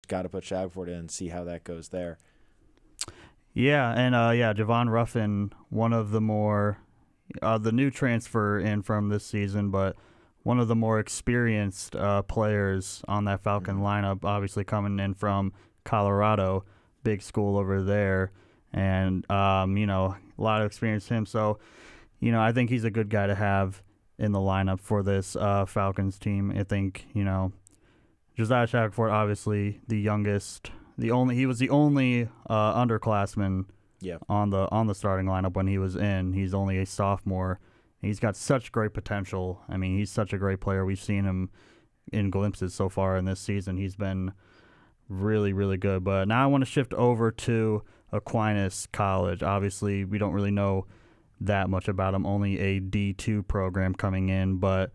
got to put Shackelford in and see how that goes there. Yeah, and Javon Ruffin, one of the more the new transfer in from this season, but one of the more experienced players on that Falcon lineup, obviously coming in from Colorado, big school over there, and a lot of experience him. So, I think he's a good guy to have in the lineup for this Falcons team. I think Josiah Shackelford, obviously the youngest, he was the only underclassman on the starting lineup when he was in. He's only a sophomore. He's got such great potential. I mean, he's such a great player. We've seen him in glimpses so far in this season. He's been really, really good. But now I want to shift over to Aquinas College. Obviously, we don't really know that much about him, only a D2 program coming in, but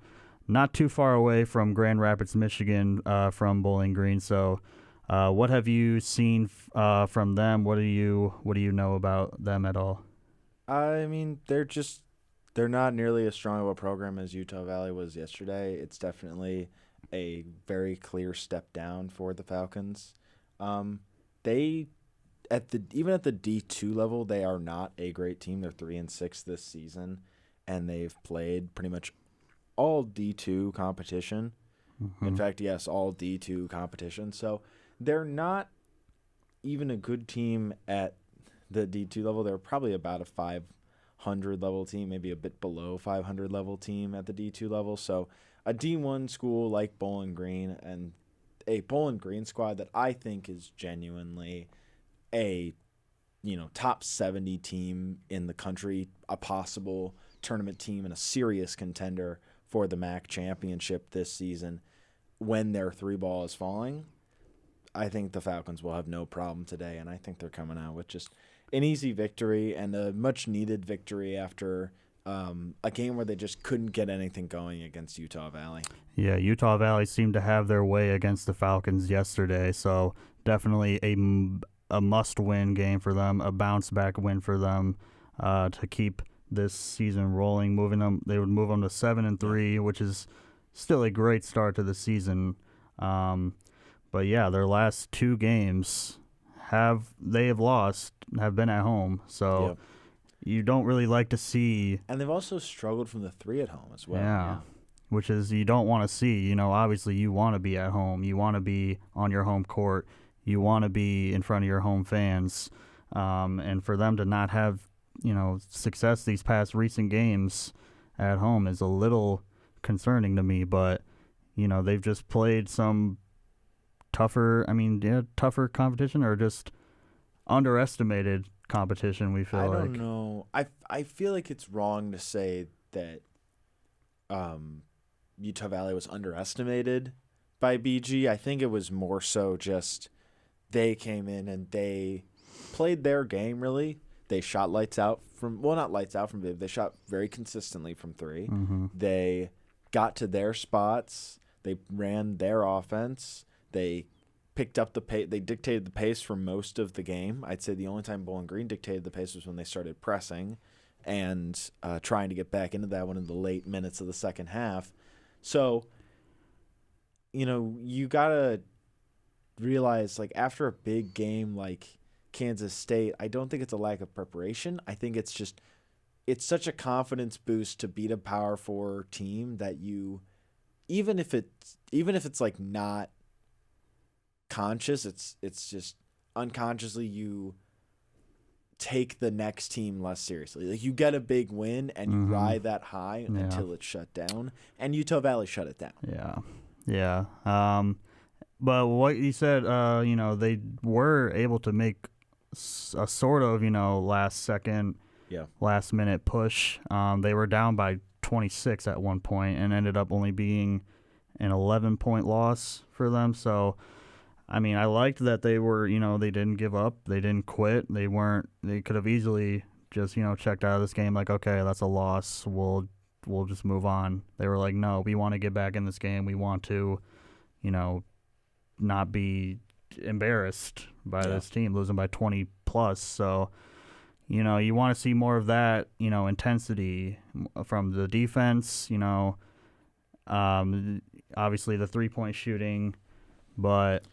not too far away from Grand Rapids, Michigan, from Bowling Green. So what have you seen from them? What do you know about them at all? I mean, they're not nearly as strong of a program as Utah Valley was yesterday. It's definitely a very clear step down for the Falcons. Even at the D2 level, they are not a great team. They're 3-6 this season, and they've played pretty much all D2 competition. Mm-hmm. In fact, yes, all D2 competition. So they're not even a good team at the D2 level. They're probably about a 500 level team, maybe a bit below 500 level team at the D2 level. So a D1 school like Bowling Green, and a Bowling Green squad that I think is genuinely a top 70 team in the country, a possible tournament team and a serious contender for the MAC championship this season. When their three ball is falling, I think the Falcons will have no problem today, and I think they're coming out with just an easy victory and a much-needed victory after a game where they just couldn't get anything going against Utah Valley. Yeah, Utah Valley seemed to have their way against the Falcons yesterday, so definitely a must-win game for them, a bounce-back win for them to keep this season rolling. They would move them to 7-3, which is still a great start to the season. But yeah, their last two games have lost, have been at home. So you don't really like to see. And they've also struggled from the three at home as well. Yeah. Which is you don't want to see. Obviously you want to be at home. You want to be on your home court. You want to be in front of your home fans. And for them to not have, success these past recent games at home is a little concerning to me. But, they've just played some tougher competition, or just underestimated competition, we feel like. I don't know. I feel like it's wrong to say that Utah Valley was underestimated by BG. I think it was more so just they came in and they played their game, really. They shot lights out from – well, not lights out from – they shot very consistently from three. Mm-hmm. They got to their spots. They ran their offense. They picked up the pace. They dictated the pace for most of the game. I'd say the only time Bowling Green dictated the pace was when they started pressing and trying to get back into that one in the late minutes of the second half. So, you got to realize, after a big game like Kansas State, I don't think it's a lack of preparation. I think it's just it's such a confidence boost to beat a Power 4 team that you – even if it's not conscious, it's just unconsciously you take the next team less seriously. You get a big win and you ride that high until it's shut down, and Utah Valley shut it down. Yeah. But what you said, they were able to make a sort of, last minute push. They were down by 26 at one point and ended up only being an 11-point loss for them. So, I mean, I liked that they were, they didn't give up. They didn't quit. They could have easily just, checked out of this game like, okay, that's a loss. We'll just move on. They were like, no, we want to get back in this game. We want to, not be embarrassed by this team losing by 20 plus. So, you want to see more of that, intensity from the defense, obviously the 3-point shooting, but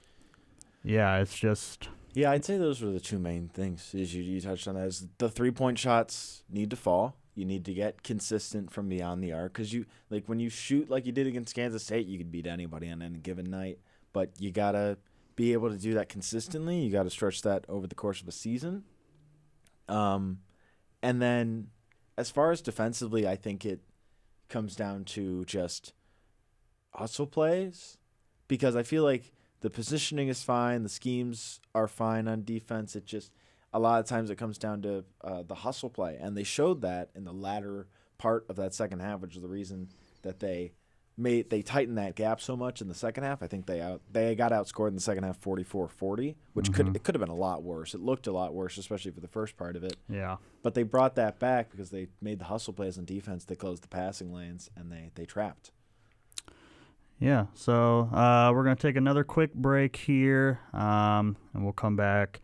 yeah, it's just. Yeah, I'd say those were the two main things. Is you touched on that. Is the 3-point shots need to fall. You need to get consistent from beyond the arc because when you shoot like you did against Kansas State, you could beat anybody on any given night. But you gotta be able to do that consistently. You got to stretch that over the course of a season. And then as far as defensively, I think it comes down to just hustle plays because I feel like the positioning is fine. The schemes are fine on defense. It just a lot of times it comes down to the hustle play. And they showed that in the latter part of that second half, which is the reason that they tightened that gap so much in the second half. I think they got outscored in the second half 44-40, which could have been a lot worse. It looked a lot worse, especially for the first part of it. Yeah. But they brought that back because they made the hustle plays on defense. They closed the passing lanes, and they trapped. Yeah, so we're going to take another quick break here, and we'll come back,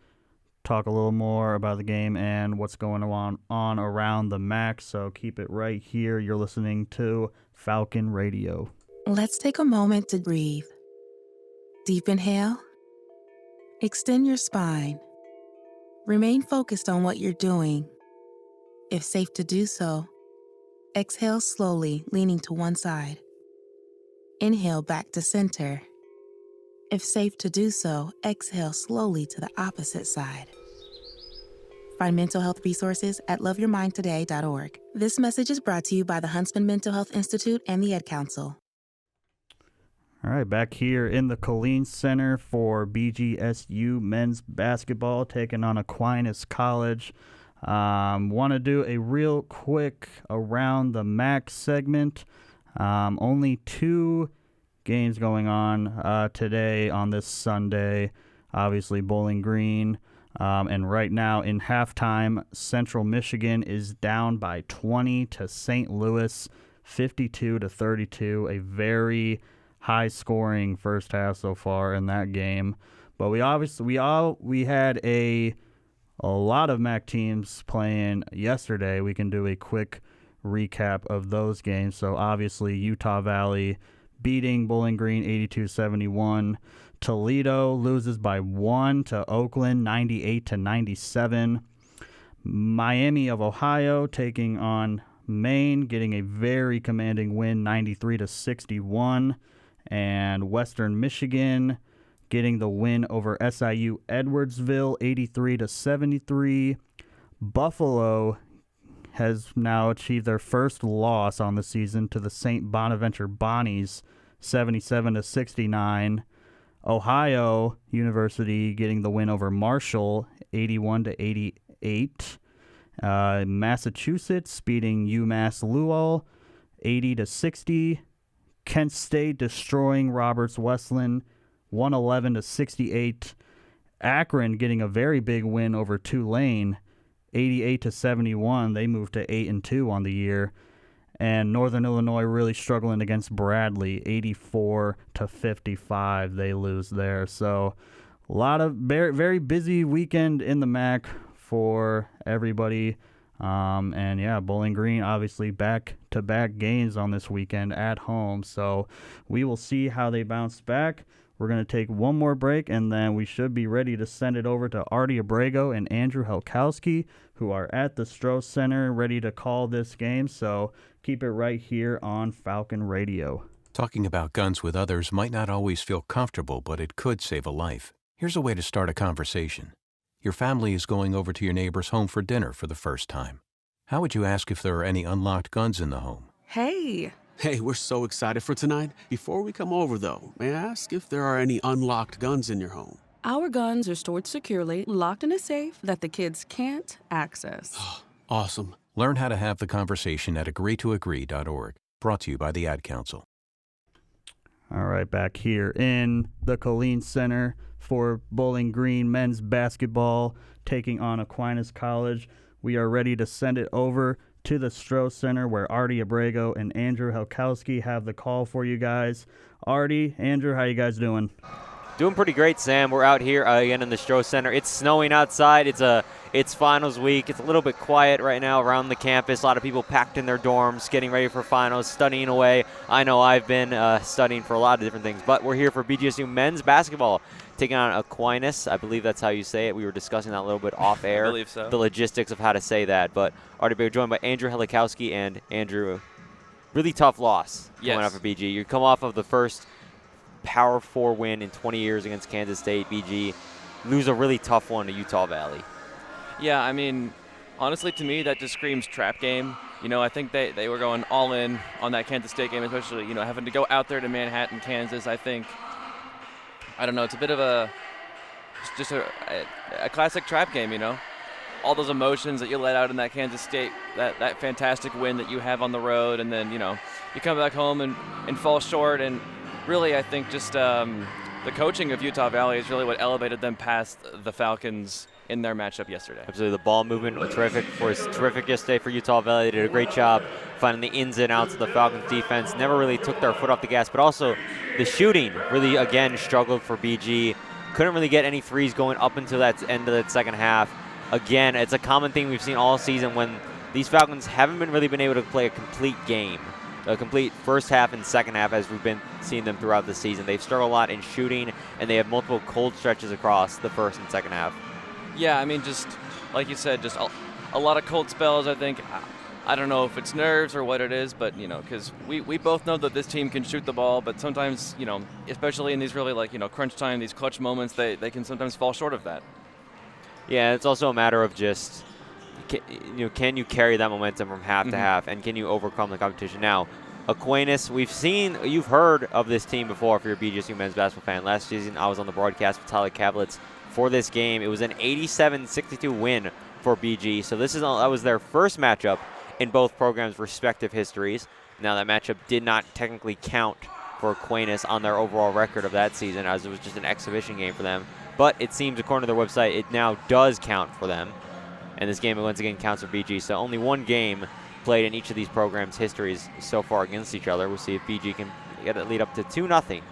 talk a little more about the game and what's going on around the MAC. So keep it right here. You're listening to Falcon Radio. Let's take a moment to breathe. Deep inhale. Extend your spine. Remain focused on what you're doing. If safe to do so, exhale slowly, leaning to one side. Inhale back to center. If safe to do so, exhale slowly to the opposite side. Find mental health resources at loveyourmindtoday.org. This message is brought to you by the Huntsman Mental Health Institute and the Ad Council. All right, back here in the Colleen Center for BGSU men's basketball, taking on Aquinas College. Want to do a real quick around the MAC segment. Only 2 games going on today on this Sunday. Obviously, Bowling Green. And right now in halftime, Central Michigan is down by 20 to St. Louis, 52-32. A very high-scoring first half so far in that game. But we had a lot of MAC teams playing yesterday. We can do a quick recap of those games. So obviously Utah Valley beating Bowling Green 82-71. Toledo loses by 1 to Oakland 98-97. Miami of Ohio taking on Maine, getting a very commanding win 93-61. And Western Michigan getting the win over SIU Edwardsville 83-73. Buffalo has now achieved their first loss on the season to the St. Bonaventure Bonnies 77-69. Ohio University getting the win over Marshall 81-88. Massachusetts beating UMass Lowell 80-60. Kent State destroying Roberts Wesleyan 111-68. Akron getting a very big win over Tulane 88-71. They moved to 8-2 on the year. And Northern Illinois really struggling against Bradley, 84-55. They lose there. So a lot of very, very busy weekend in the MAC for everybody. And yeah, Bowling Green obviously back-to-back games on this weekend at home. So we will see how they bounce back. We're going to take one more break, and then we should be ready to send it over to Artie Abrego and Andrew Helkowski, who are at the Stroh Center ready to call this game. So keep it right here on Falcon Radio. Talking about guns with others might not always feel comfortable, but it could save a life. Here's a way to start a conversation. Your family is going over to your neighbor's home for dinner for the first time. How would you ask if there are any unlocked guns in the home? Hey, Hey, we're so excited for tonight. Before we come over, though, may I ask if there are any unlocked guns in your home? our guns are stored securely, locked in a safe that the kids can't access. Awesome. Learn how to have the conversation at agreetoagree.org. Brought to you by the Ad Council. All right, back here in the Colleen Center for Bowling Green men's basketball taking on Aquinas College. We are ready to send it over to the Stroh Center where Artie Abrego and Andrew Helkowski have the call for you guys. Artie, Andrew, how you guys doing? Doing pretty great, Sam. We're out here again in the Stroh Center. It's snowing outside. It's finals week. It's a little bit quiet right now around the campus. A lot of people packed in their dorms, getting ready for finals, studying away. I know I've been studying for a lot of different things, but we're here for BGSU men's basketball, taking on Aquinas. I believe that's how you say it. We were discussing that a little bit off air. I believe so. The logistics of how to say that. But already we're joined by Andrew Helikowski. And Andrew, really tough loss coming off of BG. You come off of the first Power 4 win in 20 years against Kansas State. BG lose a really tough one to Utah Valley. Yeah, I mean, honestly, to me, that just screams trap game. You know, I think they were going all in on that Kansas State game, especially, you know, having to go out there to Manhattan, Kansas. I don't know, it's a bit of a classic trap game, you know. All those emotions that you let out in that Kansas State, that fantastic win that you have on the road, and then, you know, you come back home and fall short. And really, I think just the coaching of Utah Valley is really what elevated them past the Falcons in their matchup yesterday. Absolutely. The ball movement was terrific yesterday for Utah Valley. They did a great job finding the ins and outs of the Falcons defense. Never really took their foot off the gas, but also the shooting really, again, struggled for BG. Couldn't really get any threes going up until that end of that second half. Again, it's a common thing we've seen all season when these Falcons haven't really been able to play a complete game, a complete first half and second half as we've been seeing them throughout the season. They've struggled a lot in shooting, and they have multiple cold stretches across the first and second half. Yeah, I mean, just like you said, just a lot of cold spells, I think. I don't know if it's nerves or what it is, but, you know, because we both know that this team can shoot the ball, but sometimes, you know, especially in these really, like, you know, crunch time, these clutch moments, they can sometimes fall short of that. Yeah, it's also a matter of just, can you carry that momentum from half to half, and can you overcome the competition? Now, Aquinas, you've heard of this team before if you're a BGSU men's basketball fan. Last season, I was on the broadcast with Tyler Kavlitz for this game. It was an 87-62 win for BG. So that was their first matchup in both programs' respective histories. Now, that matchup did not technically count for Aquinas on their overall record of that season, as it was just an exhibition game for them. But it seems, according to their website, it now does count for them. And this game, once again, counts for BG. So only one game played in each of these programs' histories so far against each other. We'll see if BG can get it lead up to 2-0.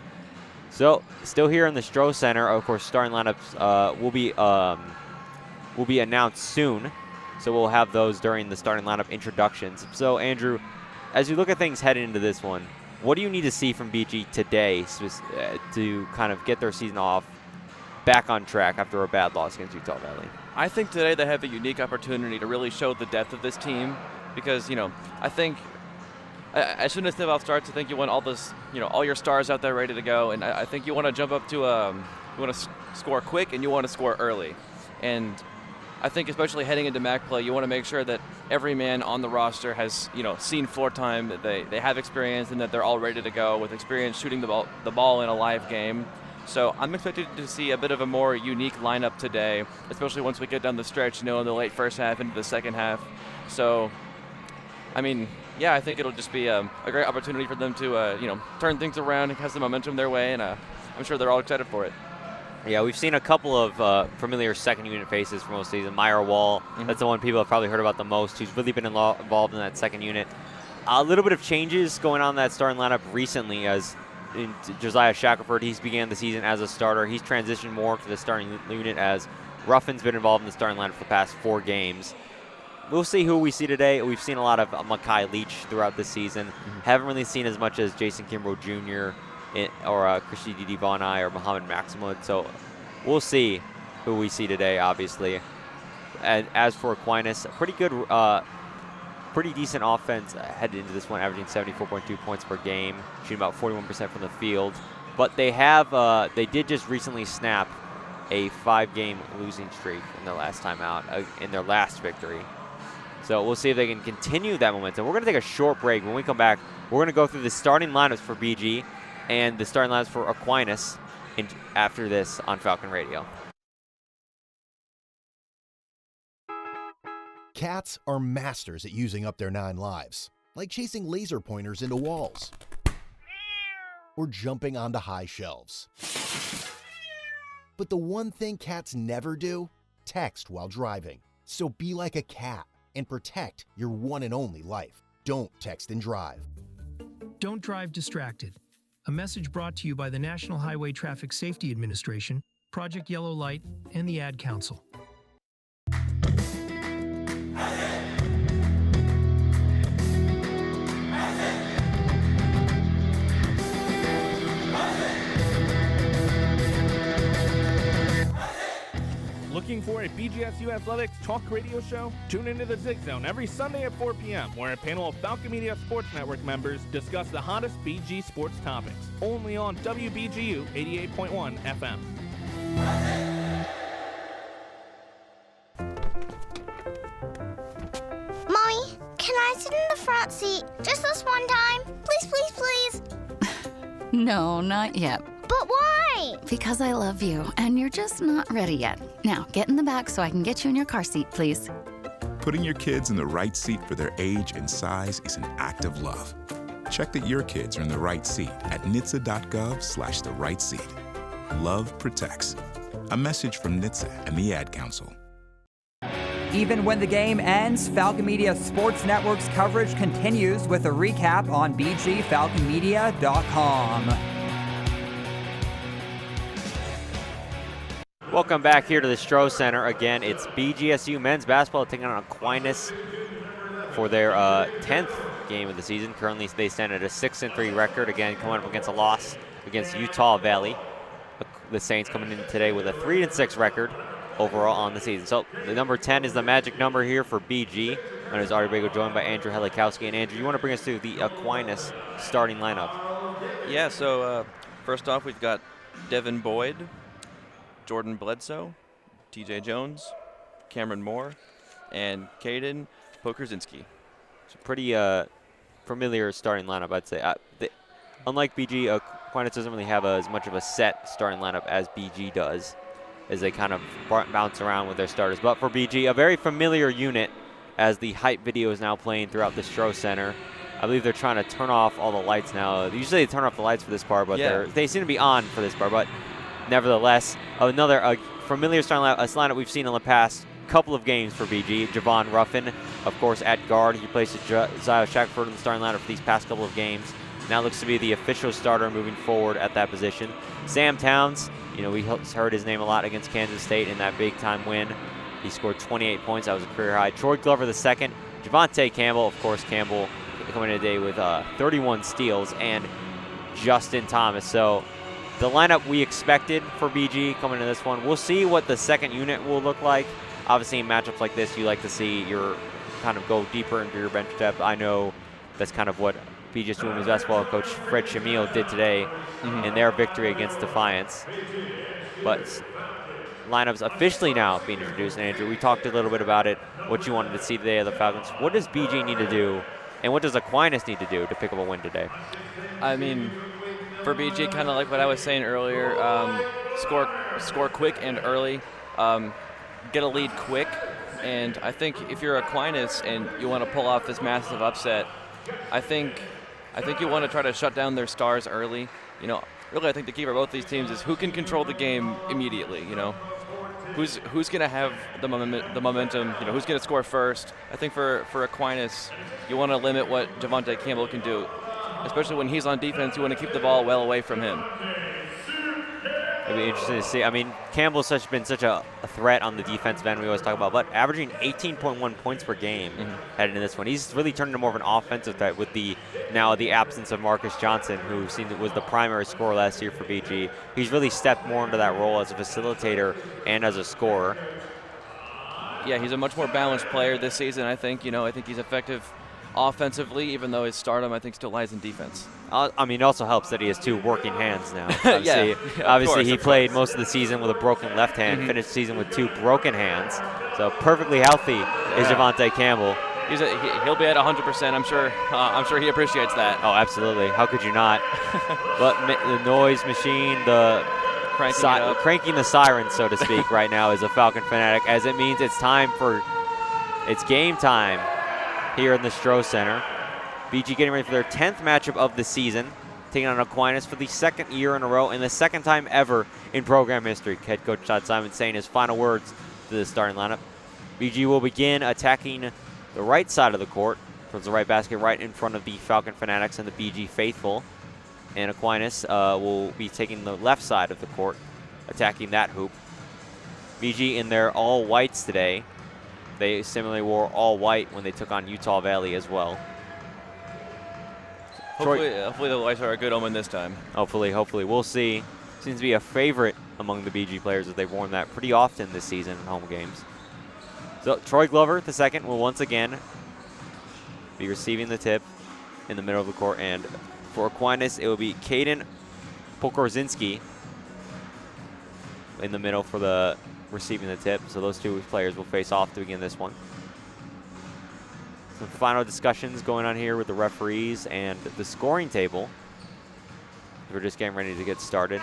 So, still here in the Stroh Center. Of course, starting lineups will be announced soon. So we'll have those during the starting lineup introductions. So, Andrew, as you look at things heading into this one, what do you need to see from BG today to kind of get their season off back on track after a bad loss against Utah Valley? I think today they have a unique opportunity to really show the depth of this team because, you know, I think as soon as the playoff starts, I think you want all this, you know, all your stars out there ready to go, and I think you want to jump up to you want to score quick and you want to score early, and I think especially heading into MAC play, you want to make sure that every man on the roster has, you know, seen floor time, that they have experience, and that they're all ready to go with experience shooting the ball in a live game. So I'm expected to see a bit of a more unique lineup today, especially once we get down the stretch, you know, in the late first half into the second half. So, I mean, yeah, I think it'll just be a great opportunity for them to, you know, turn things around and have some momentum their way, and I'm sure they're all excited for it. Yeah, we've seen a couple of familiar second unit faces for most season. Meyer Wall, that's the one people have probably heard about the most, who's really been involved in that second unit. A little bit of changes going on in that starting lineup recently, as in Josiah Shackelford, he's began the season as a starter. He's transitioned more to the starting unit as Ruffin's been involved in the starting lineup for the past 4 games. We'll see who we see today. We've seen a lot of Makai Leach throughout this season. Haven't really seen as much as Jason Kimbrough Jr. Or Christy Didi-Vonai or Muhammad Maximud. So we'll see who we see today, obviously. And as for Aquinas, pretty good, pretty decent offense headed into this one, averaging 74.2 points per game, shooting about 41% from the field. But they did just recently snap a 5-game losing streak in their last time out, in their last victory. So we'll see if they can continue that momentum. We're going to take a short break. When we come back, we're going to go through the starting lineups for BG and the starting lineups for Aquinas after this on Falcon Radio. Cats are masters at using up their 9 lives, like chasing laser pointers into walls or jumping onto high shelves. But the one thing cats never do? Text while driving. So be like a cat and protect your one and only life. Don't text and drive. Don't drive distracted. A message brought to you by the National Highway Traffic Safety Administration, Project Yellow Light, and the Ad Council. Looking for a BGSU Athletics talk radio show? Tune into the Zig Zone every Sunday at 4 p.m., where a panel of Falcon Media Sports Network members discuss the hottest BG sports topics. Only on WBGU 88.1 FM. Mommy, can I sit in the front seat just this one time? Please, please, please. No, not yet. But why? Because I love you, and you're just not ready yet. Now, get in the back so I can get you in your car seat, please. Putting your kids in the right seat for their age and size is an act of love. Check that your kids are in the right seat at NHTSA.gov/the right seat. Love protects. A message from NHTSA and the Ad Council. Even when the game ends, Falcon Media Sports Network's coverage continues with a recap on bgfalconmedia.com. Welcome back here to the Stroh Center. Again, it's BGSU men's basketball taking on Aquinas for their 10th game of the season. Currently, they stand at a 6-3 record. Again, coming up against a loss against Utah Valley. The Saints coming in today with a 3-6 record overall on the season. So the number 10 is the magic number here for BG. And is Artie Bago joined by Andrew Helikowski. And Andrew, you want to bring us through the Aquinas starting lineup? Yeah, so first off, we've got Devin Boyd, Jordan Bledsoe, TJ Jones, Cameron Moore, and Caden Pokerzinski. It's a pretty familiar starting lineup, I'd say. Unlike BG, Aquinas doesn't really have as much of a set starting lineup as BG does, as they kind of bounce around with their starters. But for BG, a very familiar unit, as the hype video is now playing throughout the Stroh Center. I believe they're trying to turn off all the lights now. Usually they turn off the lights for this part, but they seem to be on for this part. But nevertheless, another familiar starting lineup we've seen in the past couple of games for BG. Javon Ruffin, of course, at guard. He plays Josiah Shackford in the starting lineup for these past couple of games. Now looks to be the official starter moving forward at that position. Sam Towns, we heard his name a lot against Kansas State in that big-time win. He scored 28 points. That was a career high. Troy Glover the second. Javante Campbell, of course, Campbell coming in today with 31 steals, and Justin Thomas. So the lineup we expected for BG coming into this one. We'll see what the second unit will look like. Obviously, in matchups like this, you like to see your kind of go deeper into your bench depth. I know that's kind of what BGSU women's basketball coach Fred Shamil did today in their victory against Defiance. But lineups officially now being introduced. And Andrew, we talked a little bit about it, what you wanted to see today of the Falcons. What does BG need to do, and what does Aquinas need to do to pick up a win today? I mean, for BG, kind of like what I was saying earlier, score quick and early, get a lead quick. And I think if you're Aquinas and you want to pull off this massive upset, I think you want to try to shut down their stars early. Really, I think the key for both these teams is who can control the game immediately. Who's going to have the momentum. Who's going to score first. I think for Aquinas, you want to limit what Javante Campbell can do, especially when he's on defense. You want to keep the ball well away from him. It'll be interesting to see. I mean, Campbell's been such a threat on the defensive end we always talk about, but averaging 18.1 points per game heading into this one. He's really turned into more of an offensive threat with the absence of Marcus Johnson, who was the primary scorer last year for BG. He's really stepped more into that role as a facilitator and as a scorer. Yeah, he's a much more balanced player this season, I think. I think he's effective offensively, even though his stardom, I think, still lies in defense. It also helps that he has two working hands now. Obviously, he played most of the season with a broken left hand, finished the season with two broken hands. So perfectly healthy is Javante Campbell. He'll be at 100%. I'm sure he appreciates that. Oh, absolutely. How could you not? But the noise machine, cranking the siren, so to speak, right now is a Falcon fanatic, as it means it's game time here in the Stroh Center. BG getting ready for their 10th matchup of the season, taking on Aquinas for the second year in a row and the second time ever in program history. Head coach Todd Simon saying his final words to the starting lineup. BG will begin attacking the right side of the court towards the right basket, right in front of the Falcon fanatics and the BG faithful. And Aquinas will be taking the left side of the court, attacking that hoop. BG in their all whites today. They similarly wore all white when they took on Utah Valley as well. Hopefully the whites are a good omen this time. Hopefully. We'll see. Seems to be a favorite among the BG players, as they've worn that pretty often this season in home games. So Troy Glover, the second, will once again be receiving the tip in the middle of the court. And for Aquinas, it will be Caden Pokorzinski in the middle for the receiving the tip. So those two players will face off to begin this one. Some final discussions going on here with the referees and the scoring table. We're just getting ready to get started.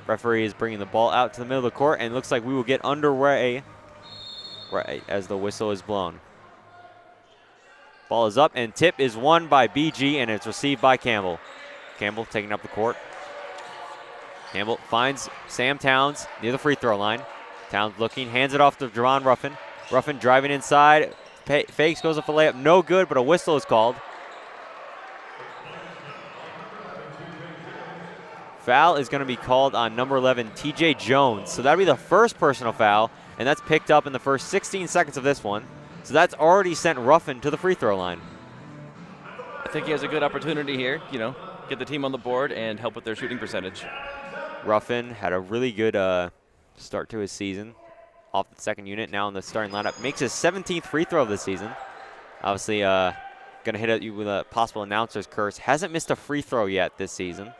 Referee is bringing the ball out to the middle of the court, and it looks like we will get underway right as the whistle is blown. Ball is up, and tip is won by BG, and it's received by Campbell. Campbell taking up the court. Campbell finds Sam Towns near the free throw line. Towns looking, hands it off to Javon Ruffin. Ruffin driving inside, fakes, goes up for layup, no good, but a whistle is called. Foul is going to be called on number 11, TJ Jones. So that'll be the first personal foul, and that's picked up in the first 16 seconds of this one. So that's already sent Ruffin to the free throw line. I think he has a good opportunity here, get the team on the board and help with their shooting percentage. Ruffin had a really good start to his season off the second unit, now in the starting lineup. Makes his 17th free throw of the season. Obviously, going to hit at you with a possible announcer's curse. Hasn't missed a free throw yet this season.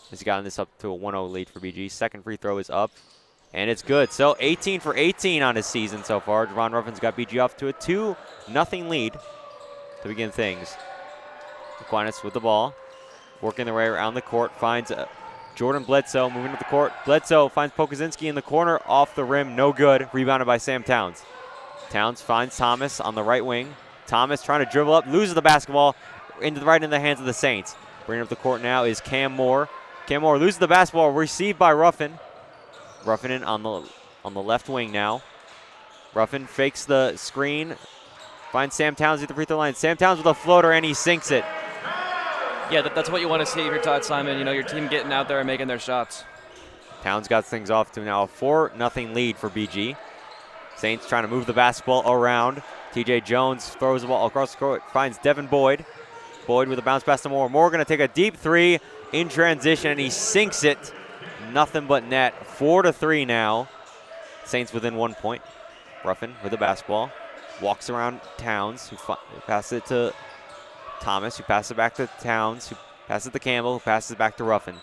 He's gotten this up to a 1-0 lead for BG. Second free throw is up, and it's good. So 18 for 18 on his season so far. Javon Ruffin's got BG off to a 2-0 lead to begin things. Aquinas with the ball, working their way around the court, finds Jordan Bledsoe moving to the court. Bledsoe finds Pokorzinski in the corner, off the rim, no good. Rebounded by Sam Towns. Towns finds Thomas on the right wing. Thomas trying to dribble up, loses the basketball into the hands of the Saints. Bringing up the court now is Cam Moore. Cam Moore loses the basketball, received by Ruffin. Ruffin in on the left wing now. Ruffin fakes the screen, finds Sam Towns at the free throw line. Sam Towns with a floater, and he sinks it. Yeah, that's what you want to see if you're Todd Simon. Your team getting out there and making their shots. Towns got things off to now a 4-0 lead for BG. Saints trying to move the basketball around. TJ Jones throws the ball across the court, finds Devin Boyd. Boyd with a bounce pass to Moore. Moore going to take a deep three in transition, and he sinks it. Nothing but net. 4-3 now. Saints within 1 point. Ruffin with the basketball. Walks around Towns, who passes it to Thomas, who passes it back to Towns, who passes it to Campbell, who passes it back to Ruffin.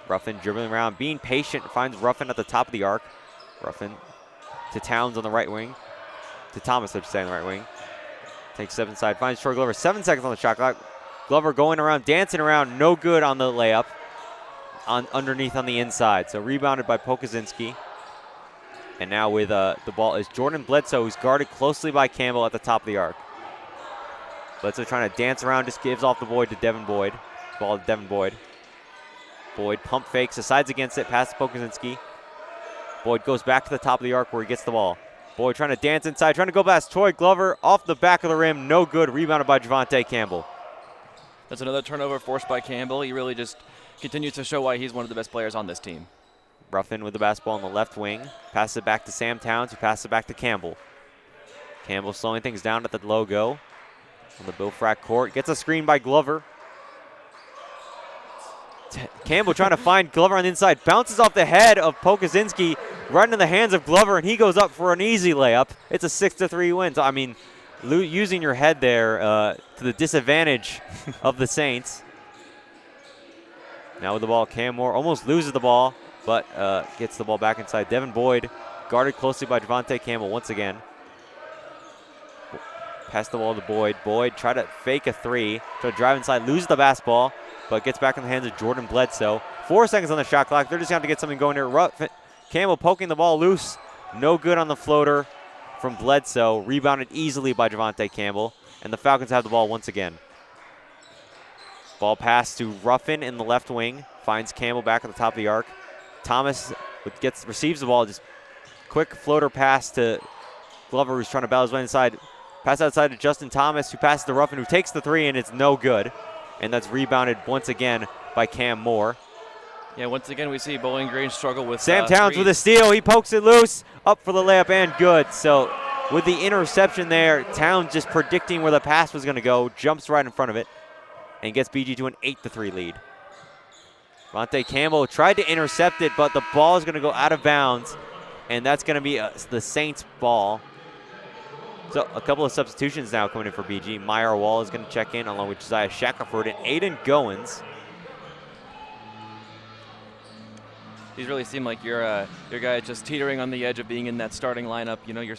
Ruffin dribbling around, being patient, finds Ruffin at the top of the arc. Ruffin to Towns on the right wing. To Thomas, I should say, on the right wing. Takes step inside, finds Troy Glover. 7 seconds on the shot clock. Glover going around, dancing around, no good on the layup. Underneath on the inside. So rebounded by Pokorzinski. And now with the ball is Jordan Bledsoe, who's guarded closely by Campbell at the top of the arc. Bledsoe trying to dance around, just gives off the void to Devin Boyd. Ball to Devin Boyd. Boyd pump fakes, decides against it, passes Pokorzinski. Boyd goes back to the top of the arc where he gets the ball. Boyd trying to dance inside, trying to go past Troy Glover, off the back of the rim, no good, rebounded by Javonte Campbell. That's another turnover forced by Campbell. He really just continues to show why he's one of the best players on this team. Ruffin with the basketball on the left wing, passes it back to Sam Towns, who passes it back to Campbell. Campbell slowing things down at the logo on the Bill Frack court, gets a screen by Glover. Campbell trying to find Glover on the inside, bounces off the head of Pokorzinski, right into the hands of Glover, and he goes up for an easy layup. It's a 6-3 win. So, I mean, using your head there to the disadvantage of the Saints. Now with the ball, Cam Moore almost loses the ball, but gets the ball back inside. Devin Boyd guarded closely by Javonte Campbell once again. Pass the ball to Boyd. Boyd tried to fake a three, try to drive inside, loses the basketball, but gets back in the hands of Jordan Bledsoe. 4 seconds on the shot clock. They're just going to have to get something going here. Campbell poking the ball loose. No good on the floater from Bledsoe. Rebounded easily by Javonte Campbell. And the Falcons have the ball once again. Ball pass to Ruffin in the left wing. Finds Campbell back at the top of the arc. Thomas receives the ball. Just quick floater pass to Glover, who's trying to battle his way inside. Pass outside to Justin Thomas, who passes to Ruffin, who takes the three, and it's no good. And that's rebounded once again by Cam Moore. Yeah, once again we see Bowling Green struggle with Sam Towns threes. with a steal. He pokes it loose, up for the layup, and good. So with the interception there, Towns just predicting where the pass was going to go, jumps right in front of it. and gets BG to an 8-3 lead. Monte Campbell tried to intercept it, but the ball is going to go out of bounds, and that's going to be the Saints' ball. So a couple of substitutions now coming in for BG. Meyer Wall is going to check in along with Josiah Shackelford and Aiden Goins. These really seem like your guy just teetering on the edge of being in that starting lineup. You know, your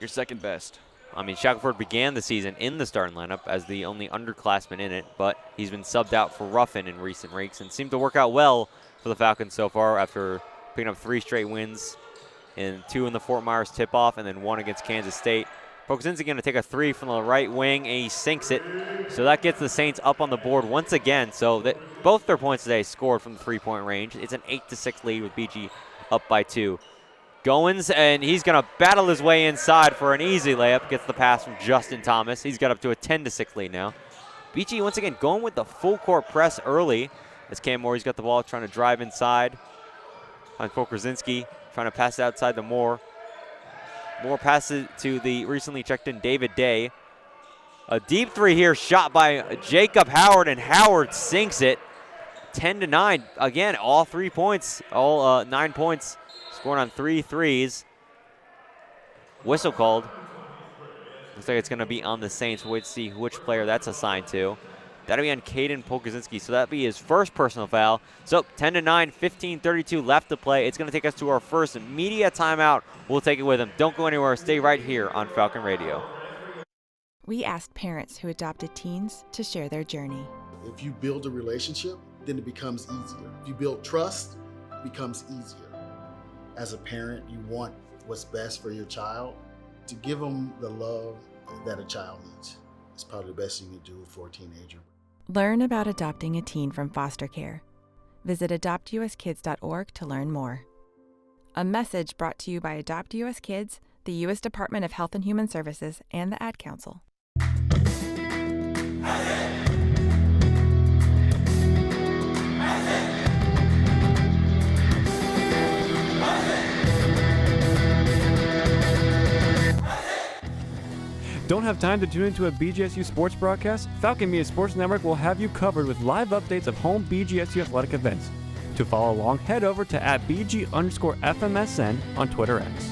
second best. I mean, Shackelford began the season in the starting lineup as the only underclassman in it, but he's been subbed out for Ruffin in recent weeks and seemed to work out well for the Falcons so far after picking up 3 straight wins, and 2 in the Fort Myers tip-off and then 1 against Kansas State. Pokuzinski going to take a 3 from the right wing, and he sinks it. So that gets the Saints up on the board once again. So that both their points today scored from the 3-point range. It's an 8-6 lead with BG up by 2. Goins, and he's going to battle his way inside for an easy layup. Gets the pass from Justin Thomas. He's got up to a 10-6 lead now. BG once again going with the full court press early as Cam Moore's got the ball trying to drive inside. Finds Pokuzinski trying to pass it outside to Moore. Moore passes to the recently checked in David Day. A deep 3 here shot by Jacob Howard, and Howard sinks it. 10-9. Again, all 3 points, all 9 points scored on 3 threes. Whistle called. Looks like it's going to be on the Saints. We'll wait to see which player that's assigned to. That'll be on Caden Pokuzinski, so that'll be his first personal foul. So 10-9, 15:32 left to play. It's going to take us to our first media timeout. We'll take it with him. Don't go anywhere. Stay right here on Falcon Radio. We asked parents who adopted teens to share their journey. If you build a relationship, then it becomes easier. If you build trust, it becomes easier. As a parent, you want what's best for your child. To give them the love that a child needs is probably the best you can do for a teenager. Learn about adopting a teen from foster care. Visit adoptuskids.org to learn more. A message brought to you by Adopt US Kids, the U.S. Department of Health and Human Services, and the Ad Council. Don't have time to tune into a BGSU sports broadcast? Falcon Media Sports Network will have you covered with live updates of home BGSU athletic events. To follow along, head over to @BG_FMSN on Twitter X.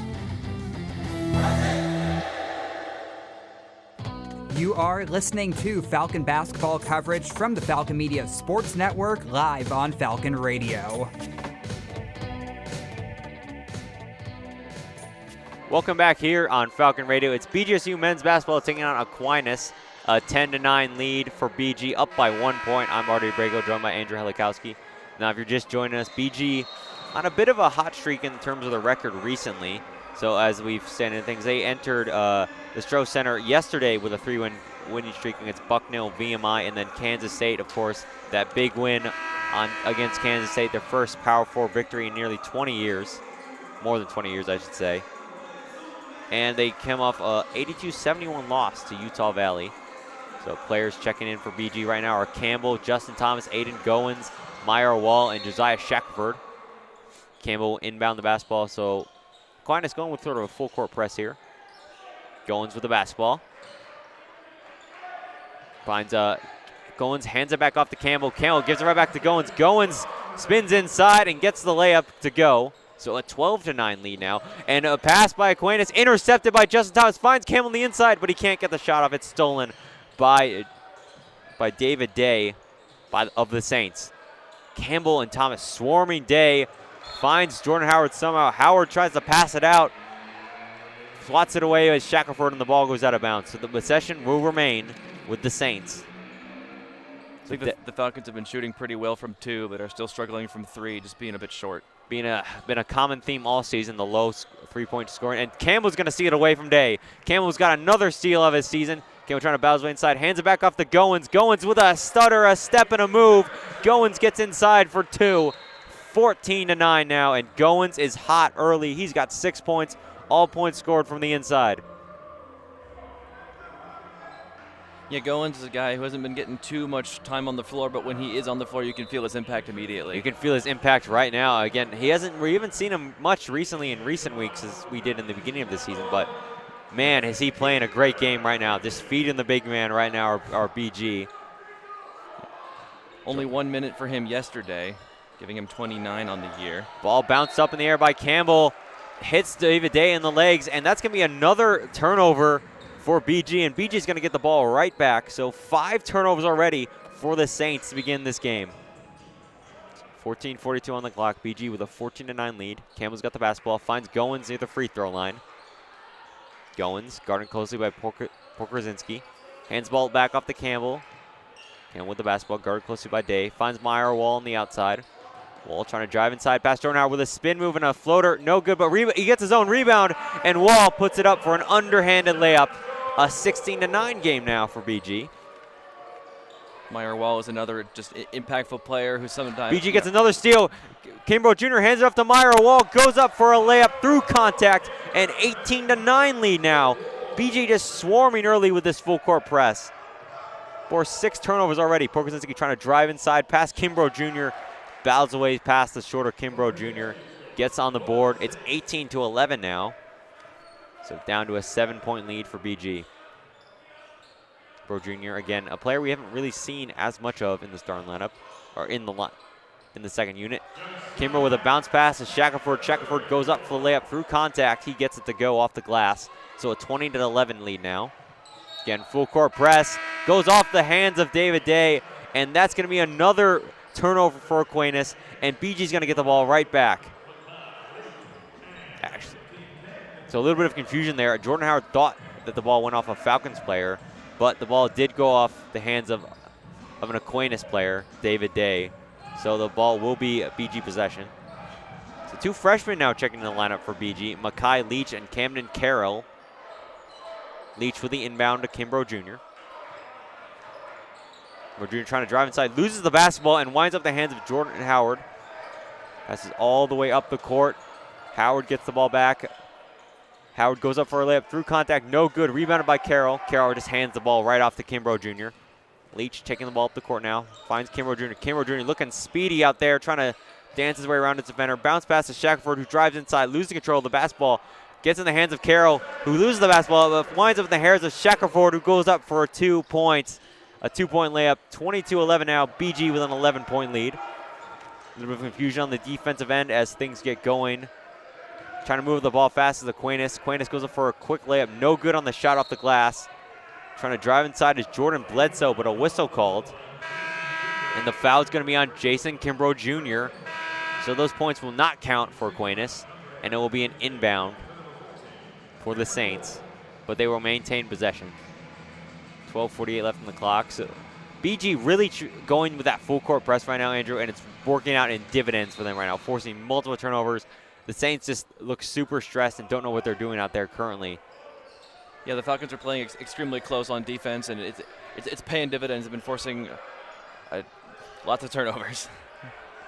You are listening to Falcon basketball coverage from the Falcon Media Sports Network live on Falcon Radio. Welcome back here on Falcon Radio. It's BGSU men's basketball taking on Aquinas. A 10-9 lead for BG, up by 1 point. I'm Artie Brago, joined by Andrew Helikowski. Now, if you're just joining us, BG on a bit of a hot streak in terms of the record recently. So as we've said in things, they entered the Stroh Center yesterday with a 3-win winning streak against Bucknell, VMI, and then Kansas State, of course, that big win against Kansas State, their first Power 4 victory in nearly 20 years. More than 20 years, I should say. And they came off a 82-71 loss to Utah Valley. So players checking in for BG right now are Campbell, Justin Thomas, Aiden Goins, Meyer Wall, and Josiah Shackelford. Campbell inbound the basketball, so Aquinas going with sort of a full court press here. Goins with the basketball. Finds Goins, hands it back off to Campbell. Campbell gives it right back to Goins. Goins spins inside and gets the layup to go. So a 12-9 lead now. And a pass by Aquinas, intercepted by Justin Thomas. Finds Campbell on the inside, but he can't get the shot off. It's stolen by David Day of the Saints. Campbell and Thomas swarming Day. Finds Jordan Howard somehow. Howard tries to pass it out. Swats it away as Shackelford, and the ball goes out of bounds. So the possession will remain with the Saints. I think the Falcons have been shooting pretty well from 2, but are still struggling from 3, just being a bit short. Been a common theme all season, the low 3-point scoring. And Campbell's going to see it away from Day. Campbell's got another steal of his season. Campbell trying to battle his way inside. Hands it back off to Goins. Goins with a stutter, a step, and a move. Goins gets inside for 2. 14-9 now, and Goins is hot early. He's got 6 points. All points scored from the inside. Yeah, Goins is a guy who hasn't been getting too much time on the floor, but when he is on the floor, you can feel his impact immediately. You can feel his impact right now. Again, we haven't seen him much recently in recent weeks as we did in the beginning of the season, but man, is he playing a great game right now. Just feeding the big man right now, our BG. Only 1 minute for him yesterday, giving him 29 on the year. Ball bounced up in the air by Campbell, hits David Day in the legs, and that's going to be another turnover for BG, and BG is going to get the ball right back. So 5 turnovers already for the Saints to begin this game. 14:42 on the clock. BG with a 14-9 lead. Campbell's got the basketball, finds Goins near the free throw line. Goins guarded closely by Porkorzinski. Hands ball back off to Campbell. Campbell with the basketball, guarded closely by Day. Finds Meyer Wall on the outside. Wall trying to drive inside past Jordan Howard with a spin move and a floater. No good, but he gets his own rebound, and Wall puts it up for an underhanded layup. A 16-9 game now for BG. Meyer Wall is another just impactful player who sometimes... BG gets another steal. Kimbrough Jr. hands it off to Meyer Wall, goes up for a layup through contact, and 18-9 lead now. BG just swarming early with this full court press. For 6 turnovers already. Porkorzinski trying to drive inside past Kimbrough Jr. Bows away past the shorter Kimbrough Jr. Gets on the board. It's 18-11 now. So down to a 7-point lead for BG. Bro Jr. again, a player we haven't really seen as much of in the starting lineup, or in the second unit. Kimbrough with a bounce pass to Shackelford. Shackelford goes up for the layup through contact. He gets it to go off the glass. So a 20-11 lead now. Again, full court press. Goes off the hands of David Day, and that's going to be another turnover for Aquinas, and BG's going to get the ball right back. Actually, so a little bit of confusion there. Jordan Howard thought that the ball went off a Falcons player, but the ball did go off the hands of an Aquinas player, David Day. So the ball will be a BG possession. So 2 freshmen now checking in the lineup for BG, Makai Leach and Camden Carroll. Leach with the inbound to Kimbrough Jr. Jr. trying to drive inside, loses the basketball and winds up the hands of Jordan Howard. Passes all the way up the court. Howard gets the ball back. Howard goes up for a layup through contact, no good. Rebounded by Carroll. Carroll just hands the ball right off to Kimbrough Jr. Leach taking the ball up the court now. Finds Kimbrough Jr. Kimbrough Jr. looking speedy out there, trying to dance his way around his defender. Bounce pass to Shackelford, who drives inside, loses control of the basketball. Gets in the hands of Carroll, who loses the basketball, but winds up in the hands of Shackelford, who goes up for 2 points. A 2-point layup. 22-11 now. BG with an 11-point lead. A little bit of confusion on the defensive end as things get going. Trying to move the ball fast as Aquinas. Aquinas goes up for a quick layup. No good on the shot off the glass. Trying to drive inside is Jordan Bledsoe, but a whistle called. And the foul's going to be on Jason Kimbrough Jr. So those points will not count for Aquinas, and it will be an inbound for the Saints, but they will maintain possession. 12:48 left on the clock. So BG really going with that full court press right now, Andrew, and it's working out in dividends for them right now, forcing multiple turnovers. The Saints just look super stressed and don't know what they're doing out there currently. Yeah, the Falcons are playing extremely close on defense, and it's paying dividends. They've been forcing lots of turnovers.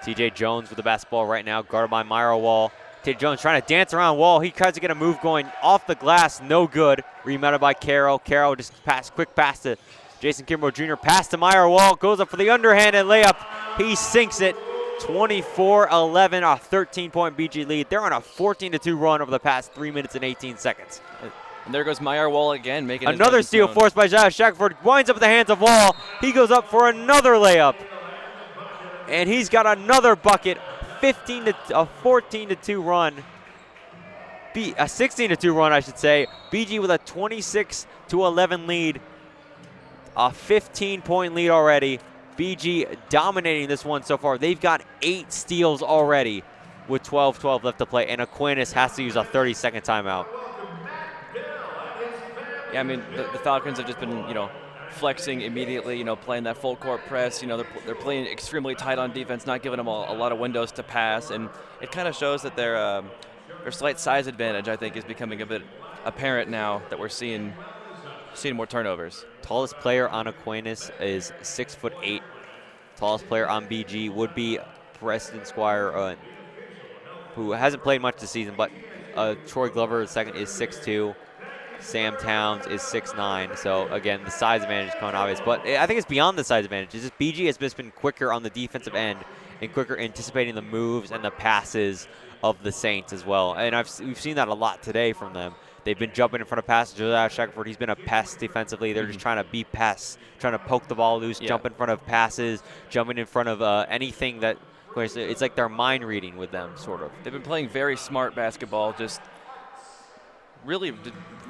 TJ Jones with the basketball right now, guarded by Myra Wall. TJ Jones trying to dance around Wall. He tries to get a move going off the glass, no good. Rebounded by Carroll. Carroll just quick pass to Jason Kimbrough Jr. Pass to Myra Wall, goes up for the underhanded layup. He sinks it. 24-11, a 13-point BG lead. They're on a 14-2 run over the past 3 minutes and 18 seconds. And there goes Meyer Wall again, making another steal forced by Shackelford. Winds up at the hands of Wall. He goes up for another layup. And he's got another bucket. A 14-2 run. A 16-2 run, I should say. BG with a 26-11 lead. A 15-point lead already. BG dominating this one so far. They've got 8 steals already with 12:12 left to play, and Aquinas has to use a 30-second timeout. Yeah, I mean, the Falcons have just been, flexing immediately, playing that full court press. They're playing extremely tight on defense, not giving them a lot of windows to pass, and it kind of shows that their slight size advantage, I think, is becoming a bit apparent now that we're seeing more turnovers. Tallest player on Aquinas is 6'8". Tallest player on BG would be Preston Squire, who hasn't played much this season, but Troy Glover, second, is 6'2". Sam Towns is 6'9". So, again, the size advantage is coming obvious. But I think it's beyond the size advantage. It's just BG has just been quicker on the defensive end and quicker anticipating the moves and the passes of the Saints as well. And we've seen that a lot today from them. They've been jumping in front of passes. Josiah Shackelford, he's been a pest defensively. They're just trying to be pests, trying to poke the ball loose, jump in front of passes, jumping in front of anything that, of course, it's like they're mind reading with them, sort of. They've been playing very smart basketball, just really,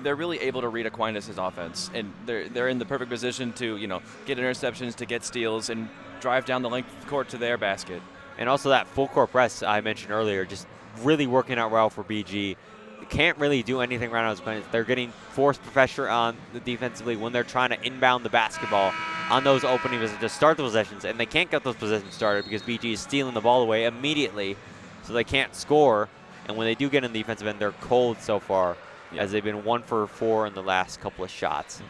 they're really able to read Aquinas' offense, and they're in the perfect position to, get interceptions, to get steals, and drive down the length of the court to their basket. And also that full court press I mentioned earlier, just really working out well for BG. They can't really do anything right now. They're getting forced pressure on the defensively when they're trying to inbound the basketball on those openings to start the possessions, and they can't get those possessions started because BG is stealing the ball away immediately, so they can't score. And when they do get in the defensive end, they're cold so far, as they've been 1 for 4 in the last couple of shots.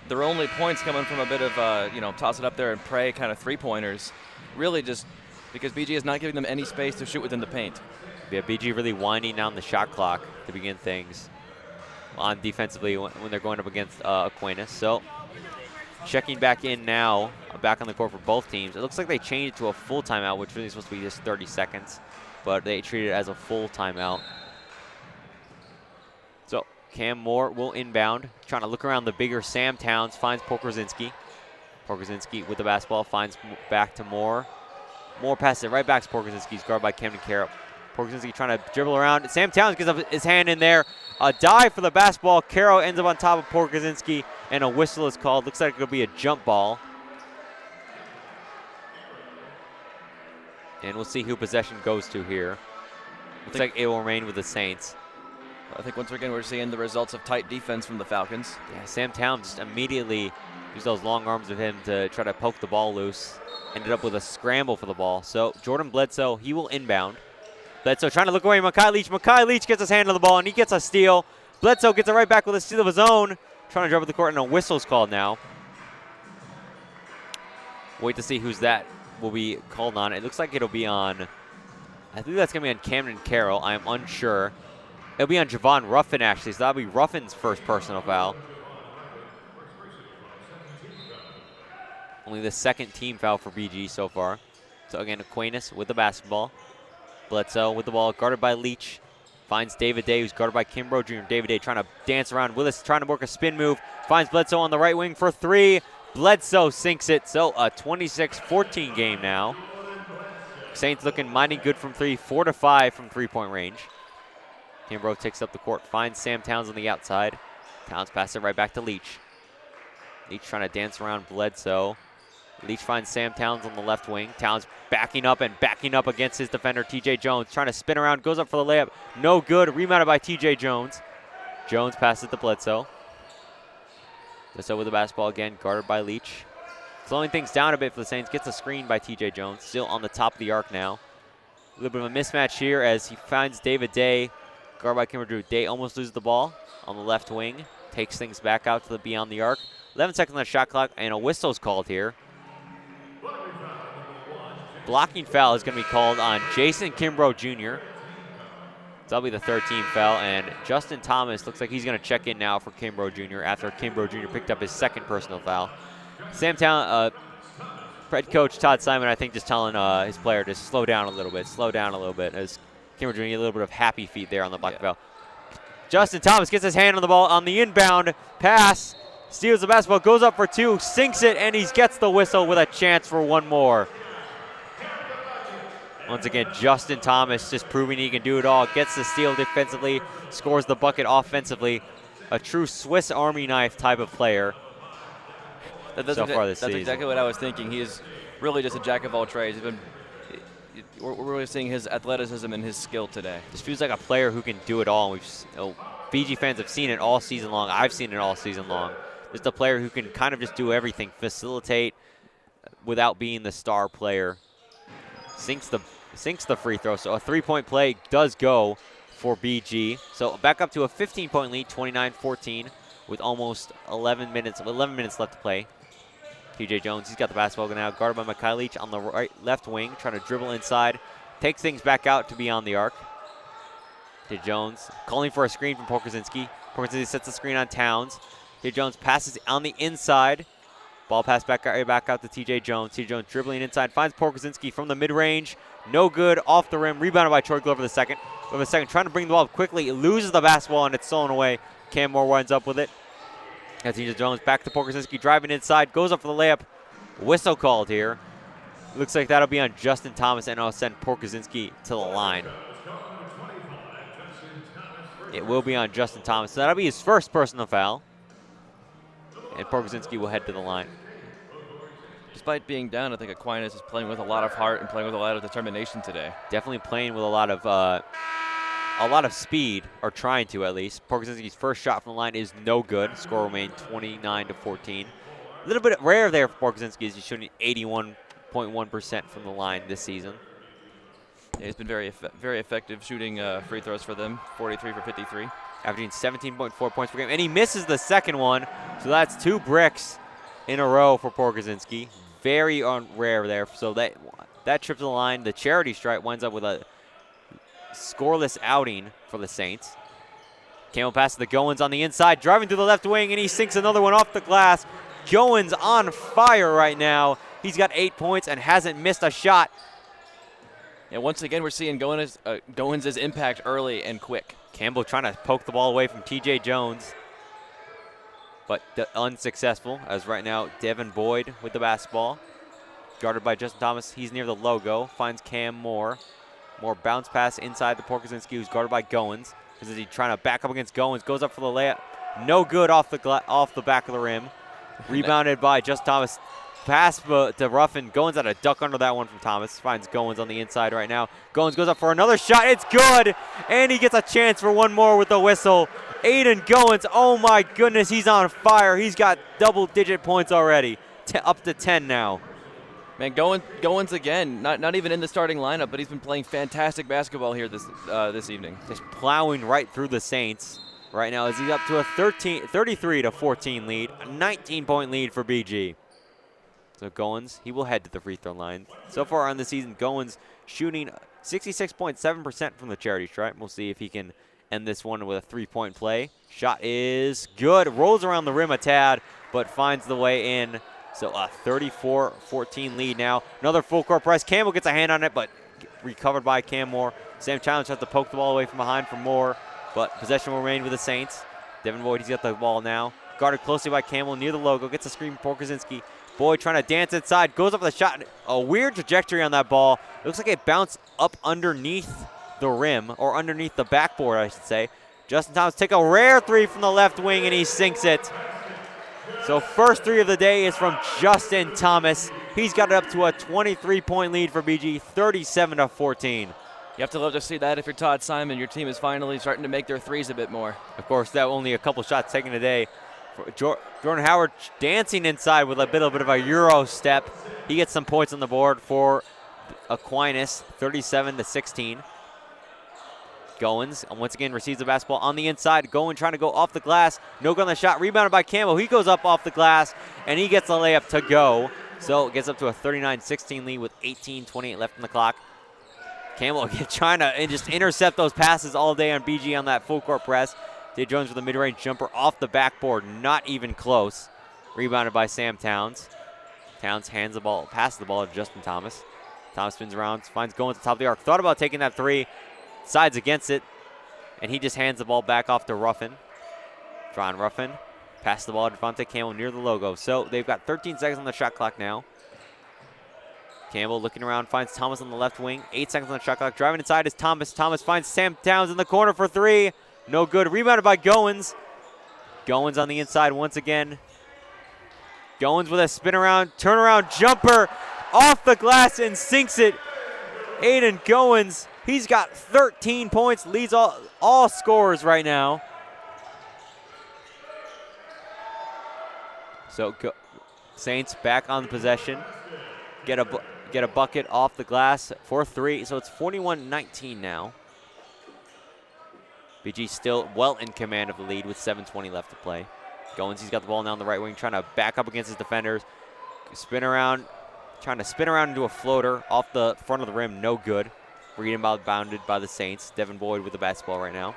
Their only points coming from a bit of, toss it up there and pray kind of three-pointers, really just because BG is not giving them any space to shoot within the paint. Yeah, BG really winding down the shot clock to begin things on defensively when they're going up against Aquinas. So checking back in now, back on the court for both teams. It looks like they changed it to a full timeout, which really is supposed to be just 30 seconds, but they treat it as a full timeout. So Cam Moore will inbound, trying to look around the bigger Sam Towns, finds Pokorzinski. Pokorzinski with the basketball, finds back to Moore. Moore passes it right back to Pokorzinski. He's guarded by Camden Carroll. Pokorzinski trying to dribble around. Sam Towns gets up his hand in there. A dive for the basketball. Carroll ends up on top of Pokorzinski, and a whistle is called. Looks like it could be a jump ball. And we'll see who possession goes to here. Looks like it will remain with the Saints. I think once again we're seeing the results of tight defense from the Falcons. Yeah, Sam Towns just immediately used those long arms of him to try to poke the ball loose. Ended up with a scramble for the ball. So Jordan Bledsoe, he will inbound. Bledsoe trying to look away. Makai Leach. Makai Leach gets his hand on the ball, and he gets a steal. Bledsoe gets it right back with a steal of his own. Trying to drive up the court, and a whistle's called now. Wait to see who's that will be called on. It looks like it'll be on, I think that's going to be on Camden Carroll. I am unsure. It'll be on Javon Ruffin, actually, so that'll be Ruffin's first personal foul. Only the second team foul for BG so far. So again, Aquinas with the basketball. Bledsoe with the ball, guarded by Leach. Finds David Day, who's guarded by Kimbrough Jr. David Day trying to dance around. Willis trying to work a spin move. Finds Bledsoe on the right wing for 3. Bledsoe sinks it. So a 26-14 game now. Saints looking mighty good from 3. 4-5 from three-point range. Kimbrough takes up the court, finds Sam Towns on the outside. Towns passes it right back to Leach. Leach trying to dance around Bledsoe. Leach finds Sam Towns on the left wing. Towns backing up against his defender, TJ Jones. Trying to spin around, goes up for the layup. No good, rebounded by TJ Jones. Jones passes to Bledsoe. Bledsoe with the basketball again, guarded by Leach. Slowing things down a bit for the Saints, gets a screen by TJ Jones. Still on the top of the arc now. A little bit of a mismatch here as he finds David Day, guarded by Kimbrough Drew. Day almost loses the ball on the left wing. Takes things back out to the beyond the arc. 11 seconds on the shot clock, and a whistle's called here. Blocking foul is going to be called on Jason Kimbrough Jr. That'll be the third team foul, and Justin Thomas looks like he's going to check in now for Kimbrough Jr. after Kimbrough Jr. picked up his second personal foul. Sam Town, head coach Todd Simon, I think, just telling his player to slow down a little bit, as Kimbrough Jr. a little bit of happy feet there on the block foul. Justin Thomas gets his hand on the ball on the inbound pass, steals the basketball, goes up for 2, sinks it, and he gets the whistle with a chance for one more. Once again, Justin Thomas just proving he can do it all. Gets the steal defensively, scores the bucket offensively. A true Swiss Army knife type of player so far this season. That's exactly what I was thinking. He is really just a jack of all trades. We're really seeing his athleticism and his skill today. Just feels like a player who can do it all. BG fans have seen it all season long. I've seen it all season long. Just a player who can kind of just do everything, facilitate without being the star player. Sinks the free throw, so a three-point play does go for BG. So back up to a 15-point lead, 29-14, with almost 11 minutes left to play. TJ Jones, he's got the basketball now, guarded by Makai Leach on the left wing, trying to dribble inside, takes things back out to beyond the arc. TJ Jones calling for a screen from Pokorzinski. Pokorzinski sets the screen on Towns. TJ Jones passes on the inside. Ball pass back out to TJ Jones. TJ Jones dribbling inside, finds Pokorzinski from the mid-range. No good, off the rim, rebounded by Troy Glover the second. of a second, trying to bring the ball up quickly. He loses the basketball, and it's stolen away. Cam Moore winds up with it. As TJ Jones back to Porkozinski, driving inside, goes up for the layup. Whistle called here. Looks like that'll be on Justin Thomas, and it'll send Porkozinski to the line. It will be on Justin Thomas, so that'll be his first personal foul. And Porkozinski will head to the line. Despite being down, I think Aquinas is playing with a lot of heart and playing with a lot of determination today. Definitely playing with a lot of speed, or trying to at least. Porkozinski's first shot from the line is no good. Score remained 29-14. A little bit rare there for Porkozinski, as he's shooting 81.1% from the line this season. Yeah, he's been very effective shooting free throws for them, 43 for 53. Averaging 17.4 points per game, and he misses the second one, so that's 2 bricks in a row for Porkozinski. Very rare there, so that trip to the line, the charity stripe winds up with a scoreless outing for the Saints. Campbell passes to Goins on the inside, driving through the left wing, and he sinks another one off the glass. Goins on fire right now. He's got 8 points and hasn't missed a shot. And once again, we're seeing Goins' impact early and quick. Campbell trying to poke the ball away from TJ Jones, but unsuccessful, as right now Devin Boyd with the basketball. Guarded by Justin Thomas. He's near the logo. Finds Cam Moore. More bounce pass inside the Porkozinski, who's guarded by Goins. Is he trying to back up against Goins? Goes up for the layup. No good off the back of the rim. Rebounded by Justin Thomas. Pass to Ruffin. Goins had a duck under that one from Thomas. Finds Goins on the inside right now. Goins goes up for another shot. It's good. And he gets a chance for one more with the whistle. Aiden Goins, oh my goodness, he's on fire. He's got double-digit points already. Up to 10 now. Man, Goins again, not even in the starting lineup, but he's been playing fantastic basketball here this evening. Just plowing right through the Saints right now as he's up to a 33-14 lead, a 19-point lead for BG. So Goins, he will head to the free throw line. So far on the season, Goins shooting 66.7% from the charity stripe. We'll see if he can end this one with a three-point play. Shot is good. Rolls around the rim a tad, but finds the way in. So a 34-14 lead now. Another full court press. Campbell gets a hand on it, but recovered by Cam Moore. Sam Challenge has to poke the ball away from behind for Moore, but possession will remain with the Saints. Devin Boyd, he's got the ball now. Guarded closely by Campbell near the logo. Gets a screen from Porkozinski. Boyd trying to dance inside. Goes up with a shot. A weird trajectory on that ball. It looks like it bounced up underneath the rim, or underneath the backboard, I should say. Justin Thomas take a rare three from the left wing, and he sinks it. So first three of the day is from Justin Thomas. He's got it up to a 23-point lead for BG, 37-14. You have to love to see that if you're Todd Simon. Your team is finally starting to make their threes a bit more. Of course, that only a couple shots taken today. Jordan Howard dancing inside with a bit of a Euro step. He gets some points on the board for Aquinas, 37-16. Goins once again receives the basketball on the inside. Goins trying to go off the glass. No good on the shot. Rebounded by Campbell. He goes up off the glass, and he gets the layup to go. So it gets up to a 39-16 lead with 18:28 left in the clock. Campbell trying to just intercept those passes all day on BG on that full court press. Jay Jones with a mid-range jumper off the backboard. Not even close. Rebounded by Sam Towns. Towns hands the ball, passes the ball to Justin Thomas. Thomas spins around, finds Goins at the top of the arc. Thought about taking that three. Sides against it, and he just hands the ball back off to Ruffin. Trying Ruffin. Pass the ball to Devontae Campbell near the logo. So they've got 13 seconds on the shot clock now. Campbell looking around, finds Thomas on the left wing. 8 seconds on the shot clock. Driving inside is Thomas. Thomas finds Sam Towns in the corner for three. No good. Rebounded by Goins. Goins on the inside once again. Goins with a spin around, turnaround jumper off the glass and sinks it. Aiden Goins. He's got 13 points, leads all scorers right now. So Saints back on the possession. Get a bucket off the glass for three. So it's 41-19 now. BG still well in command of the lead with 7:20 left to play. Goins, he's got the ball now on the right wing, trying to back up against his defenders. Spin around, trying to spin around into a floater off the front of the rim, no good. Bounded by the Saints. Devin Boyd with the basketball right now.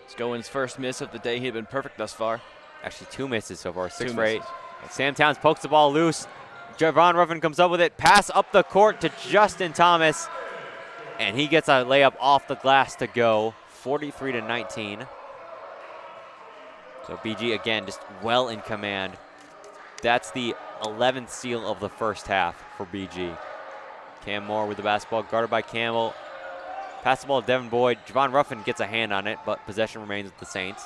It's Goins' first miss of the day. He'd been perfect thus far. Actually, 2 misses so far, 6 for 8. Sam Towns pokes the ball loose. Javon Ruffin comes up with it. Pass up the court to Justin Thomas. And he gets a layup off the glass to go, 43-19. So BG, again, just well in command. That's the 11th steal of the first half for BG. Cam Moore with the basketball, guarded by Campbell. Pass the ball to Devin Boyd. Javon Ruffin gets a hand on it, but possession remains with the Saints.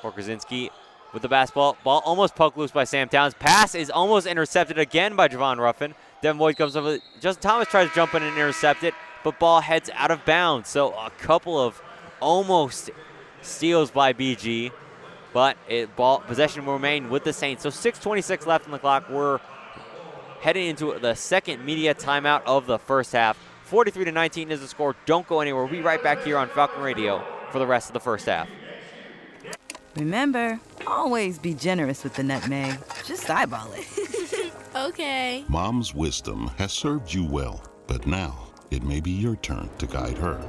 Korkazinski with the basketball. Ball almost poked loose by Sam Towns. Pass is almost intercepted again by Javon Ruffin. Devin Boyd comes over. Justin Thomas tries to jump in and intercept it, but ball heads out of bounds. So a couple of almost steals by BG, but possession will remain with the Saints. So 6:26 left on the clock. We're heading into the second media timeout of the first half. 43-19 is the score. Don't go anywhere. We'll be right back here on Falcon Radio for the rest of the first half. Remember, always be generous with the nutmeg. Just eyeball it. Okay. Mom's wisdom has served you well, but now it may be your turn to guide her.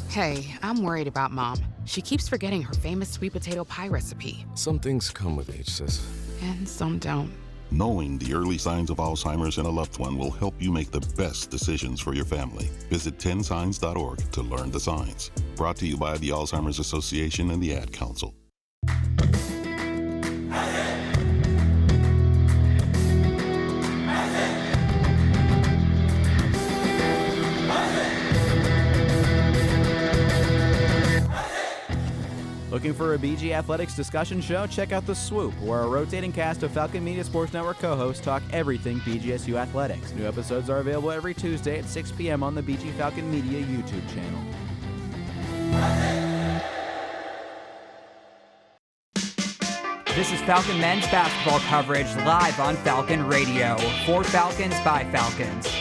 Hey, I'm worried about Mom. She keeps forgetting her famous sweet potato pie recipe. Some things come with age, sis. And some don't. Knowing the early signs of Alzheimer's in a loved one will help you make the best decisions for your family. Visit 10signs.org to learn the signs. Brought to you by the Alzheimer's Association and the Ad Council. Looking for a BG Athletics discussion show? Check out The Swoop, where a rotating cast of Falcon Media Sports Network co-hosts talk everything BGSU athletics. New episodes are available every Tuesday at 6 p.m. on the BG Falcon Media YouTube channel. This is Falcon men's basketball coverage live on Falcon Radio. For Falcons, by Falcons.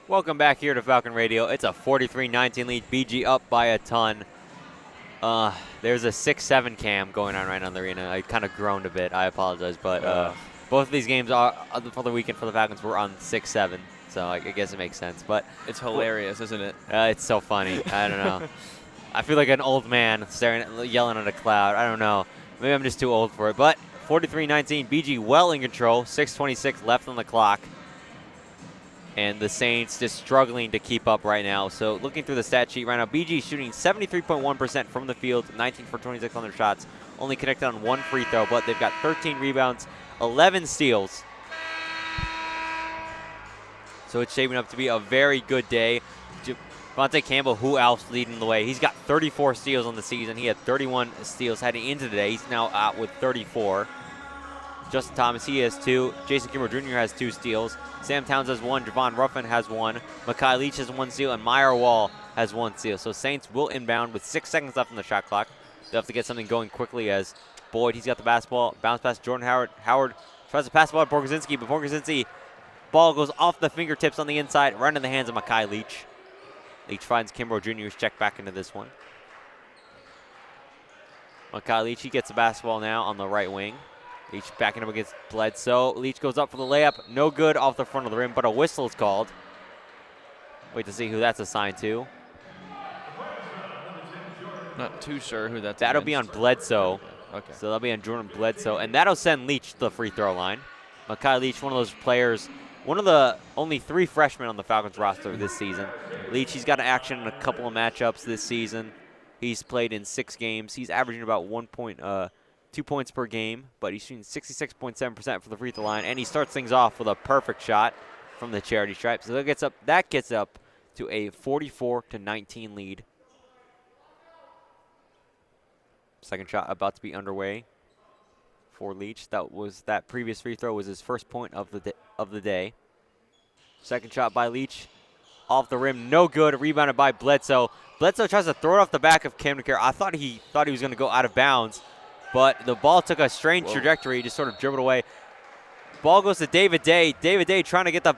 Welcome back here to Falcon Radio. It's a 43-19 lead. BG up by a ton. There's a 6-7 cam going on right now in the arena. I kind of groaned a bit. I apologize. But both of these games for the weekend for the Falcons were on 6-7. So I guess it makes sense. But it's hilarious, isn't it? It's so funny. I don't know. I feel like an old man yelling at a cloud. I don't know. Maybe I'm just too old for it. But 43-19, BG well in control. 6:26 left on the clock. And the Saints just struggling to keep up right now. So looking through the stat sheet right now, BG shooting 73.1% from the field, 19 for 26 on their shots, only connected on one free throw, but they've got 13 rebounds, 11 steals. So it's shaping up to be a very good day. Devontae Campbell, who else leading the way? He's got 34 steals on the season. He had 31 steals heading into today. He's now out with 34. Justin Thomas, he has 2. Jason Kimbrough Jr. has 2 steals. Sam Towns has 1. Javon Ruffin has 1. Makai Leach has 1 steal. And Meyer Wall has 1 steal. So Saints will inbound with 6 seconds left on the shot clock. They'll have to get something going quickly as Boyd, he's got the basketball. Bounce pass Jordan Howard. Howard tries to pass the ball to Borgozinski, but Borgozinski, ball goes off the fingertips on the inside, right in the hands of Makai Leach. Leach finds Kimbrough Jr., who's checked back into this one. Makai Leach, he gets the basketball now on the right wing. Leach backing up against Bledsoe. Leach goes up for the layup. No good off the front of the rim, but a whistle is called. Wait to see who that's assigned to. Not too sure who that's That'll be on Bledsoe. Okay. So that'll be on Jordan Bledsoe. And that'll send Leach to the free throw line. Makai Leach, one of those players, one of the only 3 freshmen on the Falcons roster this season. Leach, he's got action in a couple of matchups this season. He's played in 6 games. He's averaging about 2 points per game, but he's shooting 66.7% for the free throw line, and he starts things off with a perfect shot from the charity stripe. So that gets up to a 44-19 lead. Second shot about to be underway for Leach. That previous free throw was his first point of the day. Second shot by Leach, off the rim, no good. Rebounded by Bledsoe. Bledsoe tries to throw it off the back of Cam Nakir. I thought he was going to go out of bounds, but the ball took a strange trajectory. He just sort of dribbled away. Ball goes to David Day. David Day trying to get the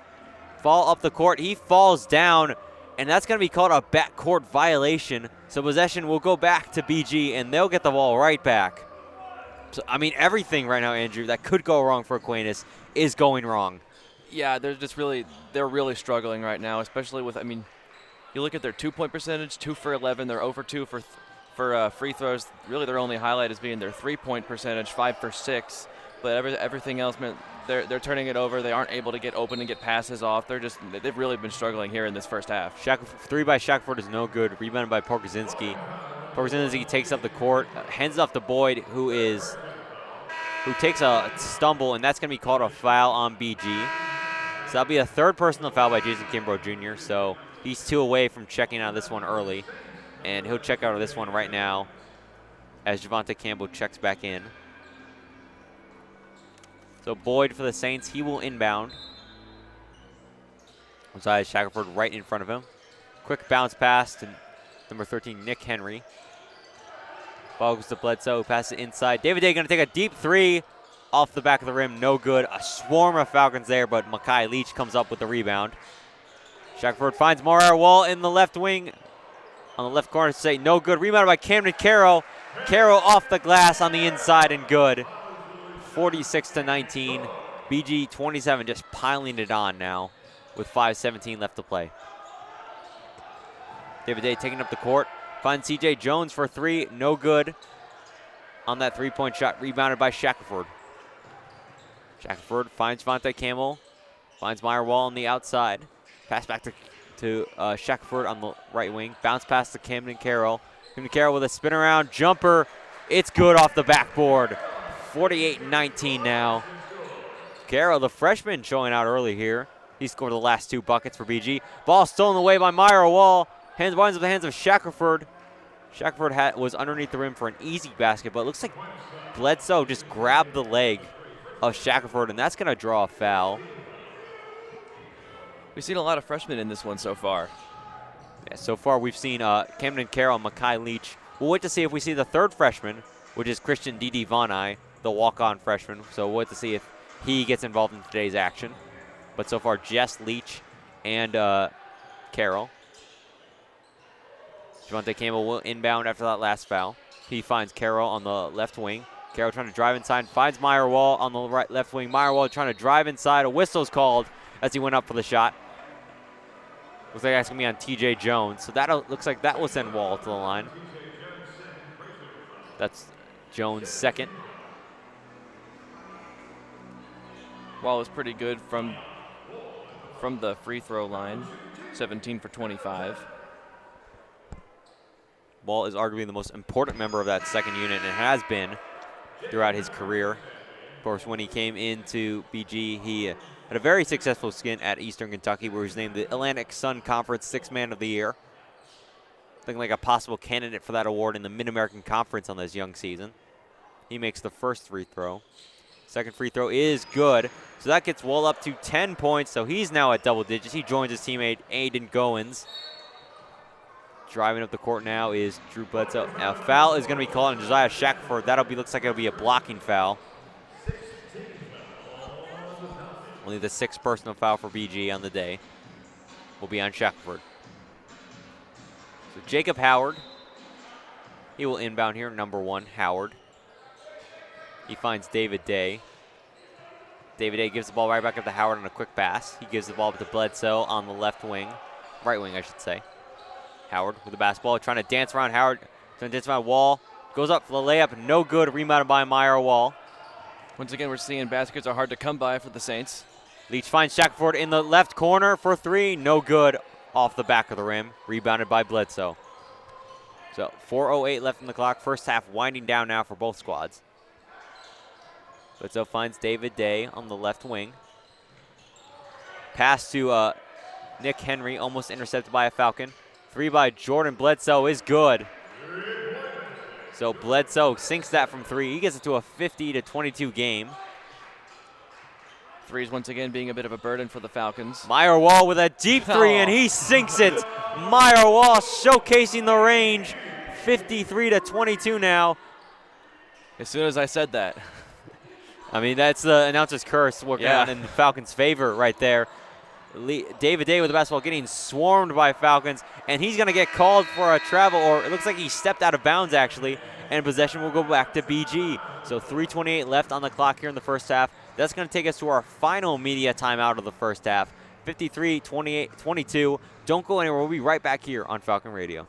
ball up the court. He falls down, and that's going to be called a backcourt violation. So possession will go back to BG, and they'll get the ball right back. So, I mean, everything right now, Andrew, that could go wrong for Aquinas is going wrong. Yeah, they're really struggling right now, especially with, you look at their 2-point percentage, 2 for 11. They're 0 for 2 for free throws. Really, their only highlight is being their 3-point percentage, 5 for 6. but everything else, man, they're turning it over. They aren't able to get open and get passes off. They've really been struggling here in this first half. Three by Shackelford is no good. Rebounded by Porkazinski. Porkazinski takes up the court, hands it off to Boyd, who takes a stumble, and that's going to be called a foul on BG. So that'll be a third personal foul by Jason Kimbrough Jr. So he's 2 away from checking out of this one early, and he'll check out of this one right now as Javante Campbell checks back in. So Boyd for the Saints, he will inbound. Josiah Shackelford right in front of him. Quick bounce pass to number 13, Nick Henry. Ball goes to Bledsoe, passes it inside. David Day going to take a deep 3 off the back of the rim, no good. A swarm of Falcons there, but Makai Leach comes up with the rebound. Shackelford finds Mario Wall in the left wing. On the left corner, say no good. Rebounded by Camden Carroll. Carroll off the glass on the inside and good. 46-19. BG 27 just piling it on now with 5:17 left to play. David Day taking up the court. Finds C.J. Jones for 3. No good on that 3-point shot. Rebounded by Shackelford. Shackelford finds Javante Campbell. Finds Meyer Wall on the outside. Pass back to Shackelford on the right wing. Bounce pass to Camden Carroll. Camden Carroll with a spin around jumper. It's good off the backboard. 48-19 now. Carroll, the freshman, showing out early here. He scored the last 2 buckets for BG. Ball stolen away by Meyer Wall. Winds up the hands of Shackelford. Shackelford was underneath the rim for an easy basket, but it looks like Bledsoe just grabbed the leg of Shackelford, and that's going to draw a foul. We've seen a lot of freshmen in this one so far. Yeah, so far we've seen Camden Carroll and Makai Leach. We'll wait to see if we see the third freshman, which is Christian Didi Von Eye, the walk-on freshman. So we'll wait to see if he gets involved in today's action. But so far, Jess Leach and Carroll. Javante Campbell will inbound after that last foul. He finds Carroll on the left wing. Carroll trying to drive inside, finds Meyer Wall on the left wing. Meyer Wall trying to drive inside. A whistle's called as he went up for the shot. Looks like that's going to be on T.J. Jones. So that looks like that will send Wall to the line. That's Jones' second. Wall was pretty good from the free throw line. 17 for 25. Wall is arguably the most important member of that second unit and has been throughout his career. Of course, when he came into BG, he had a very successful stint at Eastern Kentucky, where he was named the Atlantic Sun Conference Sixth Man of the Year. Looking like a possible candidate for that award in the Mid-American Conference on this young season. He makes the first free throw. Second free throw is good. So that gets Wall up to 10 points, so he's now at double digits. He joins his teammate Aiden Goins. Driving up the court now is Drew Bledsoe. A foul is going to be called on Josiah Shackelford. Looks like it'll be a blocking foul. Only the 6th personal foul for BG on the day will be on Shackelford. So Jacob Howard, he will inbound here, number 1, Howard. He finds David Day. David Day gives the ball right back up to Howard on a quick pass. He gives the ball to Bledsoe on the left wing, right wing, I should say. Howard with the basketball, trying to dance around Howard, trying to dance around Wall. Goes up for the layup, no good, rebounded by Meyer Wall. Once again, we're seeing baskets are hard to come by for the Saints. Leach finds Shackelford in the left corner for 3, no good, off the back of the rim, rebounded by Bledsoe. So 4:08 left in the clock, first half winding down now for both squads. Bledsoe finds David Day on the left wing. Pass to Nick Henry, almost intercepted by a Falcon. 3 by Jordan Bledsoe is good. So Bledsoe sinks that from 3. He gets it to a 50-22 game. Threes once again being a bit of a burden for the Falcons. Meyer Wall with a deep 3, and he sinks it. Meyer Wall showcasing the range. 53-22 now. As soon as I said that. I mean, that's the announcer's curse working out in the Falcons' favor right there. David Day with the basketball getting swarmed by Falcons, and he's going to get called for a travel, or it looks like he stepped out of bounds, actually, and possession will go back to BG. So 3:28 left on the clock here in the first half. That's going to take us to our final media timeout of the first half. 53-22. Don't go anywhere. We'll be right back here on Falcon Radio.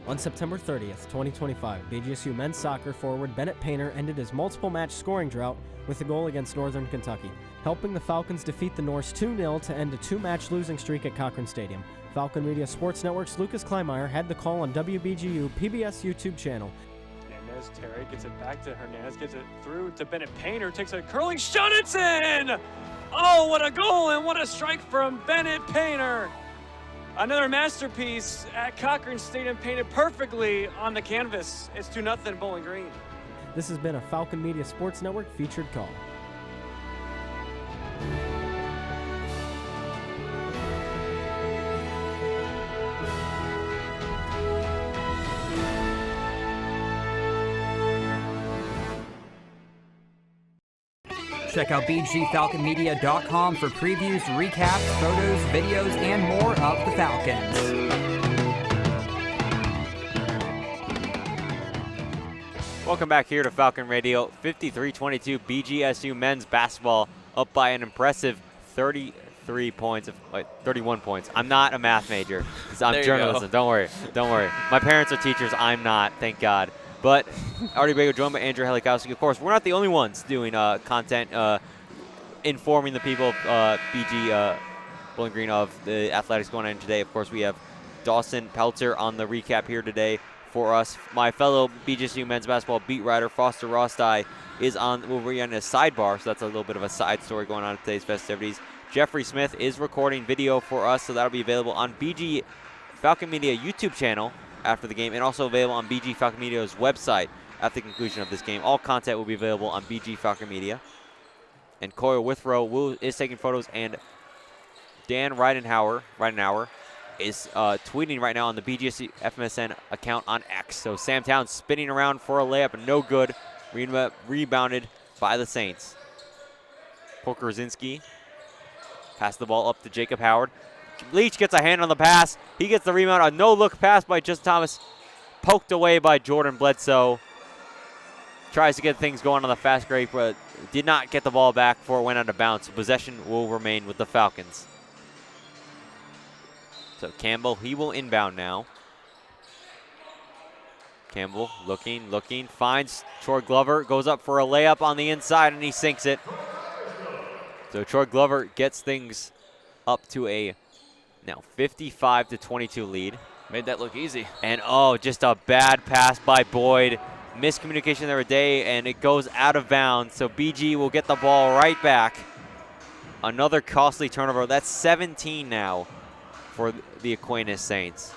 On September 30th, 2025, BGSU men's soccer forward Bennett Painter ended his multiple match scoring drought with a goal against Northern Kentucky, helping the Falcons defeat the Norse 2-0 to end a 2-match losing streak at Cochran Stadium. Falcon Media Sports Network's Lucas Kleinmeyer had the call on WBGU PBS YouTube channel. Hernandez, Terry gets it back to Hernandez, gets it through to Bennett Painter, takes a curling shot, it's in! Oh, what a goal and what a strike from Bennett Painter! Another masterpiece at Cochran Stadium, painted perfectly on the canvas. It's 2-0 Bowling Green. This has been a Falcon Media Sports Network featured call. Check out bgfalconmedia.com for previews, recaps, photos, videos, and more of the Falcons. Welcome back here to Falcon Radio. 53-22 BGSU men's basketball up by an impressive 31 points. I'm not a math major. I'm journalism. Don't worry. My parents are teachers. I'm not, thank God. But Artie Bago joined by Andrew Helikowski. Of course, we're not the only ones doing content informing the people of BG Bowling Green of the athletics going on today. Of course, we have Dawson Peltzer on the recap here today for us. My fellow BGSU men's basketball beat writer, Foster Rostai, is on a sidebar, so that's a little bit of a side story going on at today's festivities. Jeffrey Smith is recording video for us, so that'll be available on BG Falcon Media YouTube channel after the game, and also available on BG Falcon Media's website at the conclusion of this game. All content will be available on BG Falcon Media. And Coyle Withrow is taking photos, and Dan Reidenauer is tweeting right now on the BGS FMSN account on X. So Sam Towns spinning around for a layup, no good. Rebounded by the Saints. Pokorzinski passed the ball up to Jacob Howard. Leach gets a hand on the pass. He gets the rebound. A no-look pass by Justin Thomas. Poked away by Jordan Bledsoe. Tries to get things going on the fast break, but did not get the ball back before it went out of bounds. Possession will remain with the Falcons. So Campbell, he will inbound now. Campbell looking, finds Troy Glover, goes up for a layup on the inside, and he sinks it. So Troy Glover gets things up to a now 55-22 lead. Made that look easy. And just a bad pass by Boyd. Miscommunication there today, and it goes out of bounds. So BG will get the ball right back. Another costly turnover. That's 17 now for the Aquinas Saints.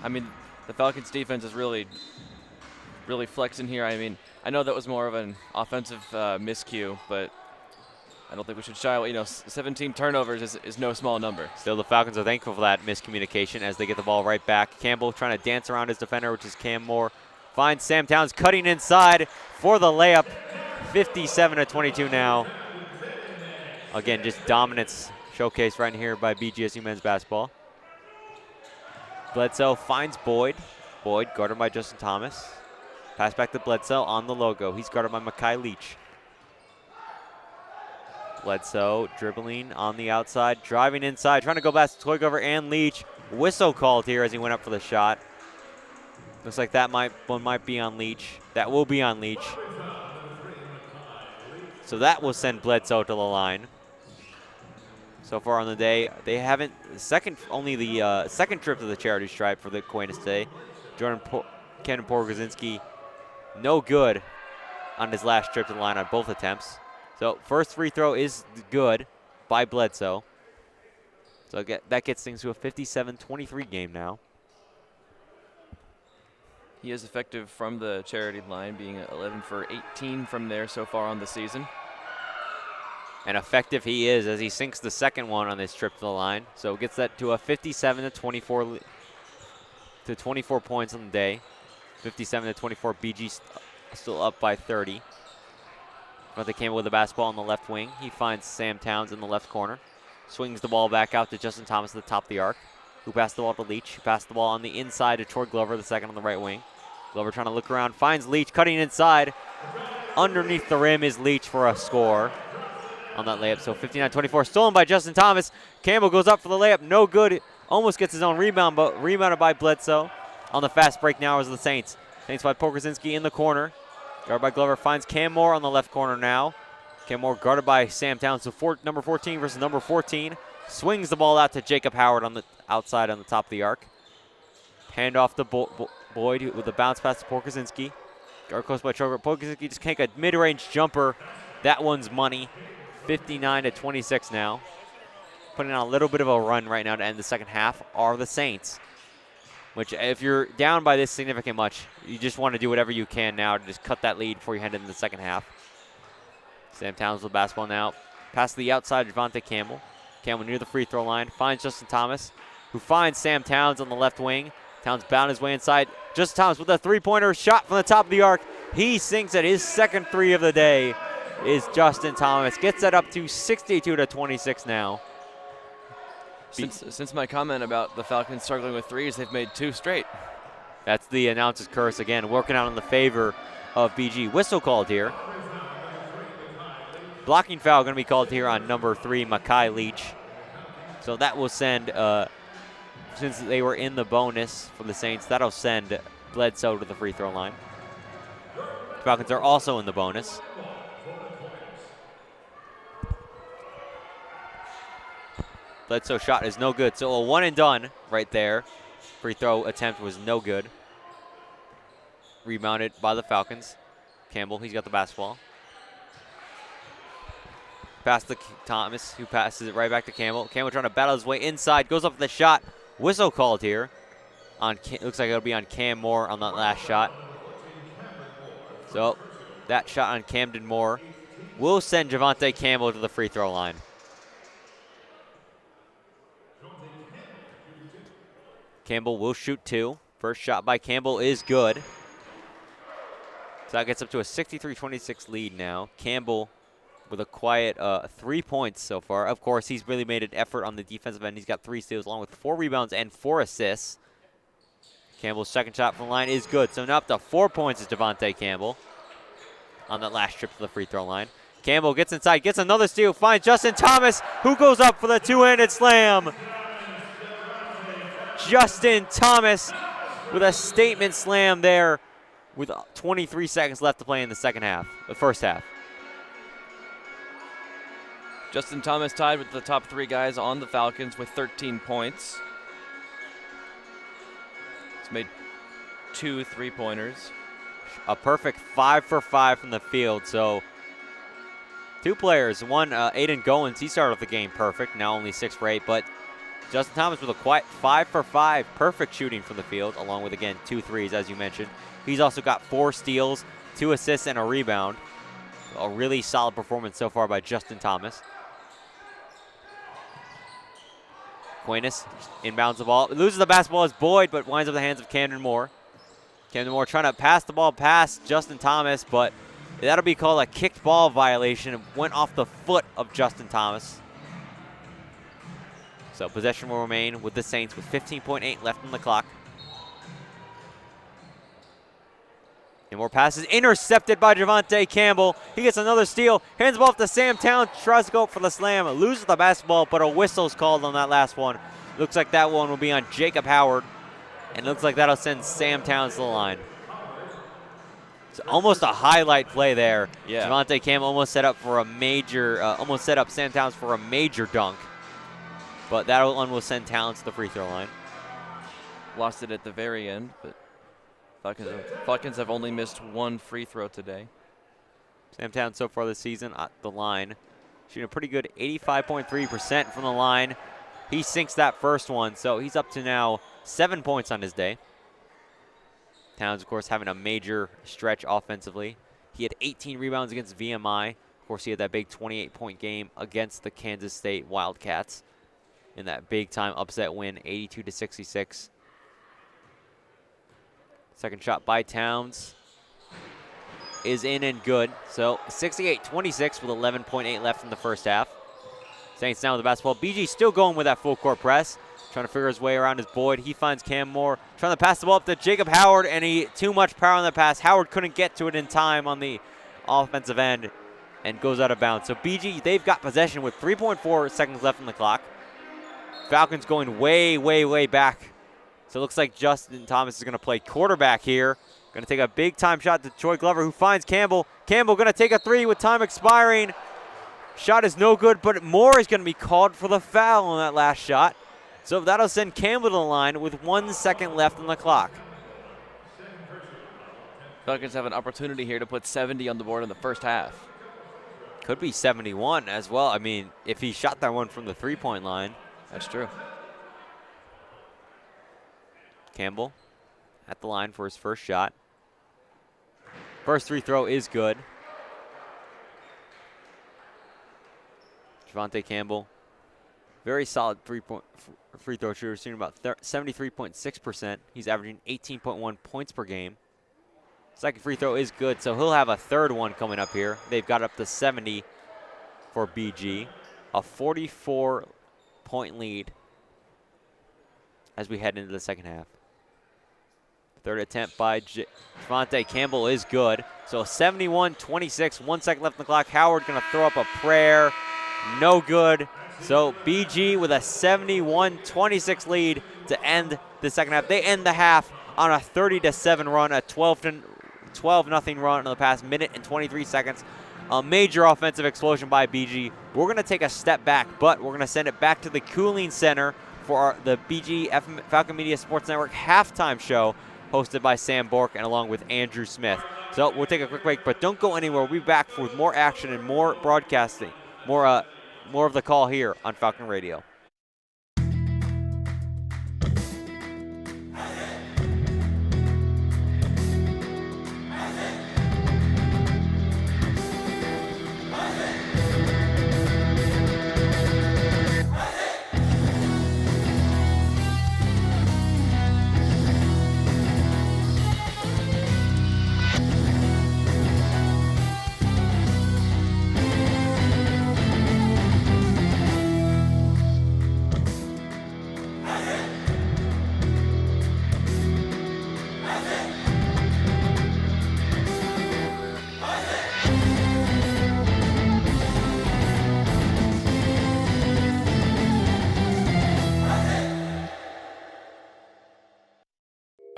I mean, the Falcons defense is really flexing here. I mean, I know that was more of an offensive miscue, but I don't think we should shy away. 17 turnovers is no small number. Still, the Falcons are thankful for that miscommunication as they get the ball right back. Campbell trying to dance around his defender, which is Cam Moore. Finds Sam Towns cutting inside for the layup. 57-22 now. Again, just dominance showcased right here by BGSU men's basketball. Bledsoe finds Boyd. Boyd guarded by Justin Thomas. Pass back to Bledsoe on the logo. He's guarded by Makai Leach. Bledsoe dribbling on the outside, driving inside, trying to go past Troy and Leach. Whistle called here as he went up for the shot. Looks like that one might be on Leach. That will be on Leach. So that will send Bledsoe to the line. So far on the day, they haven't only the second trip to the charity stripe for the Aquinas today. Kenan Pokorzinski, no good on his last trip to the line on both attempts. So first free throw is good by Bledsoe. So that gets things to a 57-23 game now. He is effective from the charity line, being 11 for 18 from there so far on the season. And effective he is as he sinks the second one on this trip to the line. So gets that to a 57-24 to 24 points on the day. 57-24, BG still up by 30. But they came with the basketball on the left wing. He finds Sam Towns in the left corner. Swings the ball back out to Justin Thomas at the top of the arc, who passed the ball to Leach. Who passed the ball on the inside to Troy Glover, the second on the right wing. Glover trying to look around, finds Leach, cutting inside. Underneath the rim is Leach for a score on that layup. So 59-24, stolen by Justin Thomas. Campbell goes up for the layup, no good. Almost gets his own rebound, but rebounded by Bledsoe. On the fast break now is the Saints. Saints by Pokorzinski in the corner. Guarded by Glover, finds Cam Moore on the left corner now. Cam Moore guarded by Sam Towns, so number 14 versus number 14. Swings the ball out to Jacob Howard on the outside on the top of the arc. Hand off to Boyd with a bounce pass to Pokorzinski. Guard close by Troger. Pokorzinski just can't get a mid-range jumper. That one's money. 59-26 now. Putting on a little bit of a run right now to end the second half are the Saints. Which, if you're down by this significant much, you just want to do whatever you can now to just cut that lead before you head into the second half. Sam Towns with the basketball now. Pass to the outside, Javante Campbell. Campbell near the free throw line. Finds Justin Thomas, who finds Sam Towns on the left wing. Towns bound his way inside. Justin Thomas with a three-pointer shot from the top of the arc. He sinks at his second three of the day is Justin Thomas. Gets that up to 62-26 now. Since my comment about the Falcons struggling with threes, they've made 2 straight. That's the announcer's curse again, working out in the favor of BG. Whistle called here. Blocking foul going to be called here on number 3, Makai Leach. So that will send, since they were in the bonus for the Saints, that'll send Bledsoe to the free throw line. The Falcons are also in the bonus. Bledsoe shot is no good, so a one and done right there. Free throw attempt was no good. Rebounded by the Falcons. Campbell, he's got the basketball. Pass to Thomas, who passes it right back to Campbell. Campbell trying to battle his way inside, goes up for the shot. Whistle called here. Looks like it'll be on Cam Moore on that last shot. So that shot on Camden Moore will send Javante Campbell to the free throw line. Campbell will shoot 2. First shot by Campbell is good. So that gets up to a 63-26 lead now. Campbell with a quiet 3 points so far. Of course, he's really made an effort on the defensive end. He's got 3 steals along with 4 rebounds and 4 assists. Campbell's second shot from the line is good. So now up to 4 points is Javante Campbell on that last trip to the free throw line. Campbell gets inside, gets another steal, finds Justin Thomas, who goes up for the two-handed slam. Justin Thomas with a statement slam there with 23 seconds left to play in the first half. Justin Thomas tied with the top 3 guys on the Falcons with 13 points. He's made 2 3-pointers. A perfect 5 for 5 from the field. So 2 players, one Aiden Goins, he started off the game perfect, now only 6 for 8, but Justin Thomas with a quiet 5 for 5, perfect shooting from the field, along with, again, 2 threes, as you mentioned. He's also got 4 steals, 2 assists, and a rebound. A really solid performance so far by Justin Thomas. Aquinas inbounds the ball, loses the basketball as Boyd, but winds up in the hands of Camden Moore. Camden Moore trying to pass the ball past Justin Thomas, but that'll be called a kicked ball violation. It went off the foot of Justin Thomas. So possession will remain with the Saints with 15.8 left on the clock. And more passes intercepted by Javante Campbell. He gets another steal, hands the ball off to Sam Towns, tries to go up for the slam, loses the basketball, but a whistle's called on that last one. Looks like that one will be on Jacob Howard, and looks like that'll send Sam Towns to the line. It's almost a highlight play there. Yeah. Javante Campbell almost set up Sam Towns for a major dunk. But that one will send Towns to the free throw line. Lost it at the very end, but Falcons have only missed 1 free throw today. Sam Towns so far this season at the line, shooting a pretty good 85.3% from the line. He sinks that first one, so he's up to now 7 points on his day. Towns, of course, having a major stretch offensively. He had 18 rebounds against VMI. Of course, he had that big 28-point game against the Kansas State Wildcats in that big-time upset win, 82-66. Second shot by Towns is in and good. So 68-26 with 11.8 left in the first half. Saints down with the basketball. BG still going with that full court press. Trying to figure his way around his Boyd. He finds Cam Moore. Trying to pass the ball up to Jacob Howard, and too much power on the pass. Howard couldn't get to it in time on the offensive end and goes out of bounds. So BG, they've got possession with 3.4 seconds left on the clock. Falcons going way, way, way back. So it looks like Justin Thomas is going to play quarterback here. Going to take a big-time shot to Troy Glover, who finds Campbell. Campbell going to take a three with time expiring. Shot is no good, but Moore is going to be called for the foul on that last shot. So that'll send Campbell to the line with 1 second left on the clock. Falcons have an opportunity here to put 70 on the board in the first half. Could be 71 as well. I mean, if he shot that one from the three-point line. That's true. Campbell at the line for his first shot. First free throw is good. Javante Campbell, very solid free throw shooter, shooting about 73.6%. He's averaging 18.1 points per game. Second free throw is good, so he'll have a third one coming up here. They've got up to 70 for BG. A 44-point lead as we head into the second half. Third attempt by Javante Campbell is good. So 71-26, 1 second left on the clock. Howard going to throw up a prayer. No good. So BG with a 71-26 lead to end the second half. They end the half on a 30-7 run, a 12-0 run in the past minute and 23 seconds. A major offensive explosion by BG. We're going to take a step back, but we're going to send it back to the Cooling Center for the BG Falcon Media Sports Network halftime show, hosted by Sam Bork and along with Andrew Smith. So we'll take a quick break, but don't go anywhere. We'll be back with more action and more broadcasting, more of the call here on Falcon Radio.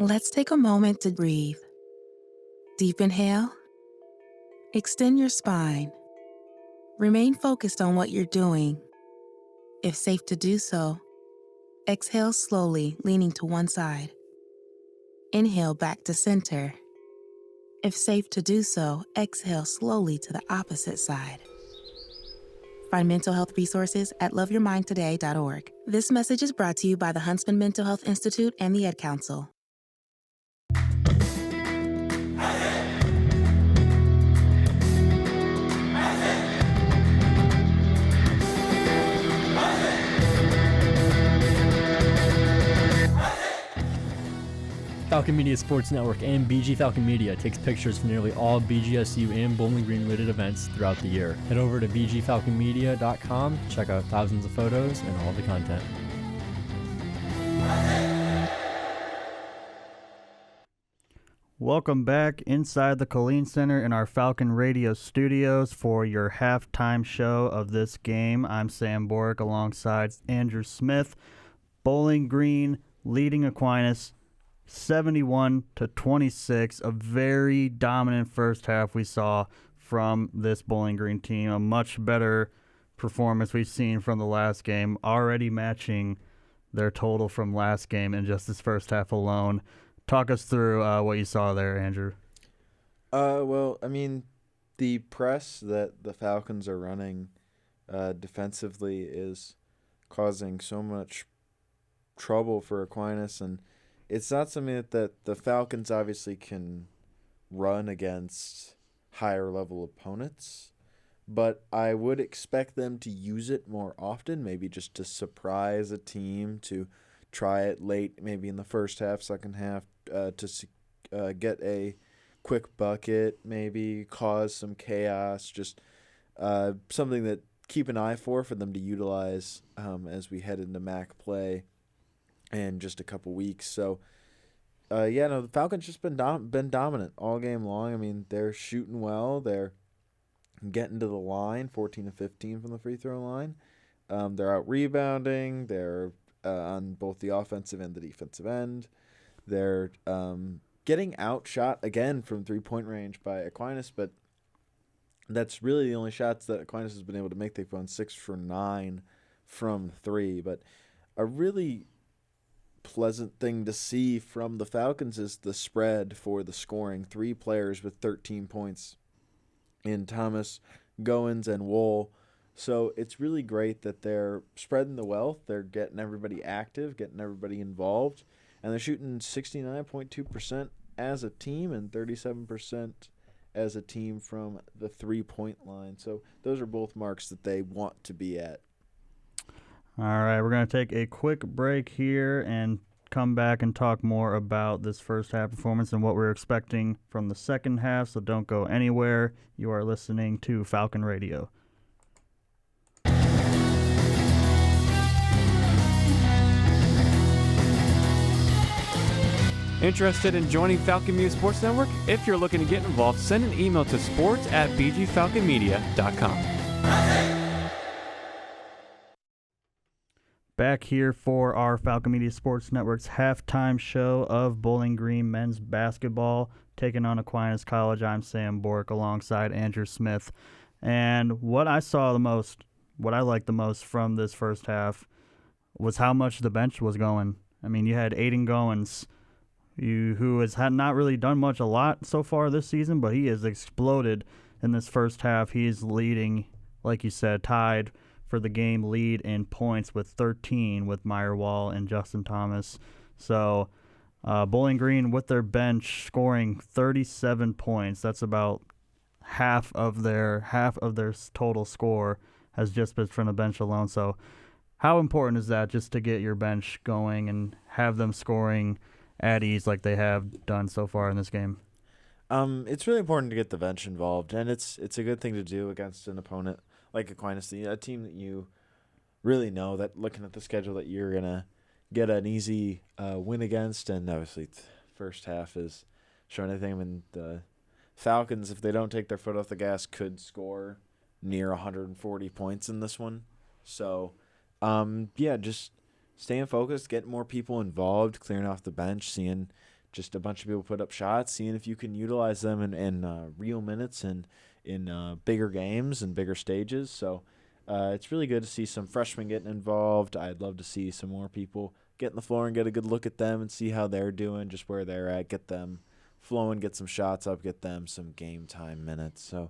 Let's take a moment to breathe. Deep inhale. Extend your spine. Remain focused on what you're doing. If safe to do so, exhale slowly, leaning to one side. Inhale back to center. If safe to do so, exhale slowly to the opposite side. Find mental health resources at loveyourmindtoday.org. This message is brought to you by the Huntsman Mental Health Institute and the Ad Council. Falcon Media Sports Network and BG Falcon Media takes pictures for nearly all BGSU and Bowling Green related events throughout the year. Head over to bgfalconmedia.com to check out thousands of photos and all the content. Welcome back inside the Colleen Center in our Falcon Radio studios for your halftime show of this game. I'm Sam Bork alongside Andrew Smith. Bowling Green leading Aquinas 71-26, a very dominant first half we saw from this Bowling Green team. A much better performance we've seen from the last game, already matching their total from last game in just this first half alone. Talk us through what you saw there, Andrew. Well, I mean, the press that the Falcons are running defensively is causing so much trouble for Aquinas, and it's not something that the Falcons obviously can run against higher level opponents, but I would expect them to use it more often, maybe just to surprise a team, to try it late, maybe in the first half, second half, to get a quick bucket, maybe cause some chaos, just something that keep an eye for them to utilize as we head into MAC play in just a couple weeks. So, the Falcons just been dominant all game long. I mean, they're shooting well. They're getting to the line, 14 of 15 from the free throw line. They're out rebounding. They're on both the offensive and the defensive end. They're getting outshot again from 3-point range by Aquinas, but that's really the only shots that Aquinas has been able to make. They've gone 6 for 9 from 3. But a really pleasant thing to see from the Falcons is the spread for the scoring. 3 players with 13 points in Thomas, Goins, and Wohl. So it's really great that they're spreading the wealth. They're getting everybody active, getting everybody involved, and they're shooting 69.2% as a team and 37% as a team from the 3-point line. So those are both marks that they want to be at. All right, we're going to take a quick break here and come back and talk more about this first half performance and what we're expecting from the second half, so don't go anywhere. You are listening to Falcon Radio. Interested in joining Falcon Media Sports Network? If you're looking to get involved, send an email to sports@bgfalconmedia.com. Back here for our Falcon Media Sports Network's halftime show of Bowling Green men's basketball, taking on Aquinas College. I'm Sam Bork alongside Andrew Smith. And what I liked the most from this first half was how much the bench was going. I mean, you had Aiden Goins, who has not really done a lot so far this season, but he has exploded in this first half. He is leading, like you said, tied for the game lead in points with 13 with Meyer Wall and Justin Thomas. So Bowling Green with their bench scoring 37 points. That's about half of their total score has just been from the bench alone. So how important is that, just to get your bench going and have them scoring at ease like they have done so far in this game? It's really important to get the bench involved, and it's a good thing to do against an opponent like Aquinas, a team that you really know, that looking at the schedule, that you're going to get an easy win against. And obviously first half is showing anything. I mean, the Falcons, if they don't take their foot off the gas, could score near 140 points in this one. So, just staying focused, getting more people involved, clearing off the bench, seeing just a bunch of people put up shots, seeing if you can utilize them in real minutes and in bigger games and bigger stages. So it's really good to see some freshmen getting involved. I'd love to see some more people get on the floor and get a good look at them and see how they're doing, just where they're at, get them flowing, get some shots up, get them some game time minutes. So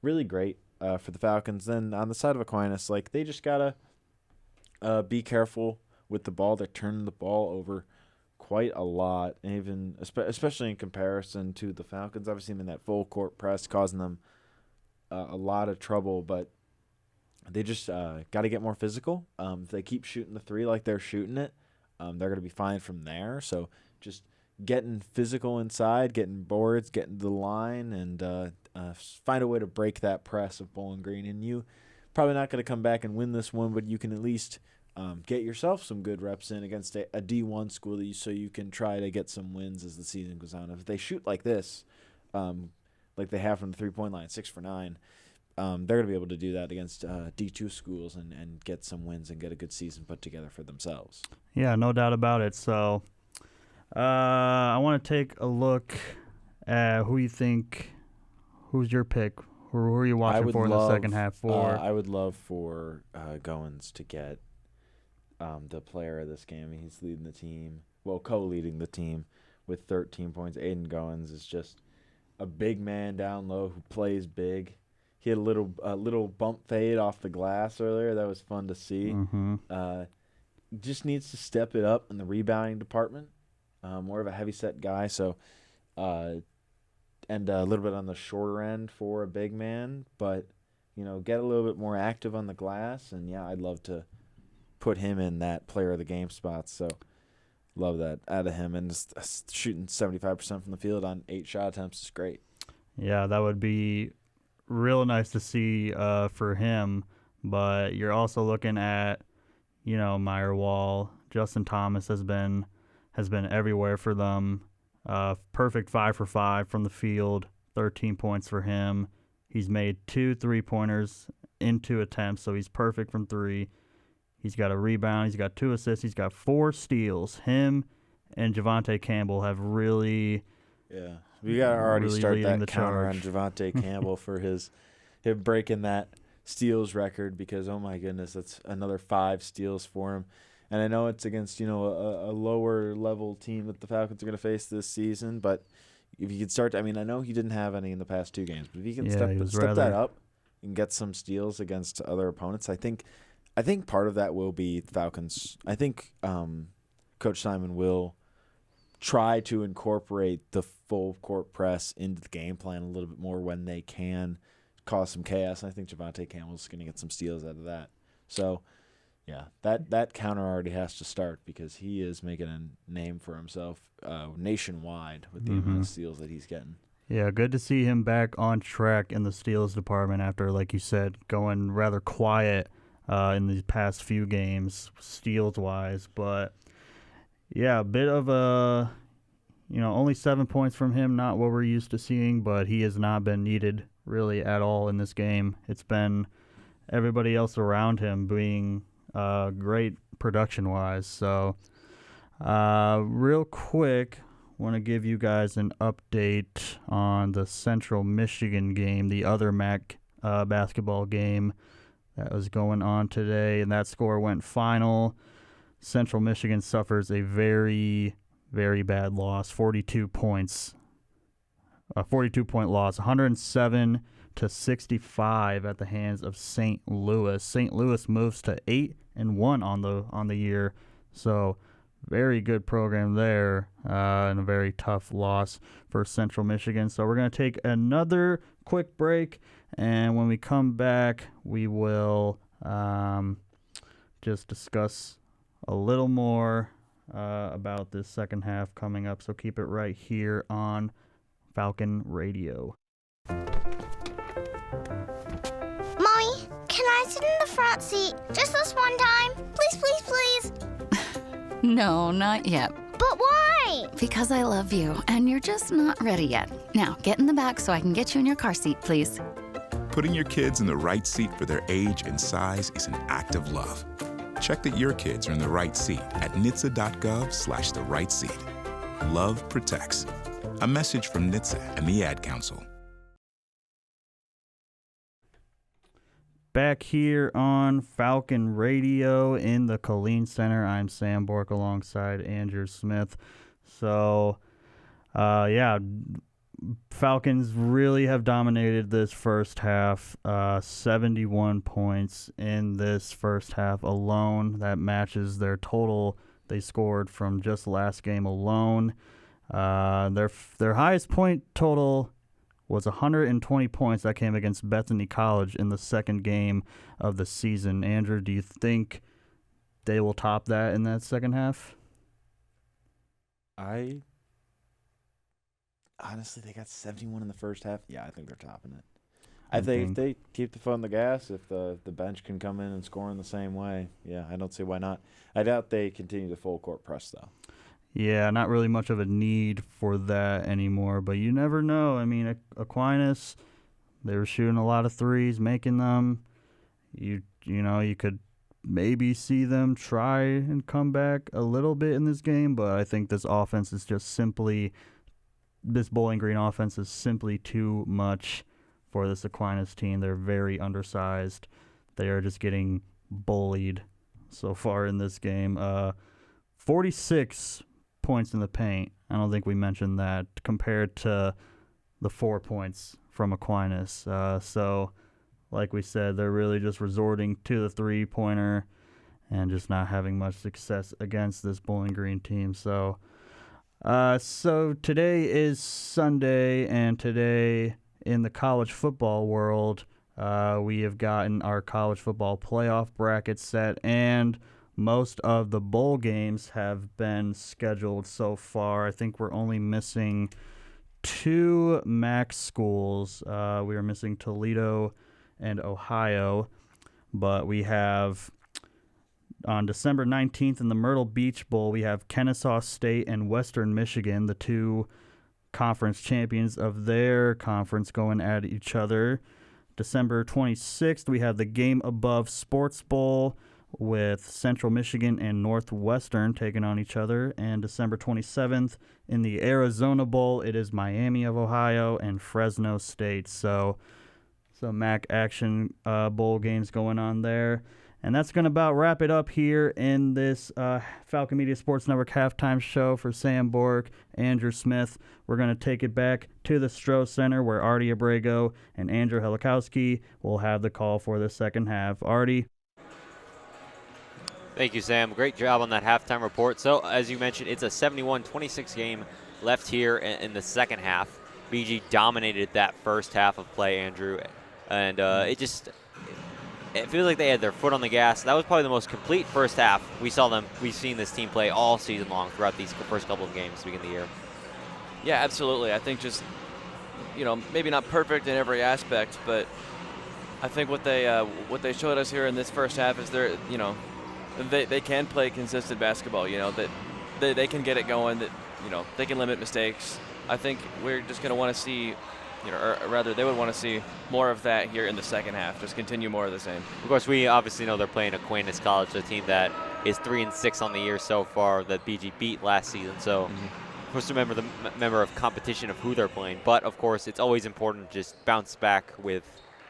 really great for the Falcons. Then on the side of Aquinas, they just got to be careful with the ball. They're turning the ball over quite a lot, even especially in comparison to the Falcons. Obviously, in that full court press, causing them a lot of trouble, but they just got to get more physical. If they keep shooting the three like they're shooting it, they're going to be fine from there. So just getting physical inside, getting boards, getting to the line, and find a way to break that press of Bowling Green. And you probably not going to come back and win this one, but you can at least get yourself some good reps in against a D1 school so you can try to get some wins as the season goes on. If they shoot like this, like they have from the 3-point line, 6 for 9, they're going to be able to do that against D2 schools and get some wins and get a good season put together for themselves. Yeah, no doubt about it. So I want to take a look at who's your pick? Who are you watching for in the second half? I would love for Goins to get the player of this game. He's leading the team, co-leading the team with 13 points. Aiden Goins is just a big man down low who plays big. He had a little bump fade off the glass earlier. That was fun to see. Mm-hmm. Just needs to step it up in the rebounding department. More of a heavy-set guy, so and a little bit on the shorter end for a big man, but get a little bit more active on the glass. And I'd love to put him in that player of the game spot. So love that out of him, and just shooting 75% from the field on 8 shot attempts is great. Yeah, that would be real nice to see for him. But you're also looking at, Meyer Wall. Justin Thomas has been everywhere for them. Perfect 5 for 5 from the field, 13 points for him. He's made 2 3-pointers in 2 attempts, so he's perfect from 3. He's got a rebound. He's got 2 assists. He's got 4 steals. Him and Javonte Campbell have really... Yeah. We got to already really start leading that the counter on charge. Javonte Campbell for him breaking that steals record because, oh, my goodness, that's another 5 steals for him. And I know it's against, a lower-level team that the Falcons are going to face this season, but if you could start – I know he didn't have any in the past 2 games, but if he can step that up and get some steals against other opponents, I think part of that will be Falcons. I think Coach Simon will try to incorporate the full court press into the game plan a little bit more when they can cause some chaos. And I think Javonte Campbell's going to get some steals out of that. So, yeah, that counter already has to start because he is making a name for himself nationwide with the amount of steals that he's getting. Yeah, good to see him back on track in the steals department after, like you said, going rather quiet in these past few games, steals-wise. But, yeah, a bit of a, only 7 points from him, not what we're used to seeing, but he has not been needed really at all in this game. It's been everybody else around him being great production-wise. So, real quick, want to give you guys an update on the Central Michigan game, the other MAC basketball game that was going on today, and that score went final. Central Michigan suffers a very, very bad loss, 42 points. A 42-point loss, 107-65 at the hands of St. Louis. St. Louis moves to 8-1 on the year, so very good program there, and a very tough loss for Central Michigan. So we're going to take another quick break, and when we come back, we will just discuss a little more about this second half coming up. So keep it right here on Falcon Radio. Mommy, can I sit in the front seat just this one time? Please, please, please. No, not yet. But why? Because I love you, and you're just not ready yet. Now, get in the back so I can get you in your car seat, please. Putting your kids in the right seat for their age and size is an act of love. Check that your kids are in the right seat at nhtsa.gov/the right seat. Love protects. A message from NHTSA and the Ad Council. Back here on Falcon Radio in the Colleen Center, I'm Sam Bork alongside Andrew Smith. So, Falcons really have dominated this first half. 71 points in this first half alone. That matches their total they scored from just last game alone. Their highest point total was 120 points. That came against Bethany College in the second game of the season. Andrew, do you think they will top that in that second half? Honestly, they got 71 in the first half. Yeah, I think they're topping it. I think if they keep the foot on the gas, if the bench can come in and score in the same way, yeah, I don't see why not. I doubt they continue the full court press, though. Yeah, not really much of a need for that anymore, but you never know. I mean, Aquinas, they were shooting a lot of threes, making them. You could maybe see them try and come back a little bit in this game, but I think this offense is just simply, this Bowling Green offense is simply too much for this Aquinas team. They're very undersized. They are just getting bullied so far in this game. 46 points in the paint. I don't think we mentioned that compared to the 4 points from Aquinas. So, like we said, they're really just resorting to the three-pointer and just not having much success against this Bowling Green team. So today is Sunday, and today in the college football world, we have gotten our college football playoff bracket set, and most of the bowl games have been scheduled so far. I think we're only missing 2 MAC schools. We are missing Toledo and Ohio, but we have on December 19th in the Myrtle Beach Bowl, we have Kennesaw State and Western Michigan, the 2 conference champions of their conference, going at each other. December 26th, we have the Game Above Sports Bowl, with Central Michigan and Northwestern taking on each other. And December 27th in the Arizona Bowl, it is Miami of Ohio and Fresno State. So MAC action bowl games going on there. And that's going to about wrap it up here in this Falcon Media Sports Network halftime show for Sam Bork, Andrew Smith. We're going to take it back to the Stroh Center where Artie Abrego and Andrew Helikowski will have the call for the second half. Artie. Thank you, Sam. Great job on that halftime report. So, as you mentioned, it's a 71-26 game left here in the second half. BG dominated that first half of play, Andrew. And it feels like they had their foot on the gas. That was probably the most complete first half we've seen this team play all season long throughout these first couple of games to begin the year. Yeah, absolutely. I think just, maybe not perfect in every aspect, but I think what they showed us here in this first half is they can play consistent basketball. That they can get it going. That they can limit mistakes. I think we're just going to want to see. Or rather, they would want to see more of that here in the second half. Just continue more of the same. Of course, we obviously know they're playing Aquinas College, a team that is 3-6 on the year so far that BG beat last season. So, of course, remember the member of competition of who they're playing. But, of course, it's always important to just bounce back with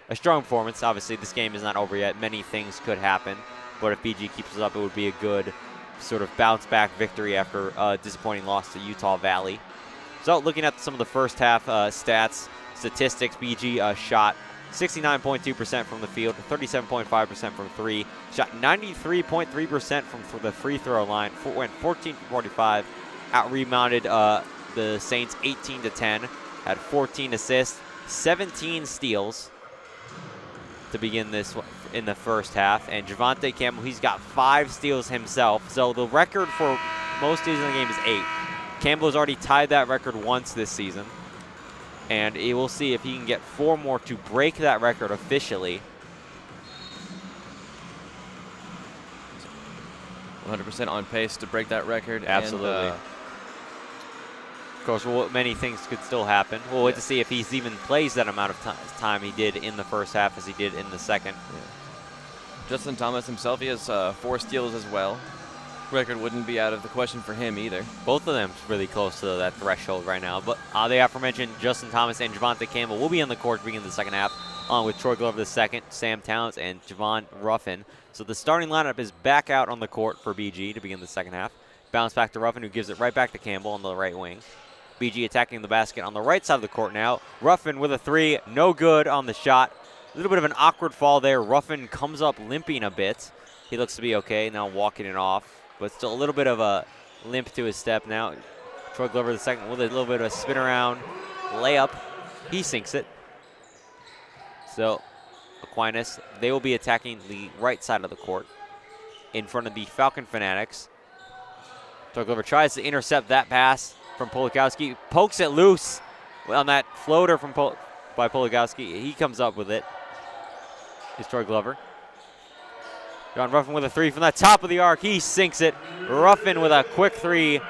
a strong performance. Obviously, this game is not over yet. Many things could happen. But if BG keeps it up, it would be a good sort of bounce-back victory after a disappointing loss to Utah Valley. So, looking at some of the first half statistics, BG shot 69.2% from the field, 37.5% from three, shot 93.3% from the free throw line, went 14 for 45, out-rebounded the Saints 18-10, had 14 assists, 17 steals to begin this in the first half, and Javonte Campbell, he's got 5 steals himself, so the record for most steals in the game is 8. Campbell's already tied that record once this season. And we'll see if he can get 4 more to break that record officially. 100% on pace to break that record. Absolutely. And, of course, many things could still happen. We'll wait to see if he's even plays that amount of time he did in the first half as he did in the second. Yeah. Justin Thomas himself, he has 4 steals as well. Record wouldn't be out of the question for him either. Both of them really close to that threshold right now. But the aforementioned Justin Thomas and Javonte Campbell will be on the court to begin the second half, along with Troy Glover II, Sam Towns, and Javon Ruffin. So the starting lineup is back out on the court for BG to begin the second half. Bounce back to Ruffin, who gives it right back to Campbell on the right wing. BG attacking the basket on the right side of the court now. Ruffin with a 3, no good on the shot. A little bit of an awkward fall there. Ruffin comes up limping a bit. He looks to be okay, now walking it off. But still a little bit of a limp to his step now. Troy Glover II with a little bit of a spin around layup. He sinks it. So Aquinas, they will be attacking the right side of the court in front of the Falcon Fanatics. Troy Glover tries to intercept that pass from Polikowski. Pokes it loose on that floater by Polikowski. He comes up with it. It's Troy Glover. John Ruffin with a 3 from the top of the arc. He sinks it. Ruffin with a quick 3.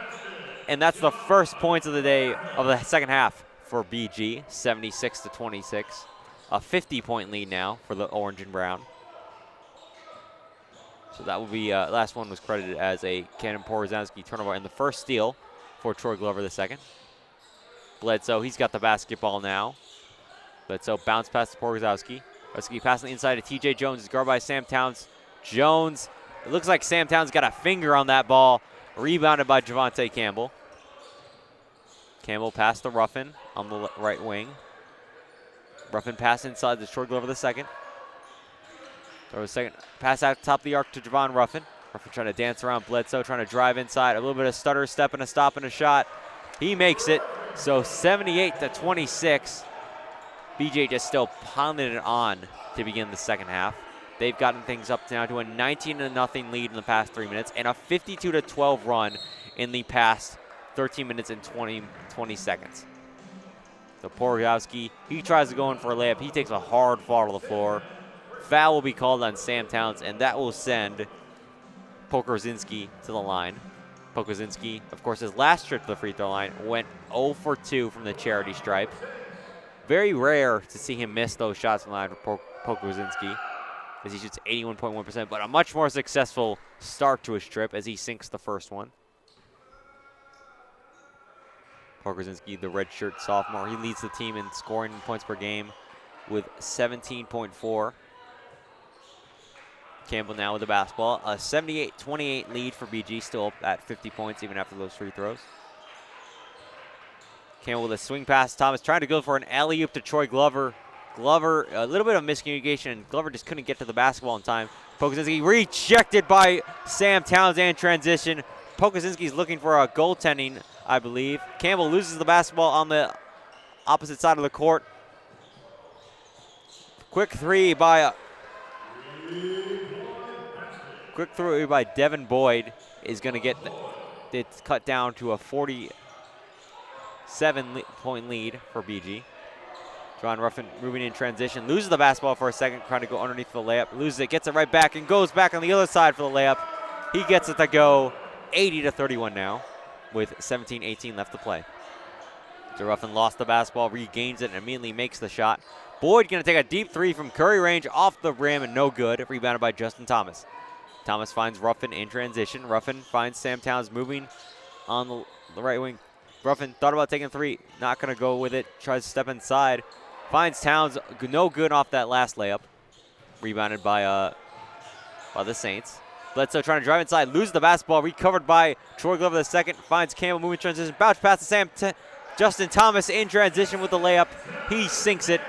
And that's the first points of the day of the second half for BG, 76-26. A 50-point lead now for the orange and brown. So that will be, last one was credited as a Cannon Porozanski turnover and the first steal for Troy Glover II. Bledsoe, he's got the basketball now. Bledsoe bounce pass to Porozanski. Porozanski passing inside to TJ Jones. Is guarded by Sam Towns. Jones, it looks like Sam Towns got a finger on that ball. Rebounded by Javonte Campbell. Campbell passed to Ruffin on the right wing. Ruffin pass inside to Troy Glover II. Throw a second pass out top of the arc to Javon Ruffin. Ruffin trying to dance around Bledsoe, trying to drive inside. A little bit of stutter step and a stop and a shot. He makes it. So 78-26. BJ just still pounding it on to begin the second half. They've gotten things up now to a 19-0 lead in the past 3 minutes and a 52-12 run in the past 13 minutes and 20 seconds. So Porogowski, he tries to go in for a layup. He takes a hard fall to the floor. Foul will be called on Sam Towns, and that will send Pokorzinski to the line. Pokorzinski, of course, his last trip to the free throw line went 0 for 2 from the charity stripe. Very rare to see him miss those shots from the line for Pokorzinski. as he shoots 81.1%, but a much more successful start to his trip as he sinks the first one. Pokuzinski, the redshirt sophomore, he leads the team in scoring points per game with 17.4. Campbell now with the basketball. A 78-28 lead for BG, still up at 50 points even after those free throws. Campbell with a swing pass. Thomas trying to go for an alley-oop to Troy Glover. Glover, a little bit of miscommunication. Glover just couldn't get to the basketball in time. Pokuzinski rejected by Sam Towns and transition. Pokuzinski's looking for a goaltending, I believe. Campbell loses the basketball on the opposite side of the court. Quick three by Devin Boyd is going to get it cut down to a 47-point lead for BG. John Ruffin moving in transition, loses the basketball for a second, trying to go underneath the layup, loses it, gets it right back, and goes back on the other side for the layup. He gets it to go 80-31 now with 17-18 left to play. So Ruffin lost the basketball, regains it, and immediately makes the shot. Boyd going to take a deep three from Curry range off the rim and no good. Rebounded by Justin Thomas. Thomas finds Ruffin in transition. Ruffin finds Sam Towns moving on the right wing. Ruffin thought about taking a three. Not going to go with it. Tries to step inside. Finds Towns. No good off that last layup. Rebounded by the Saints. Bledsoe trying to drive inside. Loses the basketball. Recovered by Troy Glover the second. Finds Campbell moving transition. Bounce pass to Justin Thomas in transition with the layup. He sinks it.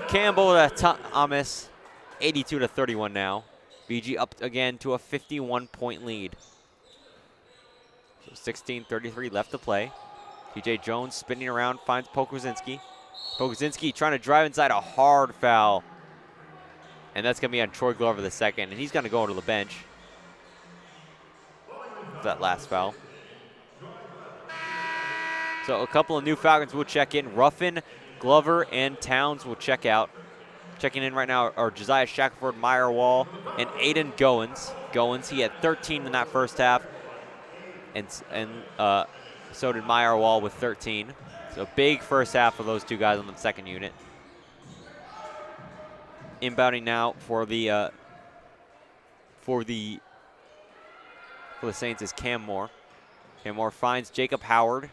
Campbell to Thomas. 82-31 now. BG up again to a 51-point lead. So 16:33 left to play. TJ Jones spinning around, finds Pokuzinski. Pokuzinski trying to drive inside, a hard foul. And that's going to be on Troy Glover the second, and he's going to go to the bench. That last foul. So a couple of new Falcons will check in. Ruffin, Glover, and Towns will check out. Checking in right now are Josiah Shackelford, Meyer Wall, and Aiden Goins. Goins, he had 13 in that first half, and so did Meyer Wall with 13. So big first half for those two guys on the second unit. Inbounding now for the Saints is Cam Moore. Cam Moore finds Jacob Howard.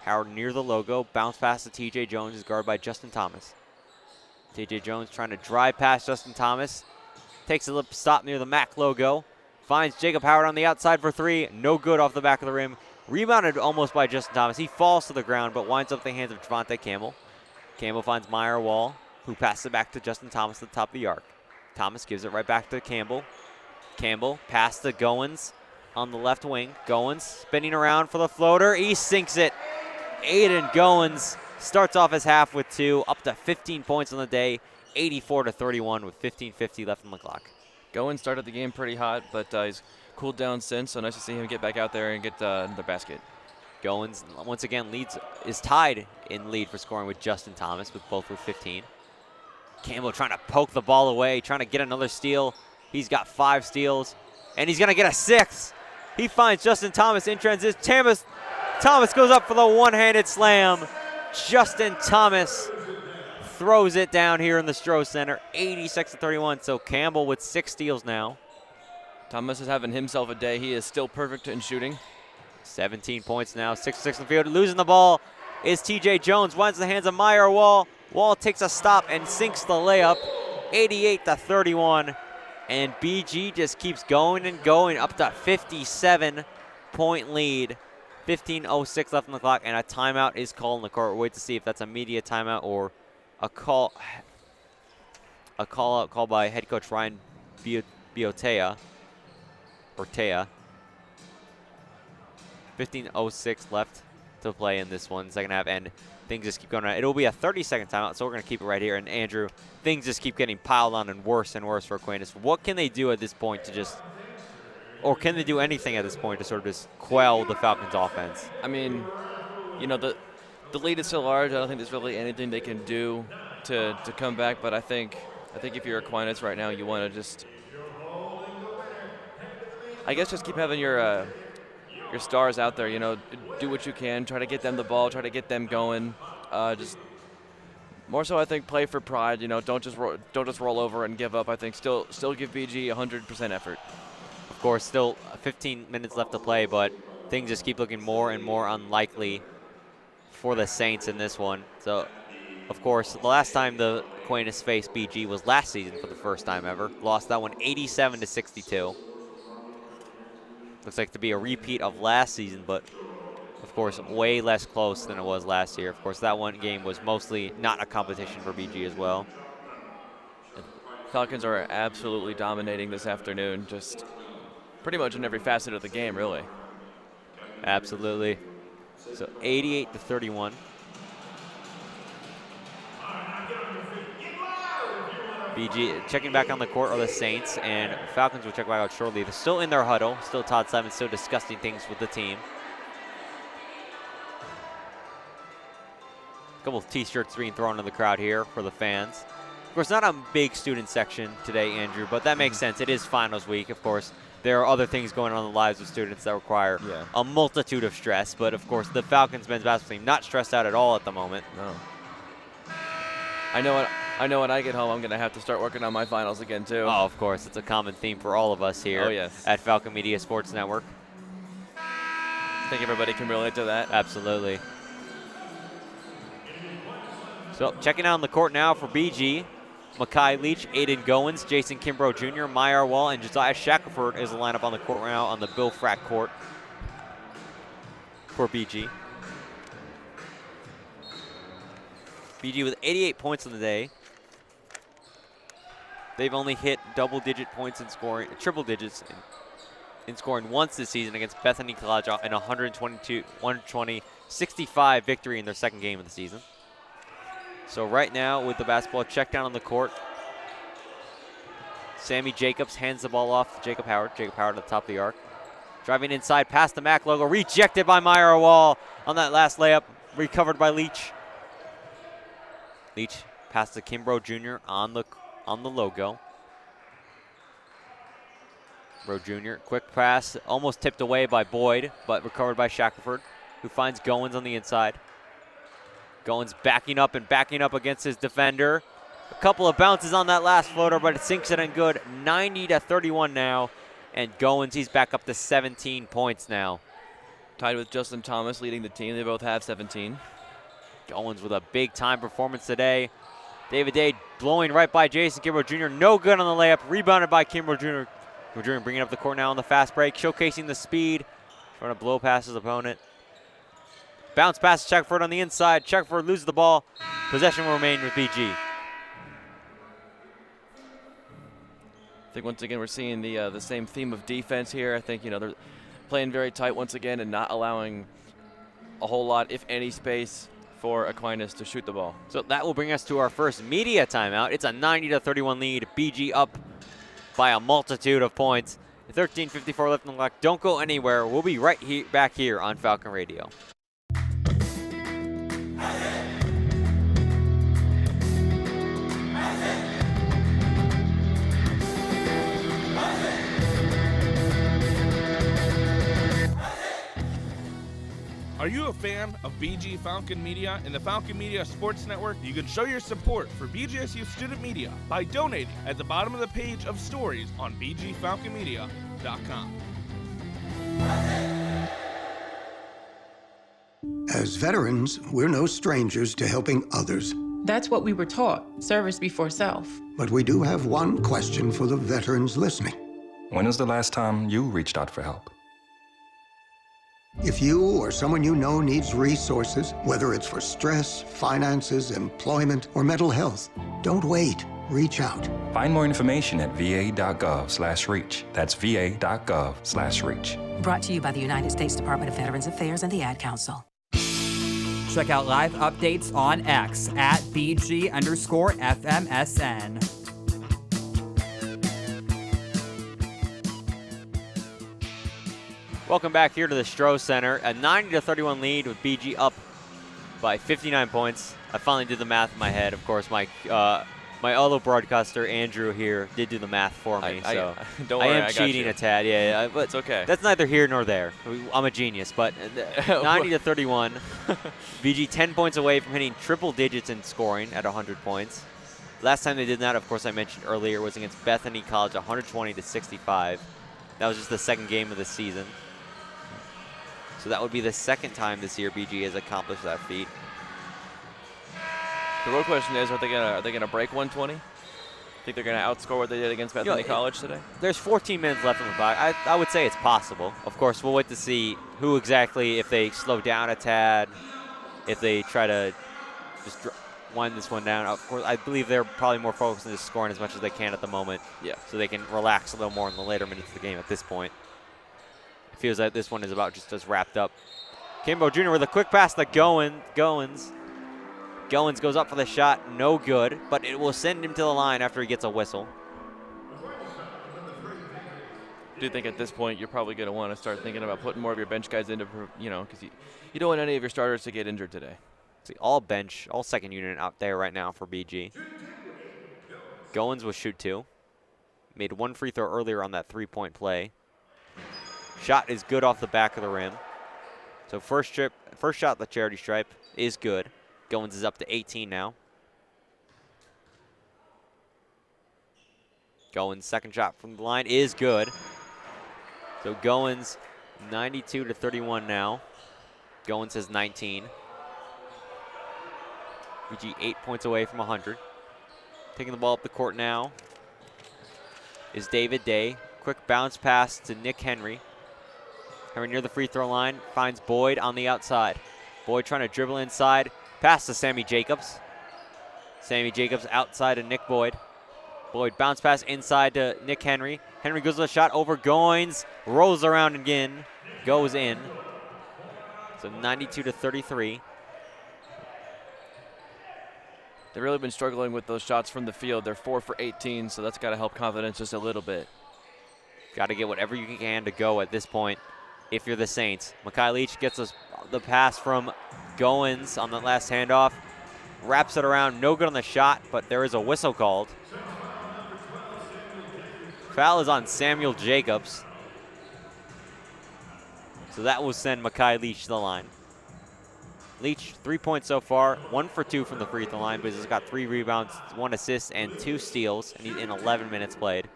Howard near the logo. Bounce pass to TJ Jones is guarded by Justin Thomas. TJ Jones trying to drive past Justin Thomas. Takes a little stop near the MAC logo. Finds Jacob Howard on the outside for three. No good off the back of the rim. Rebounded almost by Justin Thomas. He falls to the ground, but winds up in the hands of Javante Campbell. Campbell finds Meyer Wall, who passes it back to Justin Thomas at the top of the arc. Thomas gives it right back to Campbell. Campbell pass to Goins on the left wing. Goins spinning around for the floater. He sinks it. Aiden Goins starts off his half with two, up to 15 points on the day, 84-31 with 15:50 left on the clock. Goins started the game pretty hot, but he's cooled down since, so nice to see him get back out there and get another basket. Goins, once again, is tied in lead for scoring with Justin Thomas, with both with 15. Campbell trying to poke the ball away, trying to get another steal. He's got 5 steals, and he's going to get a 6th. He finds Justin Thomas in transition. Thomas goes up for the one-handed slam. Justin Thomas throws it down here in the Stroh Center, 86-31. So Campbell with 6 steals now. Thomas is having himself a day. He is still perfect in shooting. 17 points now, 6-6 in the field. Losing the ball is TJ Jones. Winds the hands of Meyer Wall. Wall takes a stop and sinks the layup, 88-31. And BG just keeps going and going, up to 57-point lead. 15:06 left on the clock, and a timeout is called in the court. We'll wait to see if that's a media timeout or a call out called by head coach Ryan Biotea. 15:06 left to play in this one, second half, and things just keep going on. It'll be a 30-second timeout, so we're going to keep it right here. And Andrew, things just keep getting piled on and worse for Aquinas. What can they do at this point to just, or can they do anything at this point to sort of just quell the Falcons' offense? I mean, you know, the lead is so large. I don't think there's really anything they can do to come back. But I think if you're Aquinas right now, you want to just, I guess, just keep having your stars out there. You know, do what you can. Try to get them the ball. Try to get them going. Just More so, I think play for pride. Don't just roll over and give up. I think still give BG 100% effort. Of course, still 15 minutes left to play, but things just keep looking more and more unlikely for the Saints in this one. So, of course, the last time the Aquinas faced BG was last season for the first time ever. Lost that one 87-62. Looks like to be a repeat of last season, but of course, way less close than it was last year. Of course, that one game was mostly not a competition for BG as well. Falcons are absolutely dominating this afternoon, just pretty much in every facet of the game, really. Absolutely. So 88-31. BG checking back on the court are the Saints, and Falcons will check back out shortly. They're still in their huddle. Still Todd Simon still discussing things with the team. A couple of T-shirts being thrown in the crowd here for the fans. Of course, not a big student section today, Andrew, but that makes sense. It is finals week. Of course, there are other things going on in the lives of students that require a multitude of stress. But, of course, the Falcons men's basketball team not stressed out at all at the moment. No. I know when I get home, I'm going to have to start working on my finals again, too. Oh, of course. It's a common theme for all of us here at Falcon Media Sports Network. I think everybody can relate to that. Absolutely. So, checking out on the court now for BG. Makai Leach, Aiden Goins, Jason Kimbrough Jr., Meyer Wall, and Josiah Shackelford is the lineup on the court now on the Bill Frack court for BG. BG with 88 points on the day. They've only hit double-digit points in scoring, triple digits in scoring once this season against Bethany College in a 120-65 victory in their second game of the season. So right now with the basketball check down on the court, Sammy Jacobs hands the ball off to Jacob Howard. Jacob Howard at the top of the arc. Driving inside past the MAC logo, rejected by Meyer Wall on that last layup, recovered by Leach. Leach past to Kimbrough Jr. on the logo. Kimbrough Jr. quick pass, almost tipped away by Boyd, but recovered by Shackelford, who finds Goins on the inside. Goins backing up against his defender. A couple of bounces on that last floater, but it sinks it in good. 90-31 now, and Goins, he's back up to 17 points now. Tied with Justin Thomas leading the team. They both have 17. Goins with a big-time performance today. David Day blowing right by Jason Kimbrough Jr. No good on the layup. Rebounded by Kimbrough Jr. Kimbrough Jr. bringing up the court now on the fast break, showcasing the speed, trying to blow past his opponent. Bounce pass to Shackelford on the inside. Shackelford loses the ball. Possession will remain with BG. I think once again we're seeing the same theme of defense here. I think they're playing very tight once again and not allowing a whole lot, if any, space for Aquinas to shoot the ball. So that will bring us to our first media timeout. It's a 90-31 lead. BG up by a multitude of points. 13:54 left on the clock. Don't go anywhere. We'll be right back here on Falcon Radio. Are you a fan of BG Falcon Media and the Falcon Media Sports Network? You can show your support for BGSU student media by donating at the bottom of the page of stories on bgfalconmedia.com. As veterans, we're no strangers to helping others. That's what we were taught, service before self. But we do have one question for the veterans listening. When was the last time you reached out for help? If you or someone you know needs resources, whether it's for stress, finances, employment, or mental health, don't wait. Reach out. Find more information at va.gov/reach. That's va.gov/reach. Brought to you by the United States Department of Veterans Affairs and the Ad Council. Check out live updates on X at BG_FMSN. Welcome back here to the Stroh Center. A 90-31 lead with BG up by 59 points. I finally did the math in my head. Of course, my My other broadcaster, Andrew, here, did do the math for me. So don't worry, I am I got cheating you. a tad, yeah. But it's okay. That's neither here nor there. I'm a genius, but 90 to 31. BG 10 points away from hitting triple digits in scoring at 100 points. Last time they did that, of course, I mentioned earlier, was against Bethany College, 120 to 65. That was just the second game of the season. So that would be the second time this year BG has accomplished that feat. The real question is, are they gonna break 120? Think they're gonna outscore what they did against Bethany College today? There's 14 minutes left on the clock. I would say it's possible. Of course, we'll wait to see who exactly, if they slow down a tad, if they try to just wind this one down. Of course, I believe they're probably more focused on just scoring as much as they can at the moment. Yeah. So they can relax a little more in the later minutes of the game at this point. It feels like this one is about just wrapped up. Kimbrough Jr. with a quick pass to Goins. Goins goes up for the shot, no good, but it will send him to the line after he gets a whistle. I do think at this point you're probably going to want to start thinking about putting more of your bench guys into, because you don't want any of your starters to get injured today. See, all bench, all second unit out there right now for BG. Goins will shoot 2. Made 1 free throw earlier on that 3-point play. Shot is good off the back of the rim. So first shot at the charity stripe is good. Goins is up to 18 now. Goins' second shot from the line is good. So Goins 92 to 31 now. Goins has 19. BG 8 points away from 100. Taking the ball up the court now is David Day. Quick bounce pass to Nick Henry. Henry near the free throw line, finds Boyd on the outside. Boyd trying to dribble inside. Pass to Sammy Jacobs. Sammy Jacobs outside to Nick Boyd. Boyd bounce pass inside to Nick Henry. Henry goes with a shot over Goins. Rolls around again. Goes in. So 92 to 33. They've really been struggling with those shots from the field. They're 4 for 18, so that's got to help confidence just a little bit. Got to get whatever you can to go at this point if you're the Saints. Makai Leach gets us the pass from Goins on that last handoff. Wraps it around, no good on the shot, but there is a whistle called. Foul is on Samuel Jacobs. So that will send Makai Leach to the line. Leach, 3 points so far, 1 for 2 from the free throw line, but he's got 3 rebounds, 1 assist, and 2 steals, and he's in 11 minutes played.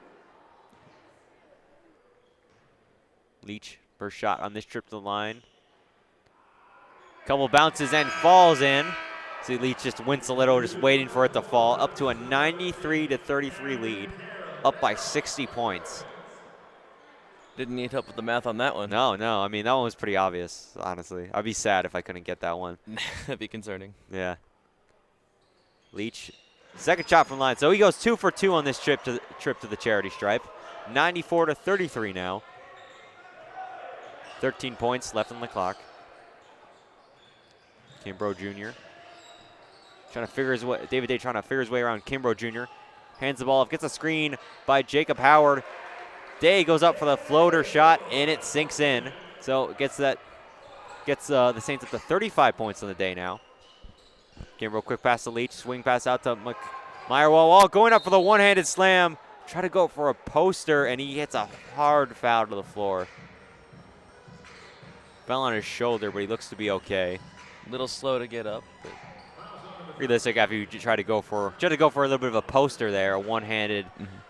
Leach, first shot on this trip to the line. Couple bounces and falls in. See Leach just wince a little, just waiting for it to fall. Up to a 93 to 33 lead, up by 60 points. Didn't need help with the math on that one. No. I mean, that one was pretty obvious, honestly. I'd be sad if I couldn't get that one. That'd be concerning. Yeah. Leach, second shot from line. So he goes 2 for 2 on this trip to the charity stripe. 94 to 33 now. 13 points left on the clock. Kimbrough Jr. trying to figure his way. David Day trying to figure his way around Kimbrough Jr. Hands the ball up, gets a screen by Jacob Howard. Day goes up for the floater shot, and it sinks in. So it gets the Saints up to 35 points on the day now. Kimbrough, quick pass to Leach, swing pass out to Meyer-Wall, going up for the one-handed slam. Try to go for a poster, and he hits a hard foul to the floor. Fell on his shoulder, but he looks to be okay. A little slow to get up. But realistic after you try to go for a little bit of a poster there, a one-handed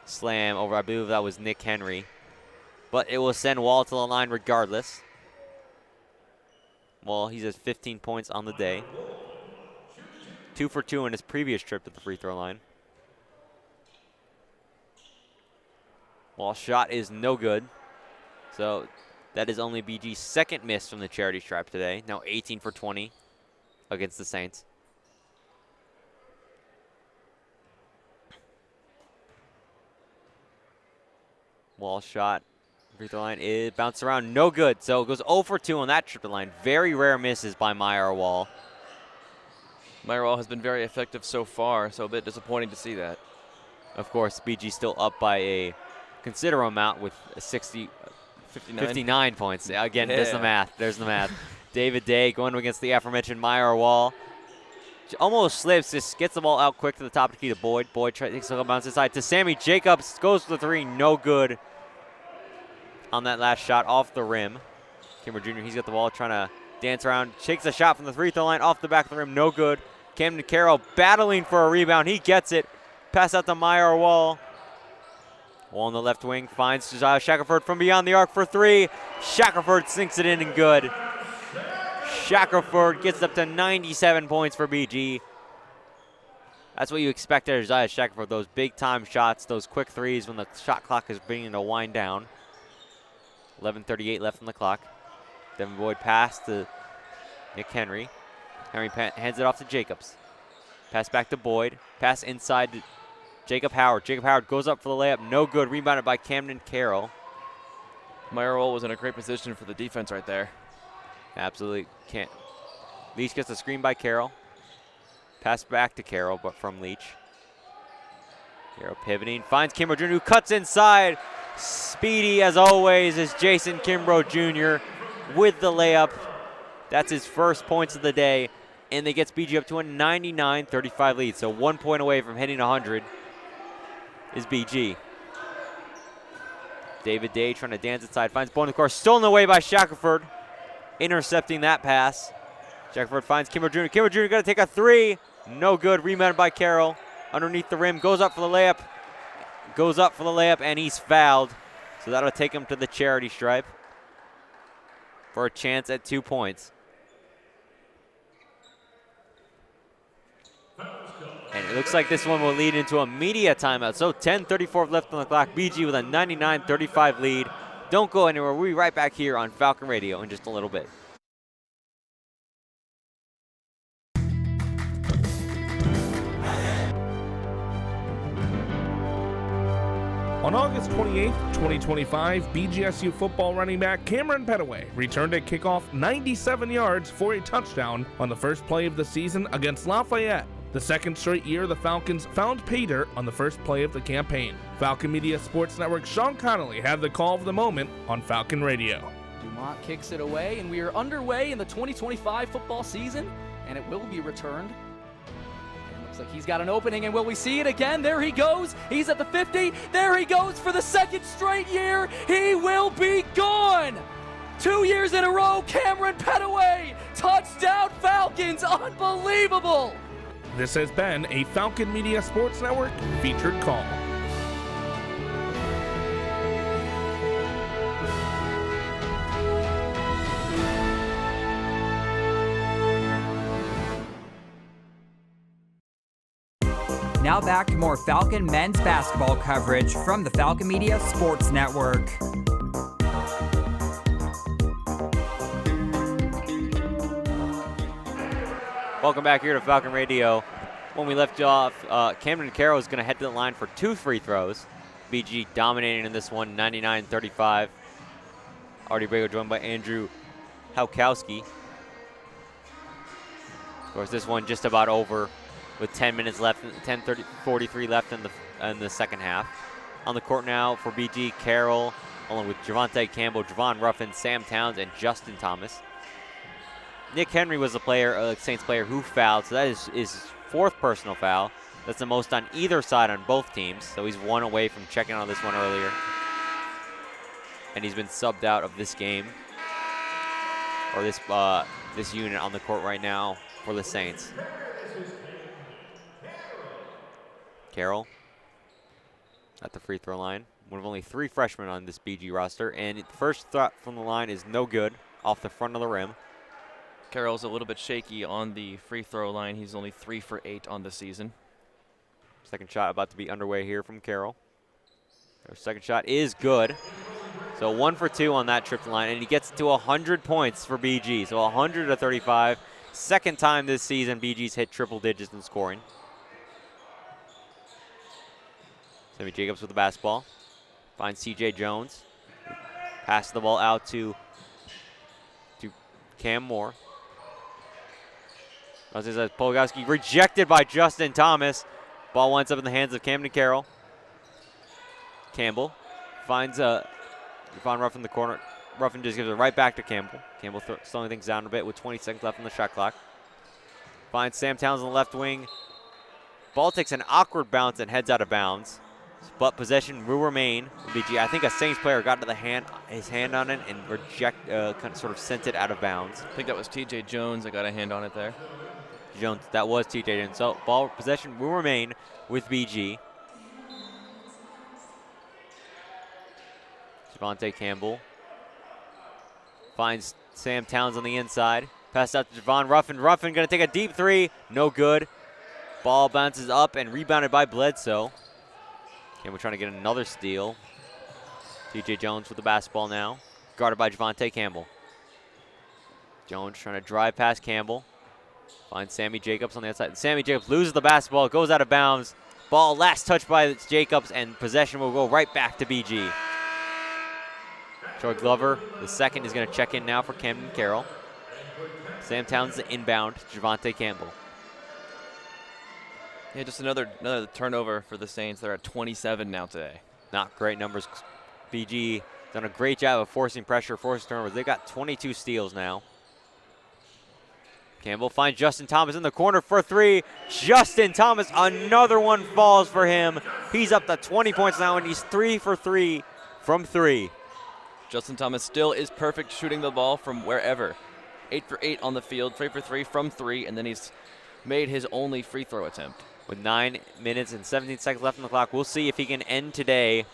slam over, I believe that was Nick Henry. But it will send Wall to the line regardless. Wall, he's at 15 points on the day. 2 for 2 in his previous trip to the free throw line. Wall's shot is no good. So that is only BG's second miss from the charity stripe today. Now 18 for 20 against the Saints. Wall shot, free throw line, it bounced around, no good. So it goes 0 for 2 on that trip to the line. Very rare misses by Meyer-Wall. Meyer-Wall has been very effective so far, so a bit disappointing to see that. Of course, BG still up by a considerable amount with 59 points. Again, There's the math. David Day going against the aforementioned Meyer-Wall. almost slips, just gets the ball out quick to the top of the key to Boyd. Boyd takes a little bounce inside to Sammy Jacobs, goes to the three, no good on that last shot off the rim. Kimber Jr., he's got the ball trying to dance around, takes a shot from the free throw line off the back of the rim, no good. Camden Carroll battling for a rebound, he gets it. Pass out to Meyer Wall. Wall on the left wing finds Josiah Shackelford from beyond the arc for three. Shackelford sinks it in and good. Shackelford gets up to 97 points for BG. That's what you expect out of Josiah Shackelford, those big-time shots, those quick threes when the shot clock is beginning to wind down. 11:38 left on the clock. Devin Boyd pass to Nick Henry. Henry hands it off to Jacobs. Pass back to Boyd. Pass inside to Jacob Howard. Jacob Howard goes up for the layup. No good. Rebounded by Camden Carroll. Meyerwell was in a great position for the defense right there. Absolutely can't. Leach gets a screen by Carroll. Pass back to Carroll, but from Leach. Carroll pivoting. Finds Kimbrough Jr., who cuts inside. Speedy, as always, is Jason Kimbrough Jr. with the layup. That's his first points of the day. And they gets BG up to a 99-35 lead. So 1 point away from hitting 100 is BG. David Day trying to dance inside. Finds Boyd in the course. Stolen away by Shackelford. Intercepting that pass. Shackelford finds Kimbrough Jr. Kimbrough Jr. got to take a three. No good. Rebounded by Carroll. Underneath the rim. Goes up for the layup. Goes up for the layup, and he's fouled. So that'll take him to the charity stripe for a chance at 2 points. And it looks like this one will lead into a media timeout. So 10:34 left on the clock. BG with a 99-35 lead. Don't go anywhere. We'll be right back here on Falcon Radio in just a little bit. On August 28, 2025, BGSU football running back Cameron Petaway returned at kickoff 97 yards for a touchdown on the first play of the season against Lafayette. The second straight year, the Falcons found pay dirt on the first play of the campaign. Falcon Media Sports Network Sean Connolly had the call of the moment on Falcon Radio. Dumont kicks it away, and we are underway in the 2025 football season, and it will be returned. Looks like he's got an opening, and will we see it again? There he goes. He's at the 50. There he goes for the second straight year. He will be gone. 2 years in a row, Cameron Petaway. Touchdown Falcons. Unbelievable. This has been a Falcon Media Sports Network featured call. Now back to more Falcon men's basketball coverage from the Falcon Media Sports Network. Welcome back here to Falcon Radio. When we left you off, Camden Carroll is going to head to the line for 2 free throws. BG dominating in this one, 99-35. Artie Brago joined by Andrew Haukowski. Of course, this one just about over with 10 minutes left, 10:43 left in the second half. On the court now for BG, Carroll, along with Javante Campbell, Javon Ruffin, Sam Towns, and Justin Thomas. Nick Henry was the player, Saints player who fouled, so that is his 4th personal foul. That's the most on either side on both teams, so he's 1 away from checking on this one earlier. And he's been subbed out of this game, or this unit on the court right now for the Saints. Carroll at the free throw line. One of only 3 freshmen on this BG roster, and the first throw from the line is no good, off the front of the rim. Carroll's a little bit shaky on the free throw line. He's only 3 for 8 on the season. Second shot about to be underway here from Carroll. Their second shot is good. So 1 for 2 on that trip line, and he gets to 100 points for BG. So 100-35. Second time this season BG's hit triple digits in scoring. Sammy Jacobs with the basketball. Finds CJ Jones. Passes the ball out to Cam Moore. Polgowski rejected by Justin Thomas. Ball winds up in the hands of Camden Carroll. Campbell finds Yvonne Ruffin in the corner. Ruffin just gives it right back to Campbell. Campbell slowing things down a bit with 20 seconds left on the shot clock. Finds Sam Towns on the left wing. Ball takes an awkward bounce and heads out of bounds. But possession will remain. BG. I think a Saints player got to his hand on it and sort of sent it out of bounds. I think that was T.J. Jones that got a hand on it there. Jones, that was T.J. Jones. So ball possession will remain with BG. Javante Campbell finds Sam Towns on the inside. Pass out to Javon Ruffin. Ruffin going to take a deep three. No good. Ball bounces up and rebounded by Bledsoe. Campbell trying to get another steal. T.J. Jones with the basketball now. Guarded by Javante Campbell. Jones trying to drive past Campbell. Finds Sammy Jacobs on the outside. Sammy Jacobs loses the basketball. Goes out of bounds. Ball last touched by Jacobs, and possession will go right back to BG. Troy Glover, the second, is going to check in now for Camden Carroll. Sam Towns the inbound. Javante Campbell. Yeah, just another turnover for the Saints. They're at 27 now today. Not great numbers. BG done a great job of forcing pressure, forcing turnovers. They've got 22 steals now. Campbell finds Justin Thomas in the corner for three. Justin Thomas, another one falls for him. He's up to 20 points now, and he's 3 for 3 from three. Justin Thomas still is perfect shooting the ball from wherever. 8 for 8 on the field, 3 for 3 from three, and then he's made his only free throw attempt. With 9 minutes and 17 seconds left on the clock, we'll see if he can end today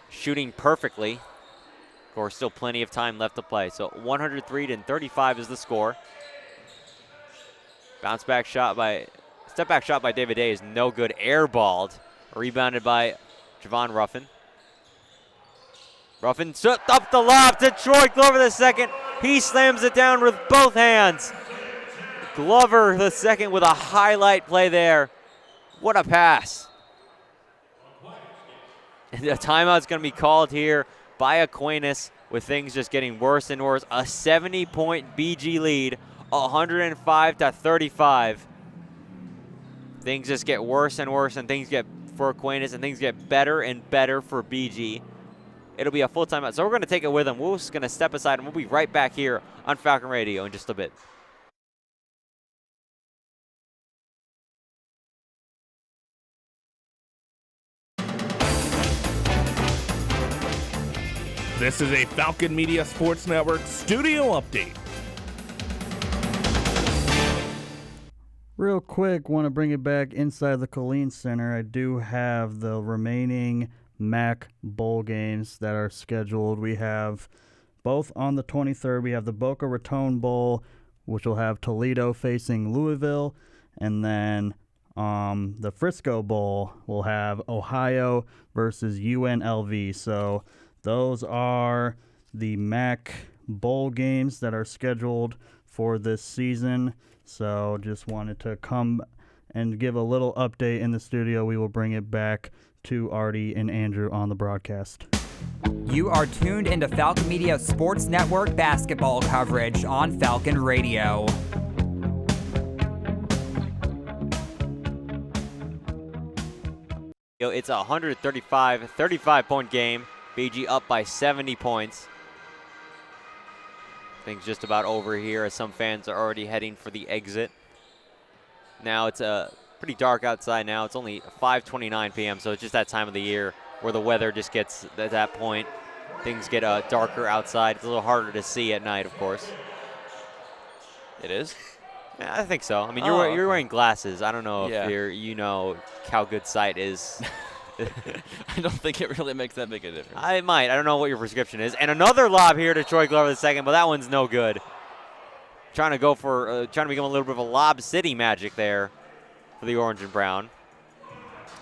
shooting perfectly. Of course, still plenty of time left to play. So 103-35 is the score. Step back shot by David Day is no good. Airballed. Rebounded by Javon Ruffin. Ruffin up the lob to Troy Glover the second. He slams it down with both hands. Glover the second with a highlight play there. What a pass. And the timeout's going to be called here by Aquinas with things just getting worse and worse. A 70-point BG lead, 105-35. Things just get worse and worse, and things get for Aquinas, and things get better and better for BG. It'll be a full timeout, so we're going to take it with them. We're just going to step aside, and we'll be right back here on Falcon Radio in just a bit. This is a Falcon Media Sports Network studio update. Real quick, want to bring it back inside the Colleen Center. I do have the remaining MAC bowl games that are scheduled. We have both on the 23rd. We have the Boca Raton Bowl, which will have Toledo facing Louisville, and then the Frisco Bowl will have Ohio versus UNLV. So those are the MAC bowl games that are scheduled for this season. So just wanted to come and give a little update in the studio. We will bring it back to Artie and Andrew on the broadcast. You are tuned into Falcon Media Sports Network basketball coverage on Falcon Radio. It's a 35-point game. BG up by 70 points. Things just about over here as some fans are already heading for the exit. Now it's pretty dark outside now. It's only 5:29 p.m., so it's just that time of the year where the weather just gets at that point. Things get darker outside. It's a little harder to see at night, of course. It is? Yeah, I think so. I mean, you're wearing glasses. I don't know if you know how good sight is. I don't think it really makes that big a difference. I might. I don't know what your prescription is. And another lob here to Troy Glover the second, but that one's no good. Trying to go for, trying to become a little bit of a lob city magic there for the orange and brown.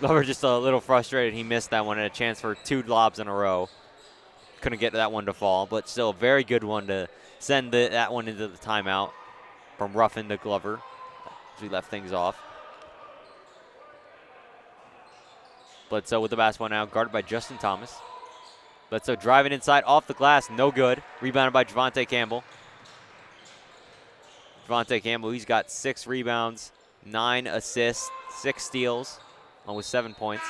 Glover just a little frustrated. He missed that one and a chance for 2 lobs in a row. Couldn't get that one to fall, but still a very good one to send that one into the timeout from Ruffin to Glover as we left things off. Bledsoe with the basketball now, guarded by Justin Thomas. Bledsoe driving inside, off the glass, no good. Rebounded by Javante Campbell. Javante Campbell, he's got 6 rebounds, 9 assists, 6 steals, along with 7 points.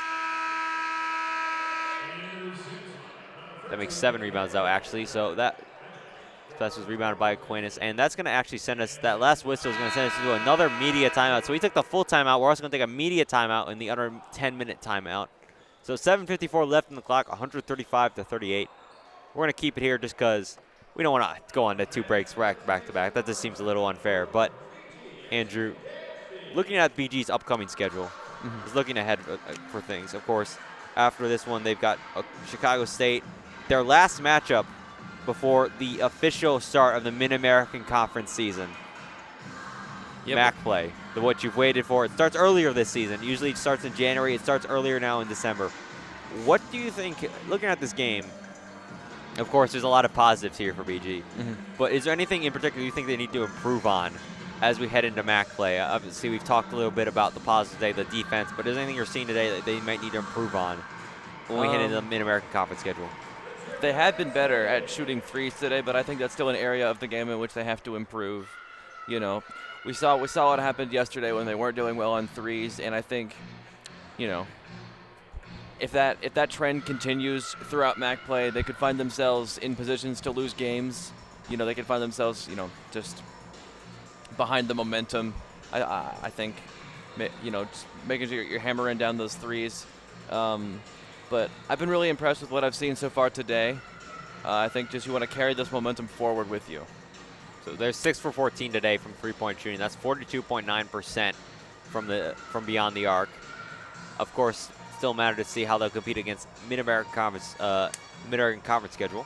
That makes 7 rebounds out, actually, so that pass was rebounded by Aquinas, and that's going to actually send us, that last whistle is going to send us to another media timeout. So we took the full timeout. We're also going to take a media timeout in the under 10-minute timeout. So 7:54 left in the clock, 135-38. We're going to keep it here just because we don't want to go on to 2 breaks back to back. That just seems a little unfair. But, Andrew, looking at BG's upcoming schedule, is looking ahead for things. Of course, after this one, they've got Chicago State. Their last matchup before the official start of the Mid-American Conference season. Yep. MAC play, what you've waited for. It starts earlier this season. Usually it starts in January. It starts earlier now in December. What do you think, looking at this game, of course, there's a lot of positives here for BG, but is there anything in particular you think they need to improve on as we head into MAC play? Obviously, we've talked a little bit about the positives today, the defense, but is there anything you're seeing today that they might need to improve on when we head into the Mid-American Conference schedule? They have been better at shooting threes today, but I think that's still an area of the game in which they have to improve. You know, we saw what happened yesterday when they weren't doing well on threes, and I think, you know, if that trend continues throughout MAC play, they could find themselves in positions to lose games. You know, they could find themselves, you know, just behind the momentum. I think, you know, just making sure you're hammering down those threes. But I've been really impressed with what I've seen so far today. I think just you want to carry this momentum forward with you. So they're 6 for 14 today from three-point shooting. That's 42.9% from beyond the arc. Of course, still matter to see how they'll compete against Mid-American Conference schedule.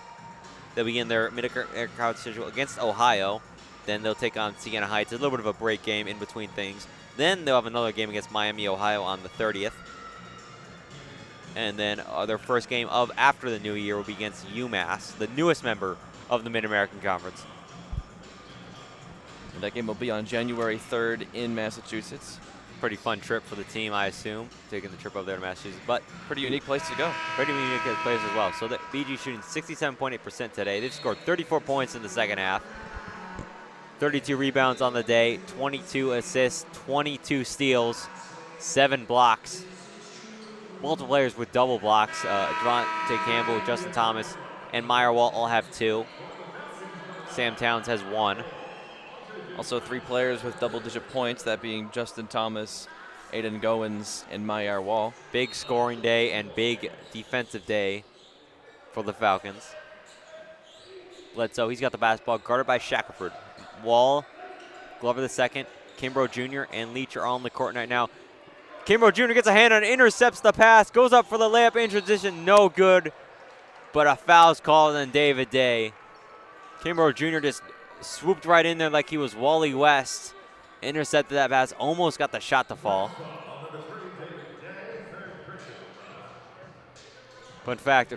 They'll begin their Mid-American Conference schedule against Ohio. Then they'll take on Siena Heights. A little bit of a break game in between things. Then they'll have another game against Miami, Ohio on the 30th. And then their first game of after the new year will be against UMass, the newest member of the Mid-American Conference. And that game will be on January 3rd in Massachusetts. Pretty fun trip for the team, I assume, taking the trip over there to Massachusetts. But pretty unique place to go. Pretty unique place as well. So the BG shooting 67.8% today. They've scored 34 points in the second half. 32 rebounds on the day, 22 assists, 22 steals, 7 blocks. Multiple players with double blocks. Javante Campbell, Justin Thomas, and Meyer Wall all have 2. Sam Towns has 1. Also 3 players with double-digit points, that being Justin Thomas, Aiden Goins, and Meyer Wall. Big scoring day and big defensive day for the Falcons. Bledsoe, he's got the basketball, guarded by Shackelford. Wall, Glover the second, Kimbrough Jr. and Leach are on the court right now. Kimbrough Jr. gets a hand on it, intercepts the pass, goes up for the layup in transition, no good, but a foul's called on David Day. Kimbrough Jr. just swooped right in there like he was Wally West, intercepted that pass, almost got the shot to fall. But in fact,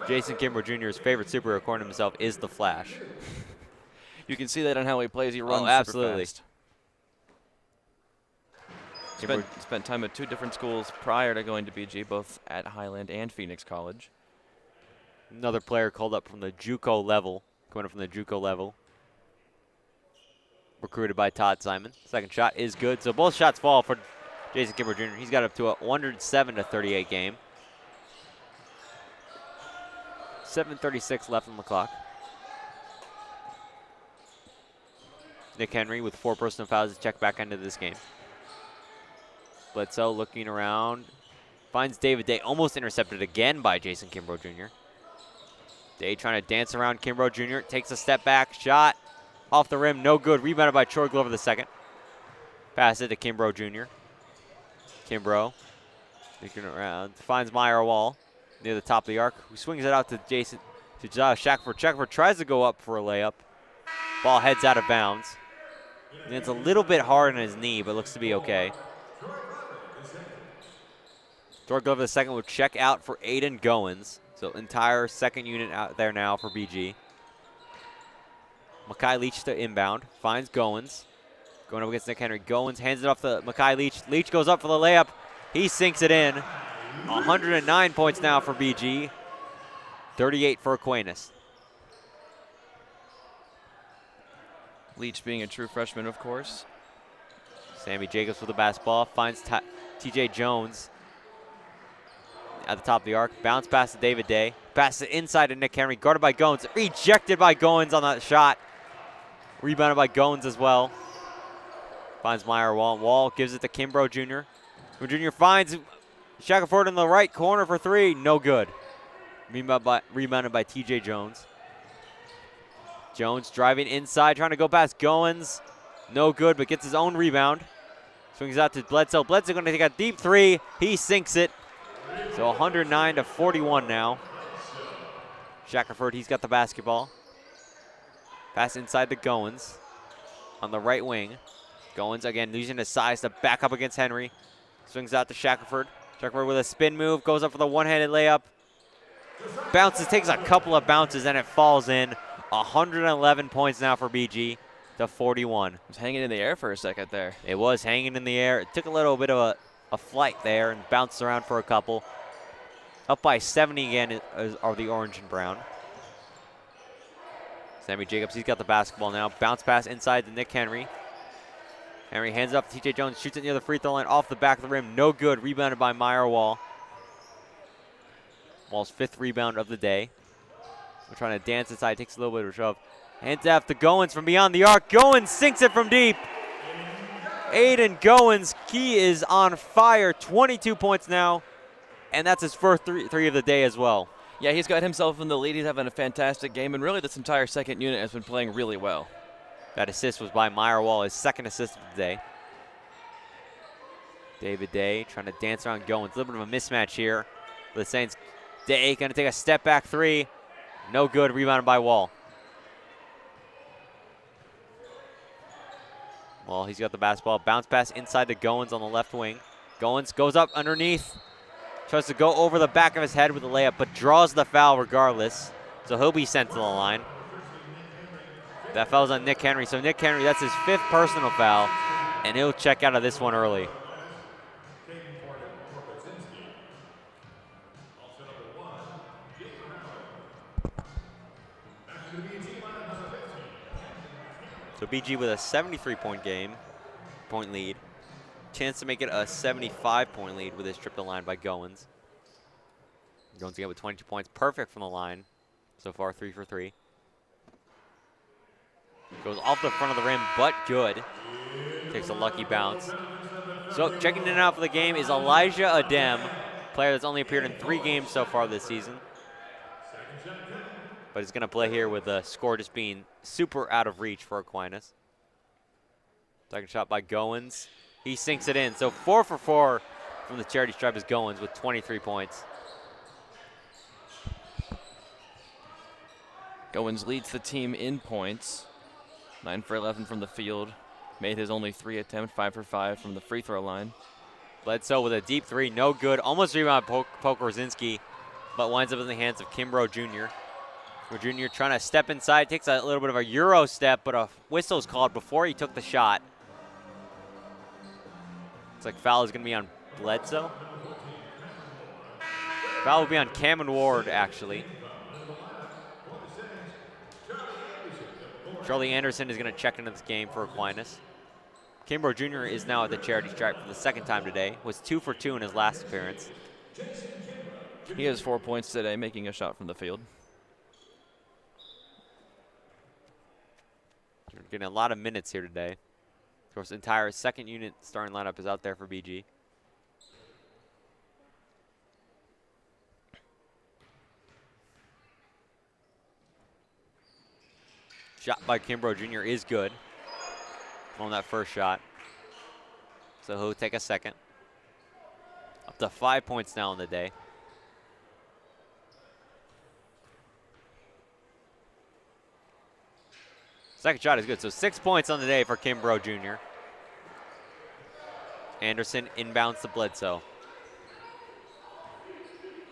Jason Kimbrough Jr.'s favorite superhero, according to himself, is the Flash. You can see that on how he plays. He runs absolutely. super fast. Spent time at 2 different schools prior to going to BG, both at Highland and Phoenix College. Another player called up from the JUCO level, coming up from the JUCO level. Recruited by Todd Simon. Second shot is good, so both shots fall for Jason Kimbrough Jr. He's got up to a 107-38 game. 7:36 left on the clock. Nick Henry with 4 personal fouls to check back into this game. Bledsoe looking around, finds David Day, almost intercepted again by Jason Kimbrough Jr. Day trying to dance around Kimbrough Jr., takes a step back, shot off the rim, no good. Rebounded by Troy Glover the second. Pass it to Kimbrough Jr. Kimbrough looking around, finds Meyer Wall near the top of the arc, who swings it out to Shackelford. Shackelford tries to go up for a layup. Ball heads out of bounds. And it's a little bit hard on his knee, but looks to be okay. Troy Glover the second will check out for Aiden Goins. So entire second unit out there now for BG. Makai Leach to inbound. Finds Goins. Going up against Nick Henry. Goins hands it off to Makai Leach. Leach goes up for the layup. He sinks it in. 109 points now for BG. 38 for Aquinas. Leach being a true freshman, of course. Sammy Jacobs with the basketball. Finds TJ Jones at the top of the arc. Bounce pass to David Day. Passes it inside to Nick Henry, guarded by Goins. Rejected by Goins on that shot. Rebounded by Goins as well. Finds Meyer Wall. Wall gives it to Kimbrough Jr. Jr. finds Shackelford in the right corner for three. No good. Rebounded by TJ Jones. Jones driving inside, trying to go past Goins. No good, but gets his own rebound. Swings out to Bledsoe. Bledsoe going to take a deep three. He sinks it. So 109-41 now. Shackelford, he's got the basketball. Pass inside to Goins on the right wing. Goins, again, using his size to back up against Henry. Swings out to Shackelford. Shackelford with a spin move, goes up for the one-handed layup. Bounces, takes a couple of bounces, and it falls in. 111 points now for BG to 41. It was hanging in the air for a second there. It was hanging in the air. It took a little bit of a flight there and bounced around for a couple. Up by 70 again are the orange and brown. Sammy Jacobs, he's got the basketball now. Bounce pass inside to Nick Henry. Henry hands it up to TJ Jones, shoots it near the free throw line, off the back of the rim. No good, rebounded by Meyer Wall. Wall's 5th rebound of the day. We're trying to dance inside, takes a little bit of a shove. Hands off to Goins from beyond the arc. Goins sinks it from deep. Aiden Goins, he is on fire. 22 points now, and that's his first three of the day as well. Yeah, he's got himself in the lead. He's having a fantastic game, and really this entire second unit has been playing really well. That assist was by Meyer Wall, his 2nd assist of the day. David Day trying to dance around Goins. A little bit of a mismatch here for the Saints. Day going to take a step back three. No good, rebounded by Wall. Well, he's got the basketball. Bounce pass inside to Goins on the left wing. Goins goes up underneath. Tries to go over the back of his head with the layup, but draws the foul regardless. So he'll be sent to the line. That foul's on Nick Henry. So Nick Henry, that's his 5th personal foul, and he'll check out of this one early. So BG with a 73-point lead. Chance to make it a 75-point lead with his trip to the line by Goins. Goins again with 22 points. Perfect from the line. So far, 3 for 3. Goes off the front of the rim, but good. Takes a lucky bounce. So checking in and out for the game is Elijah Adem, player that's only appeared in 3 games so far this season. But he's going to play here with the score just being super out of reach for Aquinas. Second shot by Goins. He sinks it in. So 4 for 4 from the charity stripe is Goins with 23 points. Goins leads the team in points. 9 for 11 from the field. Made his only 3 attempt, 5 for 5 from the free throw line. Bledsoe with a deep 3, no good. Almost rebound Pokorzinski, but winds up in the hands of Kimbrough Jr. Jr. trying to step inside, takes a little bit of a Euro step, but a whistle's called before he took the shot. Looks like foul is going to be on Bledsoe. Foul will be on Cameron Ward, actually. Charlie Anderson is going to check into this game for Aquinas. Kimbrough Jr. is now at the charity stripe for the 2nd time today. Was 2 for 2 in his last appearance. He has 4 points today, making a shot from the field. We're getting a lot of minutes here today. Of course, the entire 2nd unit starting lineup is out there for BG. Shot by Kimbrough Jr. is good on that first shot. So he'll take a second. Up to 5 points now in the day. Second shot is good, so 6 points on the day for Kimbrough Jr. Anderson inbounds to Bledsoe.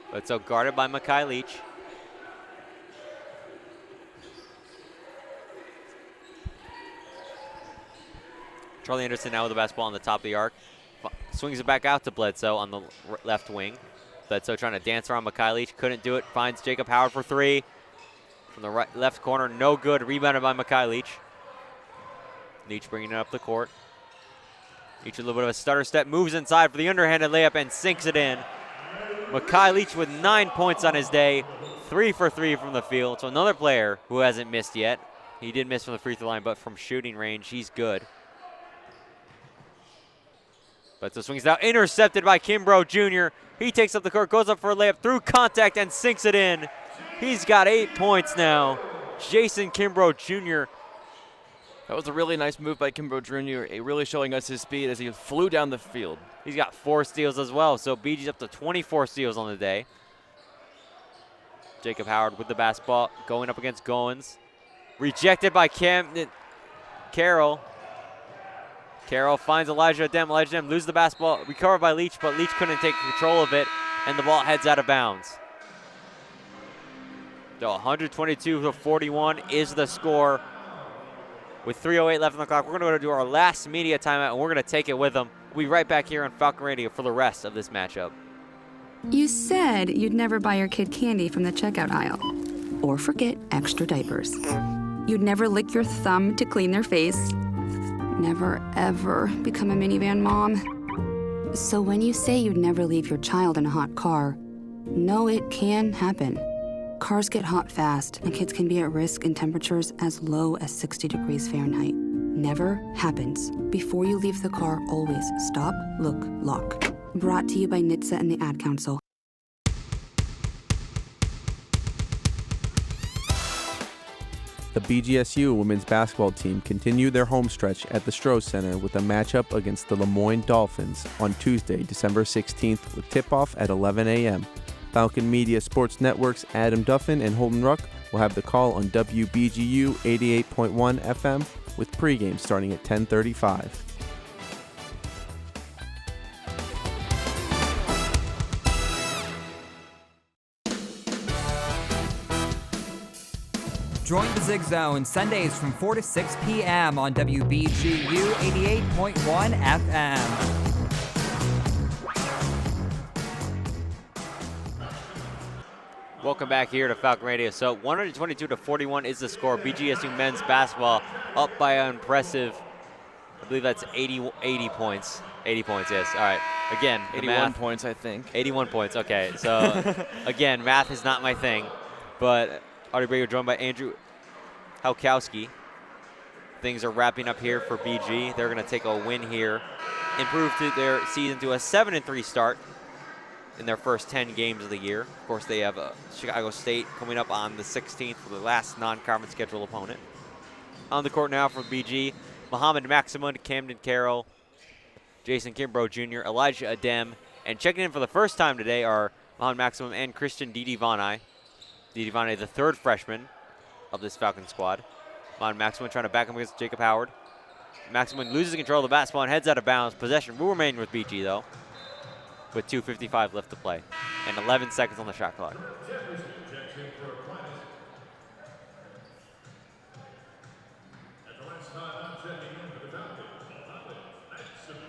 Bledsoe guarded by Makai Leach. Charlie Anderson now with the basketball on the top of the arc. Swings it back out to Bledsoe on the left wing. Bledsoe trying to dance around Makai Leach, couldn't do it. Finds Jacob Howard for 3. From the left corner, no good. Rebounded by Makai Leach. Leach bringing it up the court. Leach with a little bit of a stutter step, moves inside for the underhanded layup and sinks it in. Makai Leach with 9 points on his day, 3 for 3 from the field. So another player who hasn't missed yet. He did miss from the free throw line, but from shooting range, he's good. But the swings now intercepted by Kimbrough Jr. He takes up the court, goes up for a layup through contact and sinks it in. He's got 8 points now. Jason Kimbrough Jr. That was a really nice move by Kimbrough Jr., really showing us his speed as he flew down the field. He's got 4 steals as well, so BG's up to 24 steals on the day. Jacob Howard with the basketball, going up against Goins. Rejected by Carroll. Carroll finds Elijah Dem. Elijah Dem loses the basketball, recovered by Leach, but Leach couldn't take control of it, and the ball heads out of bounds. So 122-41 is the score. With 3:08 left on the clock, we're going to do our last media timeout, and we're going to take it with them. We'll be right back here on Falcon Radio for the rest of this matchup. You said you'd never buy your kid candy from the checkout aisle. Or forget extra diapers. You'd never lick your thumb to clean their face. Never, ever become a minivan mom. So when you say you'd never leave your child in a hot car, no, it can happen. Cars get hot fast, and kids can be at risk in temperatures as low as 60 degrees Fahrenheit. Never happens. Before you leave the car, always stop, look, lock. Brought to you by NHTSA and the Ad Council. The BGSU women's basketball team continued their home stretch at the Stroh Center with a matchup against the Lemoyne Dolphins on Tuesday, December 16th, with tip-off at 11 a.m. Falcon Media Sports Network's Adam Duffin and Holden Ruck will have the call on WBGU 88.1 FM with pregame starting at 10:35. Join the Zig Zone Sundays from 4 to 6 p.m. on WBGU 88.1 FM. Welcome back here to Falcon Radio. So 122-41 is the score. BGSU men's basketball up by an impressive, I believe that's 80 points. 80 points, yes. All right. Again, 81 points, I think. 81 points, okay. So, again, math is not my thing. But Artie Brager joined by Andrew Halkowski. Things are wrapping up here for BG. They're going to take a win here, improve their season to a 7-3 start in their first 10 games of the year. Of course, they have Chicago State coming up on the 16th for the last non-conference scheduled opponent. On the court now for BG, Muhammad Maximum, Camden Carroll, Jason Kimbrough Jr., Elijah Adem, and checking in for the first time today are Muhammad Maximum and Christian Didi-Vanai. Didi-Vanai, the third freshman of this Falcon squad. Muhammad Maximum trying to back him against Jacob Howard. Maximum loses control of the basketball and heads out of bounds. Possession will remain with BG, though, with 2:55 left to play and 11 seconds on the shot clock.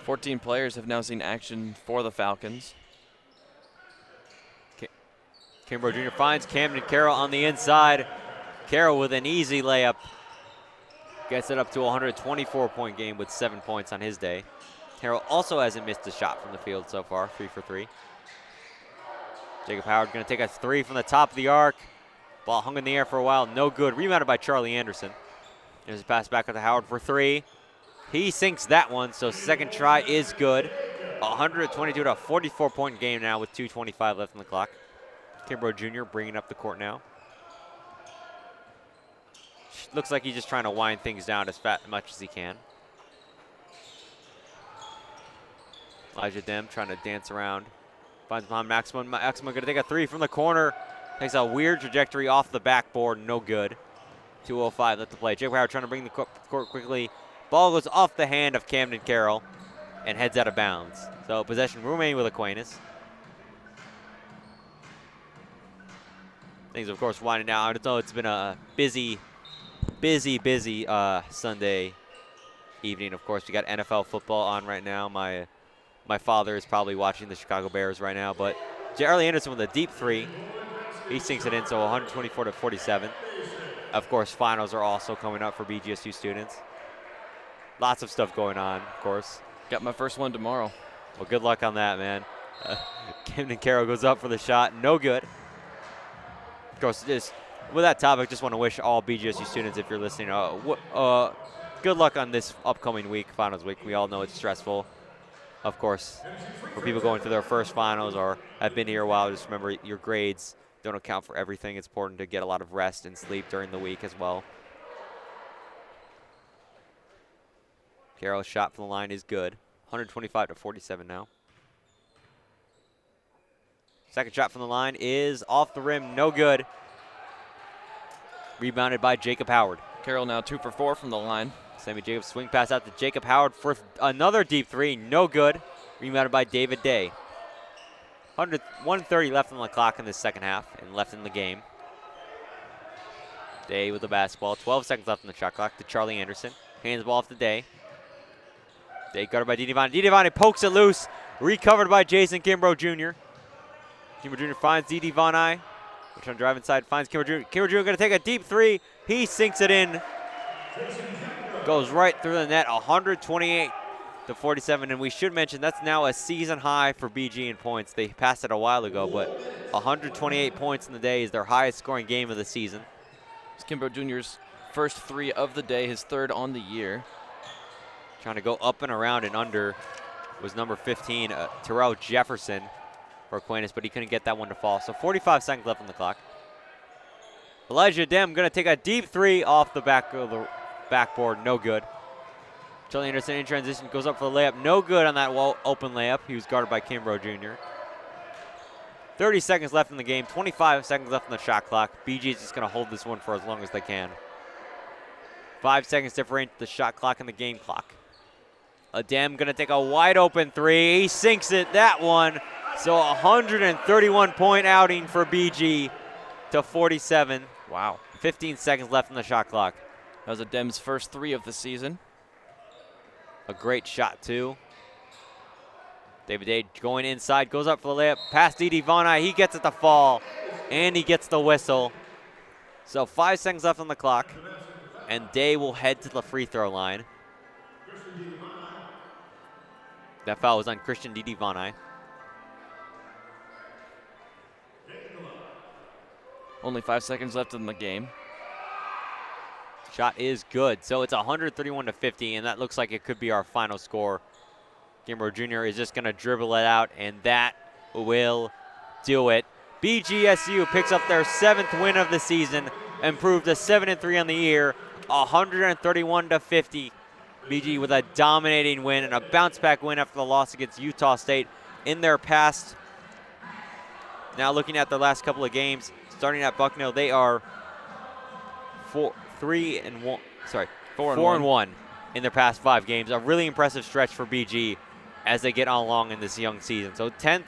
Fourteen players have now seen action for the Falcons. Kimbrough Jr. finds Camden Carroll on the inside. Carroll with an easy layup. Gets it up to a 124-point game with 7 points on his day. Carroll also hasn't missed a shot from the field so far, 3 for 3. Jacob Howard going to take a 3 from the top of the arc. Ball hung in the air for a while, no good. Rebounded by Charlie Anderson. There's a pass back to Howard for 3. He sinks that one, so second try is good. 122-44 game now with 2:25 left on the clock. Kimbrough Jr. bringing up the court now. Looks like he's just trying to wind things down as much as he can. Elijah Dem trying to dance around. Finds Muhammad Maximum. Maximum going to take a 3 from the corner. Takes a weird trajectory off the backboard. No good. 2:05 left to play. Jacob Howard trying to bring the court quickly. Ball goes off the hand of Camden Carroll and heads out of bounds. So possession will remain with Aquinas. Things, of course, winding down. I know it's been a busy Sunday evening. Of course, we got NFL football on right now. My father is probably watching the Chicago Bears right now. But Charlie Anderson with a deep 3. He sinks it in, so 124-47. Of course, finals are also coming up for BGSU students. Lots of stuff going on, of course. Got my first one tomorrow. Well, good luck on that, man. Camden Carroll goes up for the shot. No good. course, just with that topic, just want to wish all BGSU students, if you're listening, good luck on this upcoming week, finals week. We all know it's stressful. Of course, for people going through their first finals or have been here a while, just remember your grades don't account for everything. It's important to get a lot of rest and sleep during the week as well. Carroll's shot from the line is good. 125-47 now. Second shot from the line is off the rim, no good. Rebounded by Jacob Howard. Carroll now 2 for 4 from the line. Sammy Jacobs swing pass out to Jacob Howard for another deep three, no good. Rebounded by David Day. 130 left on the clock in this second half and left in the game. Day with the basketball. 12 seconds left on the shot clock to Charlie Anderson. Hands the ball off to Day. Day guarded by Didi Vanney. Didi Vanney pokes it loose. Recovered by Jason Kimbrough Jr. Kimbrough Jr. finds Didi Vanney. Which on drive inside finds Kimbrough Jr. Kimbrough Jr. going to take a deep three. He sinks it in. Goes right through the net. 128-47. And we should mention that's now a season high for BG in points. They passed it a while ago, but 128 points in the day is their highest scoring game of the season. It's Kimbrough Jr.'s first 3 of the day, his 3rd on the year. Trying to go up and around and under was number 15, Terrell Jefferson for Aquinas, but he couldn't get that one to fall. So 45 seconds left on the clock. Elijah Dem going to take a deep three off the backboard, no good. Charlie Anderson in transition goes up for the layup, no good on that open layup. He was guarded by Kimbrough Jr. 30 seconds left in the game, 25 seconds left on the shot clock. BG is just going to hold this one for as long as they can. 5 seconds differentiate the shot clock and the game clock. Adem going to take a wide open three. He sinks it, that one. So 131-point outing for BG to 47. Wow. 15 seconds left on the shot clock. That was Adem's first 3 of the season. A great shot, too. David Day going inside, goes up for the layup. Past Didi Vanney, he gets it to fall, and he gets the whistle. So 5 seconds left on the clock, and Day will head to the free throw line. That foul was on Christian Didi Vanney. Only 5 seconds left in the game. Shot is good. So it's 131-50, and that looks like it could be our final score. Kimbrough Jr. is just going to dribble it out, and that will do it. BGSU picks up their 7th win of the season, improved to 7-3 on the year, 131-50. BG with a dominating win and a bounce-back win after the loss against Utah State in their past. Now looking at their last couple of games, starting at Bucknell, they are 4-1 in their past 5 games. A really impressive stretch for BG as they get on along in this young season. So 10th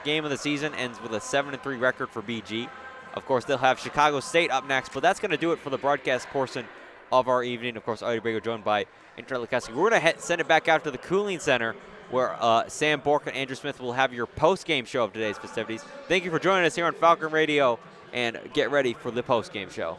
game of the season ends with a 7-3 record for BG. Of course, they'll have Chicago State up next, but that's going to do it for the broadcast portion of our evening. Of course, Audie Brago joined by Internet Lukowski. We're going to send it back out to the Cooling Center, where Sam Bork and Andrew Smith will have your post-game show of today's festivities. Thank you for joining us here on Falcon Radio, and get ready for the post-game show.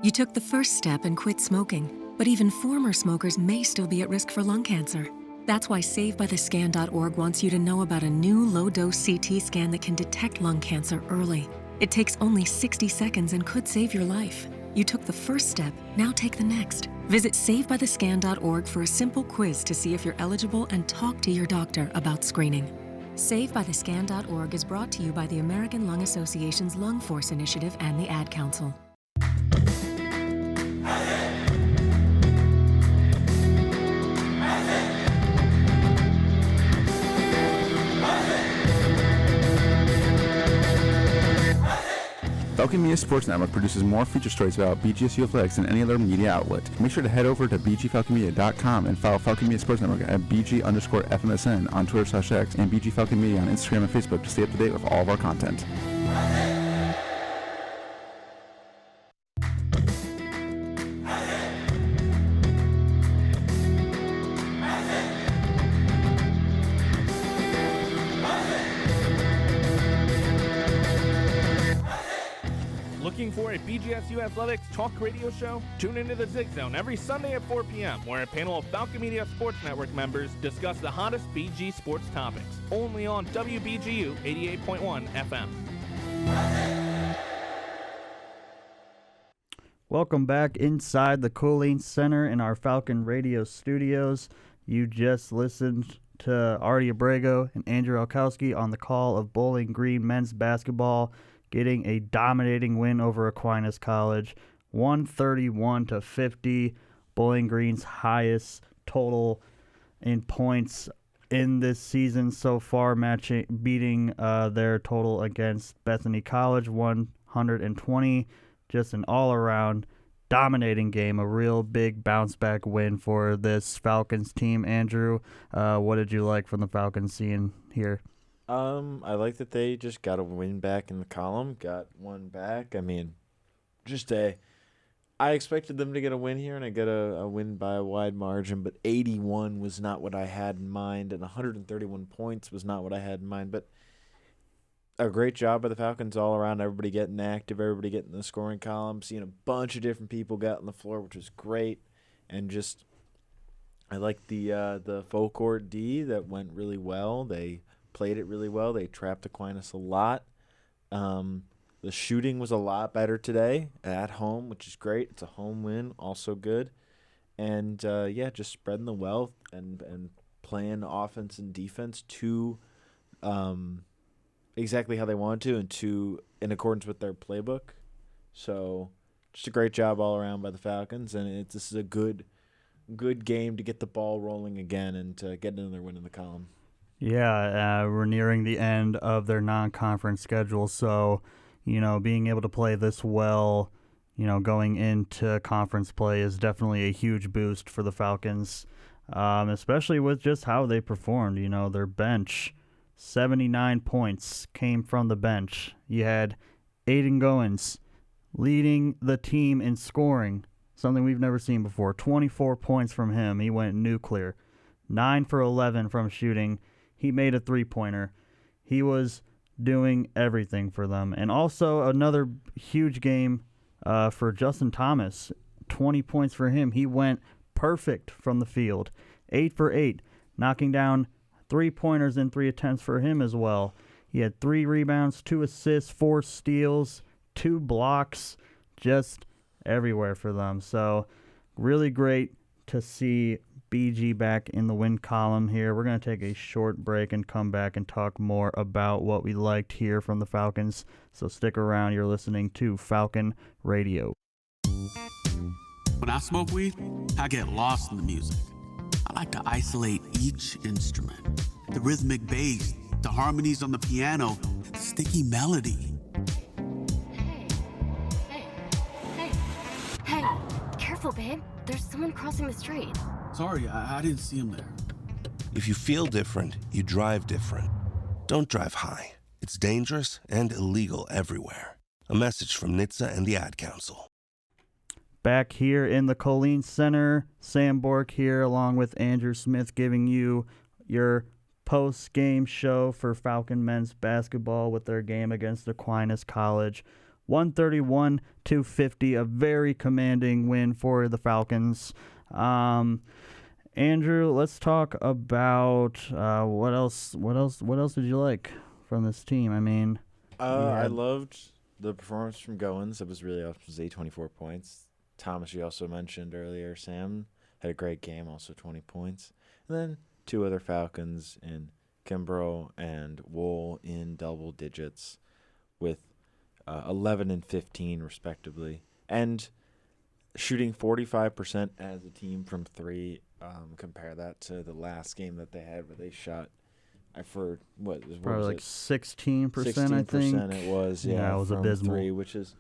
You took the first step and quit smoking, but even former smokers may still be at risk for lung cancer. That's why SaveByTheScan.org wants you to know about a new low-dose CT scan that can detect lung cancer early. It takes only 60 seconds and could save your life. You took the first step, now take the next. Visit SaveByTheScan.org for a simple quiz to see if you're eligible and talk to your doctor about screening. SaveByTheScan.org is brought to you by the American Lung Association's Lung Force Initiative and the Ad Council. Falcon Media Sports Network produces more feature stories about BGSU athletics than any other media outlet. Make sure to head over to bgfalconmedia.com and follow Falcon Media Sports Network at BG_FMSN on Twitter/X and BG Falcon Media on Instagram and Facebook to stay up to date with all of our content. Looking for a BGSU Athletics talk radio show? Tune into the Zig Zone every Sunday at 4 p.m., where a panel of Falcon Media Sports Network members discuss the hottest BG sports topics. Only on WBGU 88.1 FM. Welcome back inside the Colleen Center in our Falcon Radio studios. You just listened to Artie Abrego and Andrew Alkowski on the call of Bowling Green men's basketball getting a dominating win over Aquinas College, 131-50. Bowling Green's highest total in points in this season so far, beating their total against Bethany College, 120. Just an all-around dominating game, a real big bounce-back win for this Falcons team. Andrew, what did you like from the Falcons scene here? I like that they just got a win back in the column, got one back. I mean, I expected them to get a win here, and I got a win by a wide margin, but 81 was not what I had in mind, and 131 points was not what I had in mind. But a great job by the Falcons all around, everybody getting active, everybody getting in the scoring column, seeing a bunch of different people get on the floor, which was great. And just I like the full court D that went really well. They played it really well. They trapped Aquinas a lot. The shooting was a lot better today at home, which is great. It's a home win, also good. And, just spreading the wealth and playing offense and defense to exactly how they wanted to and in accordance with their playbook. So just a great job all around by the Falcons, and this is a good game to get the ball rolling again and to get another win in the column. Yeah, we're nearing the end of their non-conference schedule, so being able to play this well, going into conference play is definitely a huge boost for the Falcons, especially with just how they performed. Their bench, 79 points came from the bench. You had Aiden Goins leading the team in scoring, something we've never seen before. 24 points from him. He went nuclear. 9 for 11 from shooting. He made a three-pointer. He was doing everything for them. And also another huge game for Justin Thomas. 20 points for him. He went perfect from the field. 8 for 8, knocking down 3-pointers and 3 attempts for him as well. He had 3 rebounds, 2 assists, 4 steals, 2 blocks, just everywhere for them. So really great to see BG back in the win column here. We're going to take a short break and come back and talk more about what we liked here from the Falcons. So stick around. You're listening to Falcon Radio. When I smoke weed, I get lost in the music. I like to isolate each instrument. The rhythmic bass, the harmonies on the piano, the sticky melody. Hey, careful, babe. There's someone crossing the street. Sorry, I didn't see him there. If you feel different, you drive different. Don't drive high. It's dangerous and illegal everywhere. A message from NHTSA and the Ad Council. Back here in the Colleen Center, Sam Bork here along with Andrew Smith giving you your post-game show for Falcon men's basketball with their game against Aquinas College. 131-50, a very commanding win for the Falcons. Andrew, let's talk about what else did you like from this team? I mean, I loved the performance from Goins. It was really awesome. It was 24 points. Thomas, you also mentioned earlier, Sam had a great game, also 20 points. And then 2 other Falcons in Kimbrough and Wool in double digits with 11 and 15 respectively. And shooting 45% as a team from 3. Compare that to the last game that they had where they shot for probably like 16%, 16%, I think. It was, yeah, it was from abysmal. 3, which is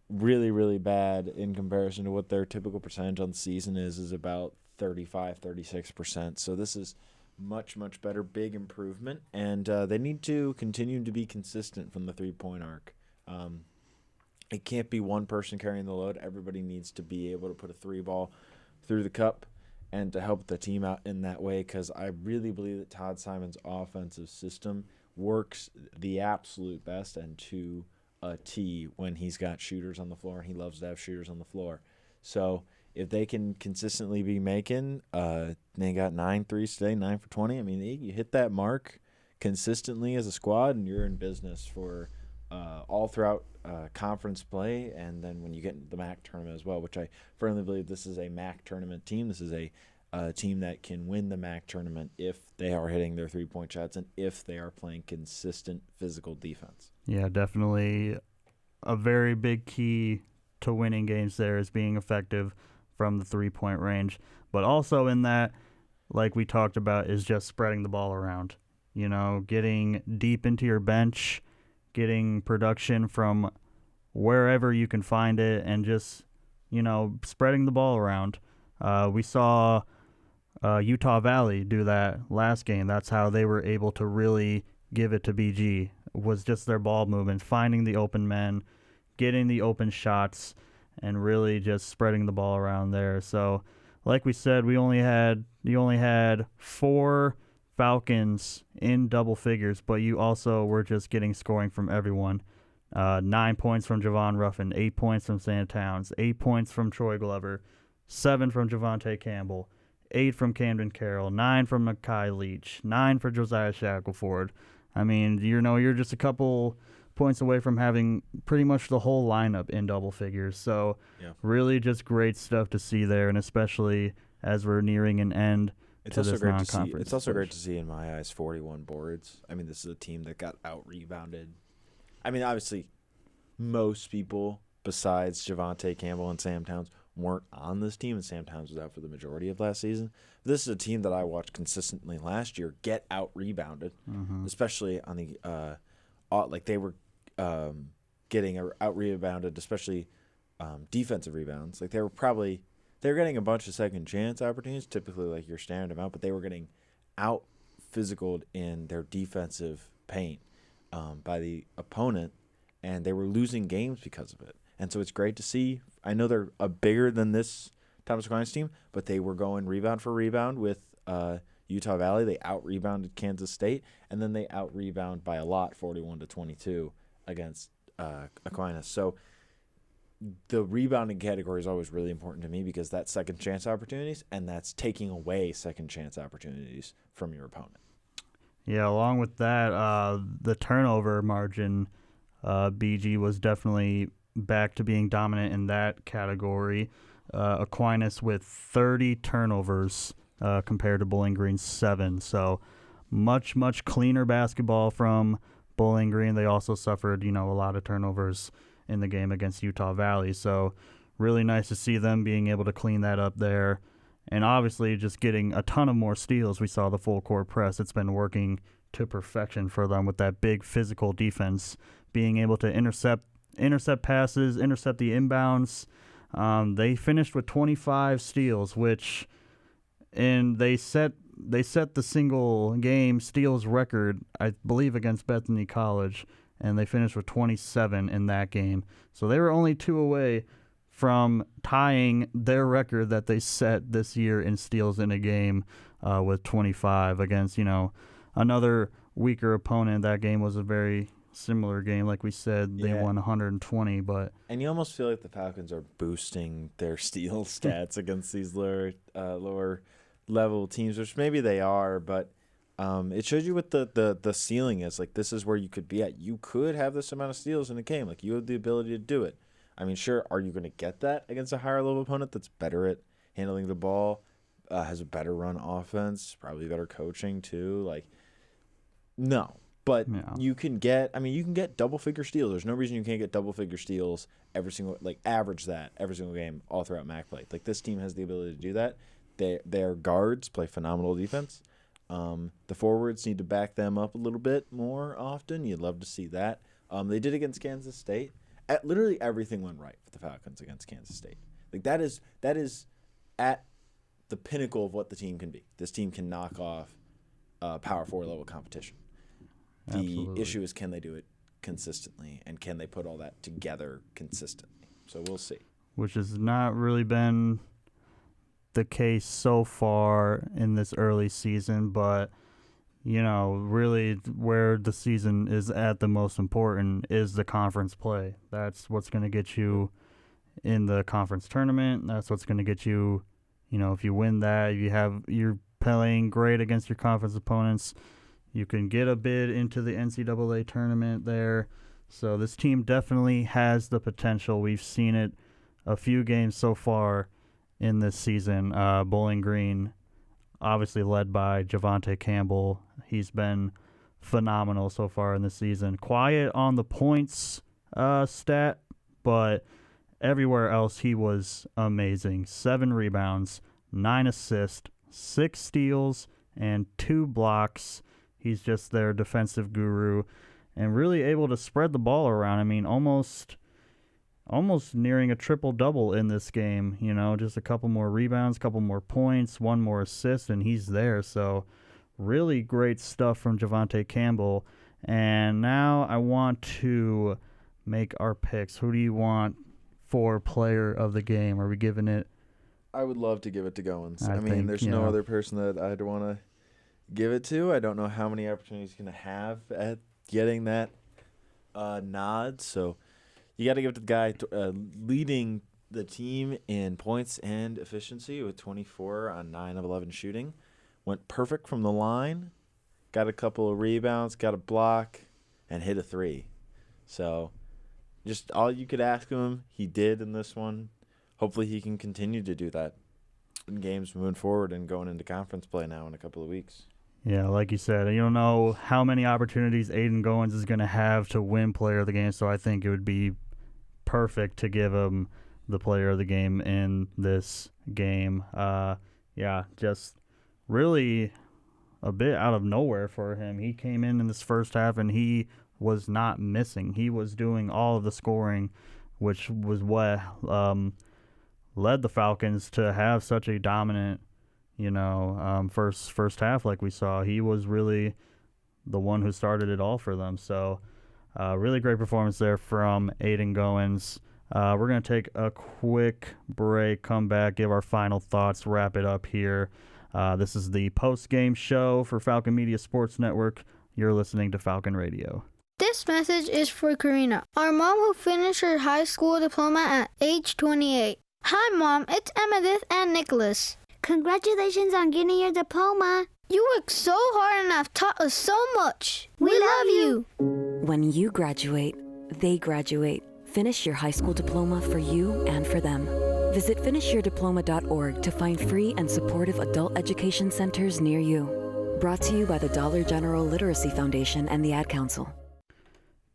really, really bad in comparison to what their typical percentage on the season is about 35, 36%. So this is much, much better, big improvement. And they need to continue to be consistent from the three-point arc. It can't be one person carrying the load. Everybody needs to be able to put a 3-ball through the cup and to help the team out in that way, because I really believe that Todd Simon's offensive system works the absolute best and to a T when he's got shooters on the floor, and he loves to have shooters on the floor. So if they can consistently be making, they got 9 threes today, 9 for 20. I mean, you hit that mark consistently as a squad, and you're in business for all throughout conference play, and then when you get into the MAC tournament as well, which I firmly believe this is a MAC tournament team. This is a team that can win the MAC tournament if they are hitting their three-point shots and if they are playing consistent physical defense. Yeah, definitely a very big key to winning games there is being effective from the three-point range. But also in that, like we talked about, is just spreading the ball around. You know, getting deep into your bench, getting production from wherever you can find it, and just, you know, spreading the ball around. We saw Utah Valley do that last game. That's how they were able to really give it to BG, was just their ball movement, finding the open men, getting the open shots, and really just spreading the ball around there. So, like we said, you only had 4 Falcons in double figures, but you also were just getting scoring from everyone. 9 points from Javon Ruffin, 8 points from Sam Towns, 8 points from Troy Glover, 7 from Javante Campbell, 8 from Camden Carroll, 9 from Makai Leach, 9 for Josiah Shackelford. I mean, you know, you're just a couple points away from having pretty much the whole lineup in double figures. So really just great stuff to see there, and especially as we're nearing an end to this non-conference. It's also great to see, in my eyes, 41 boards. I mean, this is a team that got out-rebounded. I mean, obviously, most people besides Javante Campbell and Sam Towns weren't on this team, and Sam Towns was out for the majority of last season. This is a team that I watched consistently last year get out-rebounded, especially on the like they were getting out-rebounded, especially defensive rebounds. Like they were getting a bunch of second chance opportunities, typically like your standard amount, but they were getting out-physicaled in their defensive paint by the opponent, and they were losing games because of it. And so it's great to see. I know they're bigger than this Thomas Aquinas team, but they were going rebound for rebound with Utah Valley. They out-rebounded Kansas State, and then they out-rebound by a lot, 41-22 against Aquinas. So the rebounding category is always really important to me because that's second chance opportunities, and that's taking away second chance opportunities from your opponent. Yeah, along with that, the turnover margin, BG was definitely back to being dominant in that category. Aquinas with 30 turnovers compared to Bowling Green's 7. So much, much cleaner basketball from Bowling Green. They also suffered, you know, a lot of turnovers in the game against Utah Valley. So really nice to see them being able to clean that up there. And obviously just getting a ton of more steals. We saw the full court press. It's been working to perfection for them with that big physical defense, being able to intercept passes, intercept the inbounds. They finished with 25 steals, and they set the single game steals record, I believe, against Bethany College, and they finished with 27 in that game. So they were only 2 away from tying their record that they set this year in steals in a game with 25 against, you know, another weaker opponent. That game was a very similar game. Like we said, they won 120, but... And you almost feel like the Falcons are boosting their steal stats against these lower level teams, which maybe they are, but it shows you what the ceiling is. Like, this is where you could be at. You could have this amount of steals in a game. Like, you have the ability to do it. I mean, sure, are you going to get that against a higher level opponent that's better at handling the ball, has a better run offense, probably better coaching too? Like, no. But you can get double figure steals. There's no reason you can't get double figure steals average that every single game all throughout MAC play. Like, this team has the ability to do that. Their guards play phenomenal defense. The forwards need to back them up a little bit more often. You'd love to see that. They did against Kansas State. Literally everything went right for the Falcons against Kansas State. Like, that is at the pinnacle of what the team can be. This team can knock off Power 4 level competition. The issue is, can they do it consistently, and can they put all that together consistently? So we'll see. Which has not really been the case so far in this early season, but, you know, really where the season is at the most important is the conference play. That's what's going to get you in the conference tournament. That's what's going to get you, you know, if you win that, you're playing great against your conference opponents, you can get a bid into the NCAA tournament there. So this team definitely has the potential. We've seen it a few games so far in this season. Bowling Green, obviously led by Javante Campbell. He's been phenomenal so far in the season. Quiet on the points stat, but everywhere else he was amazing. 7 rebounds, 9 assists, 6 steals, and 2 blocks. He's just their defensive guru and really able to spread the ball around. I mean, almost nearing a triple-double in this game. You know, just a couple more rebounds, couple more points, 1 more assist, and he's there. So really great stuff from Javante Campbell. And now I want to make our picks. Who do you want for player of the game? Are we giving it? I would love to give it to Goins. I mean, think, there's no other person that I'd want to give it to. I don't know how many opportunities he's going to have at getting that nod. So you got to give it to the guy leading the team in points and efficiency with 24 on 9 of 11 shooting. Went perfect from the line, got a couple of rebounds, got a block, and hit a 3. So just all you could ask him, he did in this one. Hopefully he can continue to do that in games moving forward and going into conference play now in a couple of weeks. Yeah, like you said, you don't know how many opportunities Aiden Goins is going to have to win player of the game, so I think it would be perfect to give him the player of the game in this game. Yeah, just really a bit out of nowhere for him. He came in this first half and he was not missing. He was doing all of the scoring, which was what led the Falcons to have such a dominant, first half like we saw. He was really the one who started it all for them. So really great performance there from Aiden Goins. We're going to take a quick break, come back, give our final thoughts, wrap it up here. This is the post-game show for Falcon Media Sports Network. You're listening to Falcon Radio. This message is for Karina, our mom who finished her high school diploma at age 28. Hi, Mom. It's Emmettith and Nicholas. Congratulations on getting your diploma. You worked so hard and have taught us so much. We love you. When you graduate, they graduate. Finish your high school diploma for you and for them. Visit finishyourdiploma.org to find free and supportive adult education centers near you. Brought to you by the Dollar General Literacy Foundation and the Ad Council.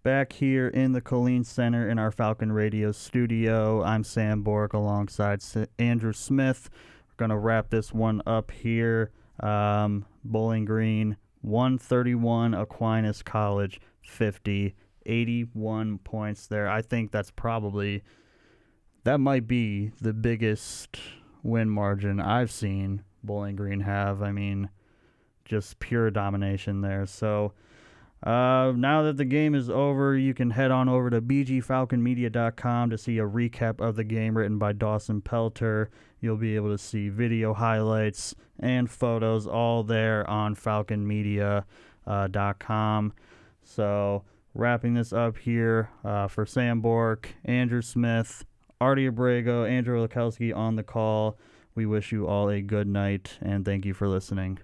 Back here in the Colleen Center in our Falcon Radio studio, I'm Sam Bork alongside Andrew Smith. We're going to wrap this one up here. Bowling Green, 131, Aquinas College, 50, 81 points there. I think that might be the biggest win margin I've seen Bowling Green have. I mean, just pure domination there. So now that the game is over, you can head on over to bgfalconmedia.com to see a recap of the game written by Dawson Pelter. You'll be able to see video highlights and photos all there on falconmedia.com. So wrapping this up here for Sam Bork, Andrew Smith, Artie Abrego, Andrew Lukowski on the call. We wish you all a good night, and thank you for listening.